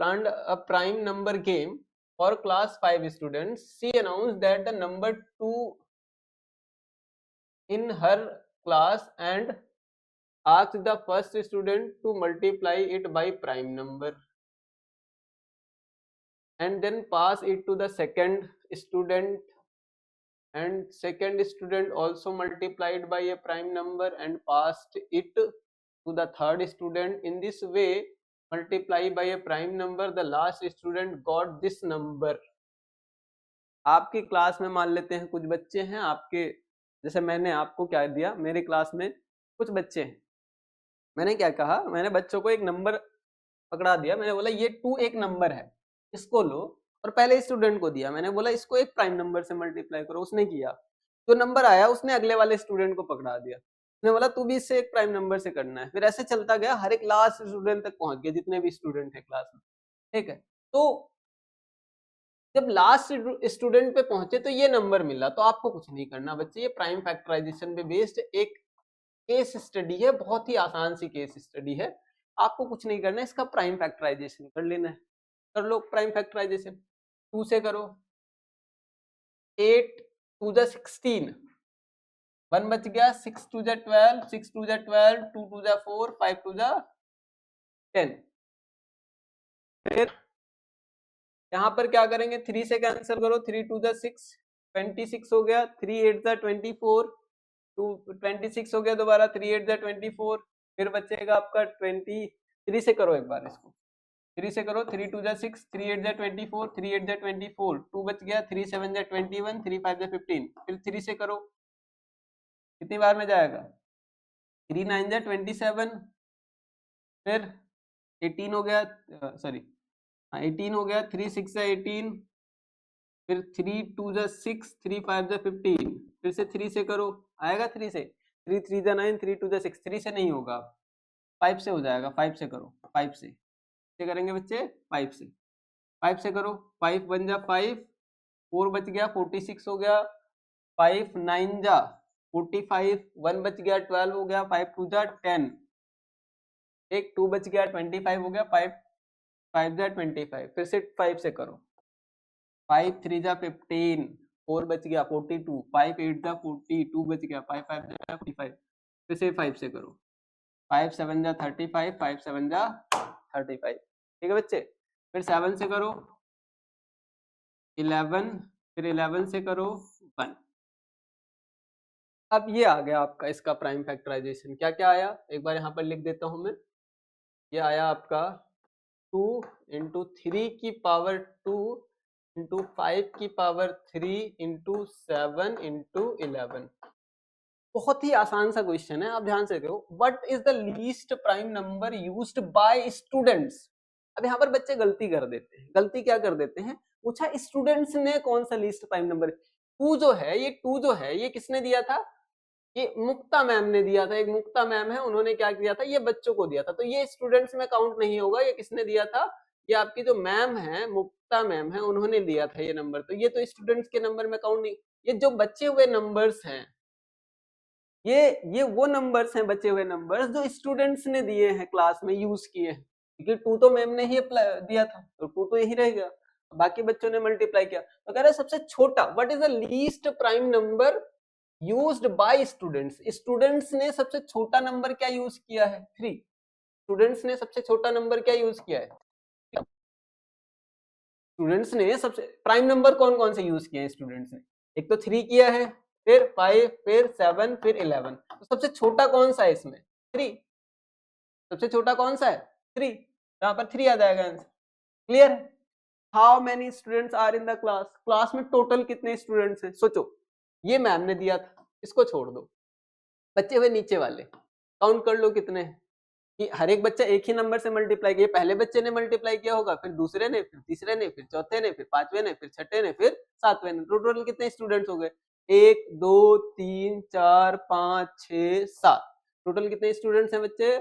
[SPEAKER 1] planned a prime number game for class 5 students. She announced that the number 2 in her class and asked the first student to multiply it by prime number and then pass it to the second student, and second student also multiplied by a prime number and passed it to the third student. In this way, multiply by a prime number, the last student got this number. आपकी class में मान लेते हैं कुछ बच्चे हैं आपके, जैसे मैंने आपको क्या दिया, मेरी क्लास में कुछ बच्चे हैं, मैंने क्या कहा, मैंने बच्चों को एक नंबर पकड़ा दिया, मैंने बोला ये 2 एक नंबर है, इसको लो, और पहले स्टूडेंट को दिया, मैंने बोला इसको एक प्राइम नंबर से मल्टीप्लाई करो, उसने किया। जो नंबर आया उसने अगले वाले स्टूडेंट को पकड़ा दिया, उसने बोला तू भी इससे एक प्राइम नंबर से करना है। फिर ऐसे चलता गया, हर एक लास्ट स्टूडेंट तक पहुंच गया, जितने भी स्टूडेंट है क्लास में, ठीक है। तो जब लास्ट स्टूडेंट पे पहुंचे तो ये नंबर मिला, तो आपको कुछ नहीं करना बच्चे, ये प्राइम फैक्टराइजेशन पे बेस्ड एक केस स्टडी है, बहुत ही आसान सी केस स्टडी है। आपको कुछ नहीं करना है, इसका प्राइम फैक्टराइजेशन कर लेना है। कर लो प्राइम फैक्टराइजेशन, 2 से करो, 8 2 जा 16, 1 बच गया, 6 2 जा 12, 6 2 जा 12, 2 2 जा 4, 5 2 जा 10। फिर यहाँ पर क्या करेंगे, 3 से कैंसिल करो, 3 2 जा 6, 26 हो गया, 3 8 जा 24, 26 हो गया दोबारा, 3 8 जा 24, फिर बचेगा आपका 20। 3 से करो एक बार इसको, 3 से करो, 3 2 जा 6, 3 8 जा 24, 3 8 जा 24, 2 बच गया, 3 7 जा 21, 3 5 जा 15। फिर 3 से करो, कितनी बार में जाएगा, 3 9 जा 27, फिर 18 हो गया, सॉरी 18 हो गया, 3 6 जा 18, फिर 3 2 जा 6, 3 5 जा 15, फिर से 3 से करो, आएगा 3 से, 3 3 जा 9, 3 2 जा 6, 3 से नहीं होगा, 5 से हो जाएगा, 5 से करो, 5 से करेंगे बच्चे, 5 से, 5 से करो, 5 1 जा 5, 4 बच गया, 46 हो गया, 5 9 जा 45, 1 बच गया, 12 हो गया, 5 2 जा 10, एक 2 बच गया, 25 हो गया, 5 5 जा 25, फिर से 5 से करो, 5 3 जा 15, 4 बच गया, 42, 5 8 जा 40, 2 बच गया, 5 5 जा 45, फिर से 5 से करो, 5 7 जा 35, 5 7 जा 35, ठीक है बच्चे। फिर 7 से करो 11, फिर 11 से करो 1। अब ये आ गया आपका इसका प्राइम फैक्टराइजेशन। क्या क्या आया, एक बार यहाँ पर लिख देता हूँ मैं। ये आया आपका 2 इंटू 3 की पावर 2 इंटू 5 की पावर 3 इंटू 7 इंटू 11। बहुत ही आसान सा क्वेश्चन है, आप ध्यान से देखो। What is the least prime number used by students. अब यहाँ पर बच्चे गलती कर देते हैं। गलती क्या कर देते हैं, पूछा स्टूडेंट्स ने कौन सा लीस्ट प्राइम नंबर। 2 जो है, ये 2 जो है ये किसने दिया था, ये मुक्ता मैम ने दिया था। एक मुक्ता मैम है, उन्होंने क्या किया था, ये बच्चों को दिया था, तो ये स्टूडेंट्स में काउंट नहीं होगा। ये किसने दिया था, ये आपकी जो मैम है, मुक्ता मैम है, उन्होंने दिया था ये नंबर, तो ये तो स्टूडेंट्स के नंबर में काउंट नहीं। ये जो बचे हुए नंबर्स हैं, ये वो नंबर्स हैं, बचे हुए नंबर्स जो स्टूडेंट्स ने दिए हैं, क्लास में यूज किए हैं, क्योंकि 2 तो मैम ने ही दिया था, तो 2 तो यही रहेगा, बाकी बच्चों ने मल्टीप्लाई किया। तो कह रहे सबसे छोटा, what is the least prime number used by students. Students ने सबसे छोटा नंबर क्या यूज किया है, 3। स्टूडेंट्स ने सबसे छोटा नंबर क्या यूज किया है, स्टूडेंट्स ने सबसे प्राइम नंबर कौन कौन से यूज किए हैं स्टूडेंट्स ने, एक तो 3 किया है, फिर 5, फिर 7, फिर 11। तो सबसे छोटा कौन सा है इसमें, 3। सबसे छोटा कौन सा है, 3, यहाँ पर 3 आ जाएगा answer. Clear. How many students are in the class, class में टोटल कितने स्टूडेंट्स हैं, सोचो। ये मैम ने दिया था, इसको छोड़ दो, बच्चे हुए नीचे वाले, काउंट कर लो कितने हैं, कि हर एक बच्चा एक ही नंबर से मल्टीप्लाई किया। पहले बच्चे ने मल्टीप्लाई किया होगा, फिर दूसरे ने, फिर तीसरे ने, फिर चौथे ने, फिर पांचवे ने, फिर छठे ने, फिर सातवें ने। टोटल कितने स्टूडेंट्स हो गए, 1 2 3 4 5 6 7। टोटल कितने स्टूडेंट्स हैं बच्चे,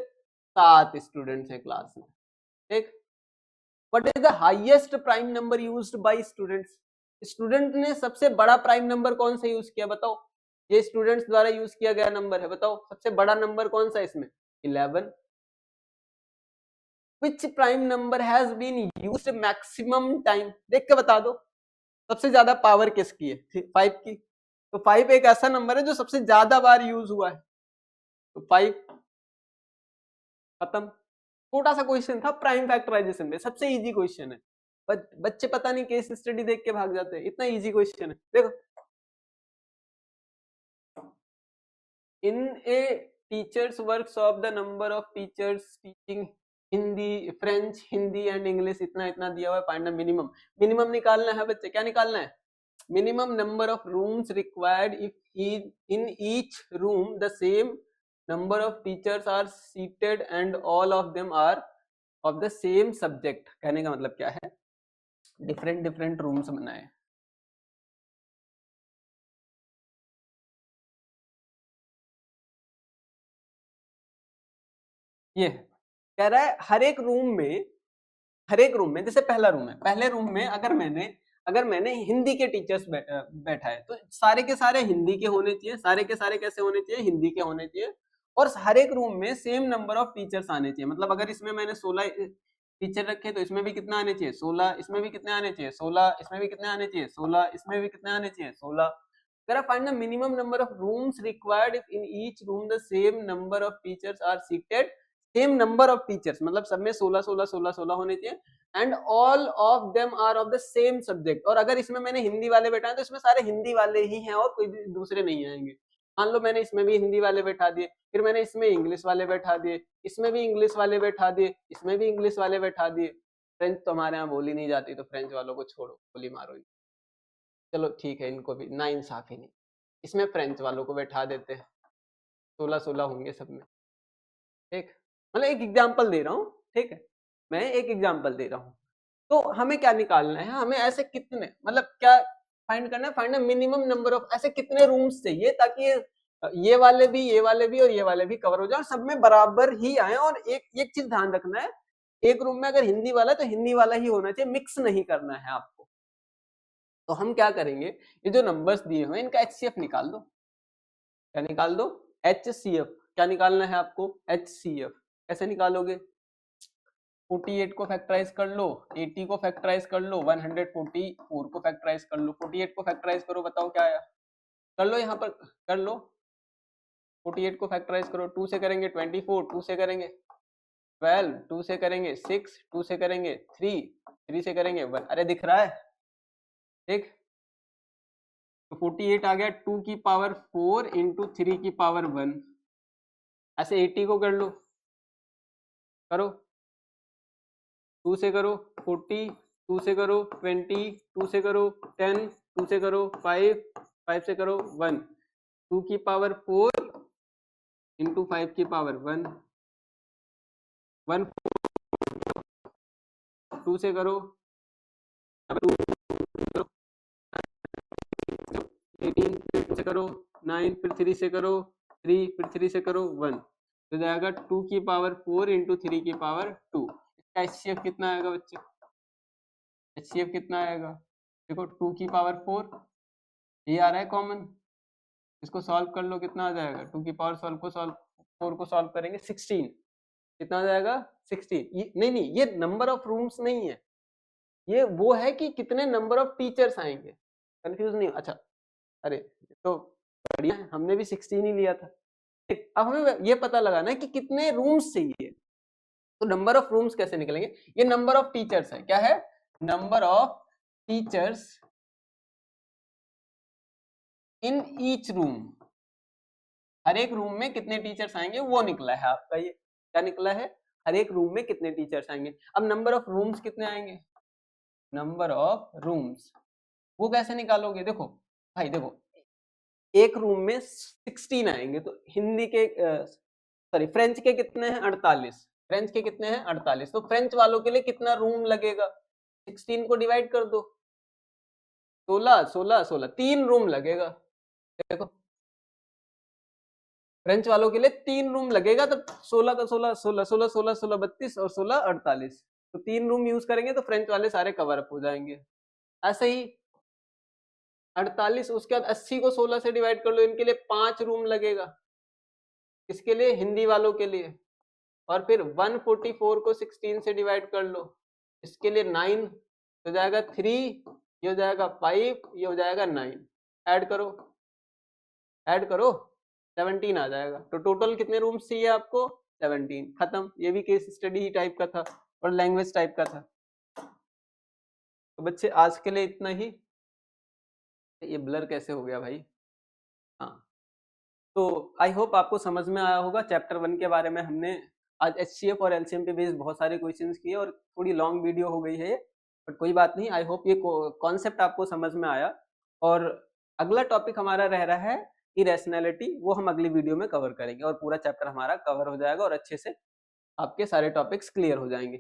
[SPEAKER 1] 7 स्टूडेंट्स हैं क्लास में, ठीक। What is the highest prime number used by students. Student ने सबसे बड़ा प्राइम नंबर कौन सा यूज किया, बताओ। ये स्टूडेंट्स द्वारा यूज किया गया नंबर है, बताओ सबसे बड़ा नंबर कौन सा है इसमें, 11। Which prime number has been used maximum time, देख के बता दो। सबसे ज्यादा पावर किसकी है, 5 की। तो 5 एक ऐसा नंबर है जो सबसे ज्यादा बार यूज हुआ है, तो 5 खत्म। छोटा सा क्वेश्चन था प्राइम फैक्टराइजेशन में, सबसे इजी क्वेश्चन है। बच्चे पता नहीं केस स्टडी देख के भाग जाते हैं, इतना इजी क्वेश्चन है। देखो, in a teachers workshop the number of teachers teaching Hindi, French, Hindi and English, इतना इतना दिया हुआ है। Find the minimum. मिनिमम निकालना है बच्चे, क्या निकालना है, minimum number of rooms required if in each room the same number of teachers are seated and all of them are of the same subject. कहने का मतलब क्या है, डिफरेंट डिफरेंट रूम्स बनाए, ये कह रहा है हर एक रूम में जैसे पहला रूम है, पहले रूम में अगर मैंने हिंदी के टीचर्स बैठा है तो सारे के सारे हिंदी के होने चाहिए, सारे के सारे कैसे होने चाहिए, हिंदी के होने चाहिए। और हर एक रूम में सेम नंबर ऑफ टीचर्स आने चाहिए। मतलब अगर इसमें मैंने 16 टीचर रखे तो इसमें भी कितना आने चाहिए, 16, इसमें भी कितने आने चाहिए, 16, इसमें भी कितने आने चाहिए, 16, इसमें भी कितने आने चाहिए, 16। अगर find the minimum number of rooms required if in each room the same number of teachers are seated, same number of teachers मतलब सब में 16 16 16 16 होने चाहिए, and all of them are of the same subject. और अगर इसमें मैंने हिंदी वाले बैठाए तो इसमें सारे हिंदी वाले ही हैं और कोई भी दूसरे नहीं आएंगे। मान लो मैंने इसमें भी हिंदी वाले बैठा दिए, फिर मैंने इसमें इंग्लिश वाले बैठा दिए, इसमें भी इंग्लिश वाले बैठा दिए, इसमें भी इंग्लिश वाले बैठा दिए। फ्रेंच तो हमारे यहाँ बोली नहीं जाती तो फ्रेंच वालों को छोड़ो, गोली मारो। चलो ठीक है, इनको भी ना इंसाफी नहीं, इसमें फ्रेंच वालों को बैठा देते हैं, 16 16 होंगे सब में। ठीक, मतलब एक एग्जाम्पल दे रहा हूँ, ठीक है, मैं एक एग्जाम्पल दे रहा हूँ। तो हमें क्या निकालना है, हमें ऐसे कितने, मतलब क्या फाइंड करना है, फाइंड मिनिमम नंबर ऑफ, ऐसे कितने रूम्स चाहिए ताकि ये वाले भी और ये वाले भी कवर हो जाए और सब में बराबर ही आए। और एक चीज ध्यान रखना है, एक रूम में अगर हिंदी वाला है तो हिंदी वाला ही होना चाहिए, मिक्स नहीं करना है आपको। तो हम क्या करेंगे, ये जो नंबर्स दिए हुए इनका HCF निकाल दो। क्या निकाल दो, HCF। क्या निकालना है आपको, HCF। कैसे निकालोगे, 48 को फैक्टराइज कर लो, 80 को फैक्टराइज कर लो, 144 को फैक्टराइज कर लो। 48 को फैक्टराइज करो, बताओ क्या आया, कर लो यहाँ पर, कर लो। 48 को फैक्टराइज करो, 2 से करेंगे 24, 2 से करेंगे 12, 2 से करेंगे 6, 2 से करेंगे 3, 3 से करेंगे 1। अरे दिख रहा है, ठीक। तो 48 आ गया 2 की पावर 4 इंटू 3 की पावर 1। ऐसे 80 को कर लो, करो, 2 से करो 40, 2 से करो 20, 2 से करो 10, 2 से करो 5, 5 से करो 1, 2 की पावर 4 इंटू 5 की पावर 1, 1, 2 से करो 2, 18, फिर से करो 9, फिर 3 से करो 3, फिर 3 से करो 1, तो जाएगा 2 की पावर 4 इंटू 3 की पावर 2। इसका HCF कितना आएगा बच्चे, HCF कितना आएगा, देखो 2 की पावर 4 ये आ रहा है कॉमन, इसको सॉल्व कर लो, कितना आ जाएगा, 2 की पावर 4 को सॉल्व करेंगे 16, कितना आ जाएगा 16। नहीं ये नंबर ऑफ रूम्स नहीं है, ये वो है कि कितने नंबर ऑफ टीचर्स आएंगे। कंफ्यूज नहीं, अच्छा, अरे तो बढ़िया है, हमने भी 16 ही लिया था। अब हमें ये पता लगाना है कि कितने रूम्स चाहिए, तो नंबर ऑफ रूम्स कैसे निकलेंगे, ये नंबर ऑफ टीचर्स है, क्या है, number of teachers in each room, हर एक रूम में कितने टीचर्स आएंगे वो निकला है आपका, ये क्या निकला है, हर एक रूम में कितने टीचर्स आएंगे। अब नंबर ऑफ रूम्स कितने आएंगे, नंबर ऑफ रूम्स वो कैसे निकालोगे, देखो भाई देखो, एक रूम में 16 आएंगे तो हिंदी के सॉरी फ्रेंच के कितने हैं 48, फ्रेंच के कितने हैं 48, तो फ्रेंच वालों के लिए कितना रूम लगेगा, 16 को डिवाइड कर दो, 16 16 16, 3 रूम लगेगा। देखो फ्रेंच वालों के लिए 3 रूम लगेगा, तो 16 का 16 16 16 16 16 32 और 16 48, तो 3 रूम यूज करेंगे तो फ्रेंच वाले सारे कवर अप हो जाएंगे। ऐसे ही 48, उसके बाद 80 को 16 से डिवाइड कर लो, इनके लिए 5 रूम लगेगा, इसके लिए हिंदी वालों के लिए। और फिर 144 को 16 से डिवाइड कर लो, इसके लिए 9 हो जाएगा 3, ये हो जाएगा 5, ये हो जाएगा 9, ऐड करो 17 आ जाएगा। तो टोटल कितने रूम्स चाहिए आपको, 17, खत्म। ये भी केस स्टडी ही टाइप का था और लैंग्वेज टाइप का था। तो बच्चे आज के लिए इतना ही। ये ब्लर कैसे हो गया भाई, हाँ, तो आई होप आपको समझ में आया होगा। चैप्टर 1 के बारे में हमने आज HCF और LCM पे बेस्ड बहुत सारे क्वेश्चंस किए और थोड़ी लॉन्ग वीडियो हो गई है, बट कोई बात नहीं, आई होप ये कॉन्सेप्ट आपको समझ में आया। और अगला टॉपिक हमारा रह रहा है इरेशनैलिटी, वो हम अगली वीडियो में कवर करेंगे और पूरा चैप्टर हमारा कवर हो जाएगा और अच्छे से आपके सारे टॉपिक्स क्लियर हो जाएंगे।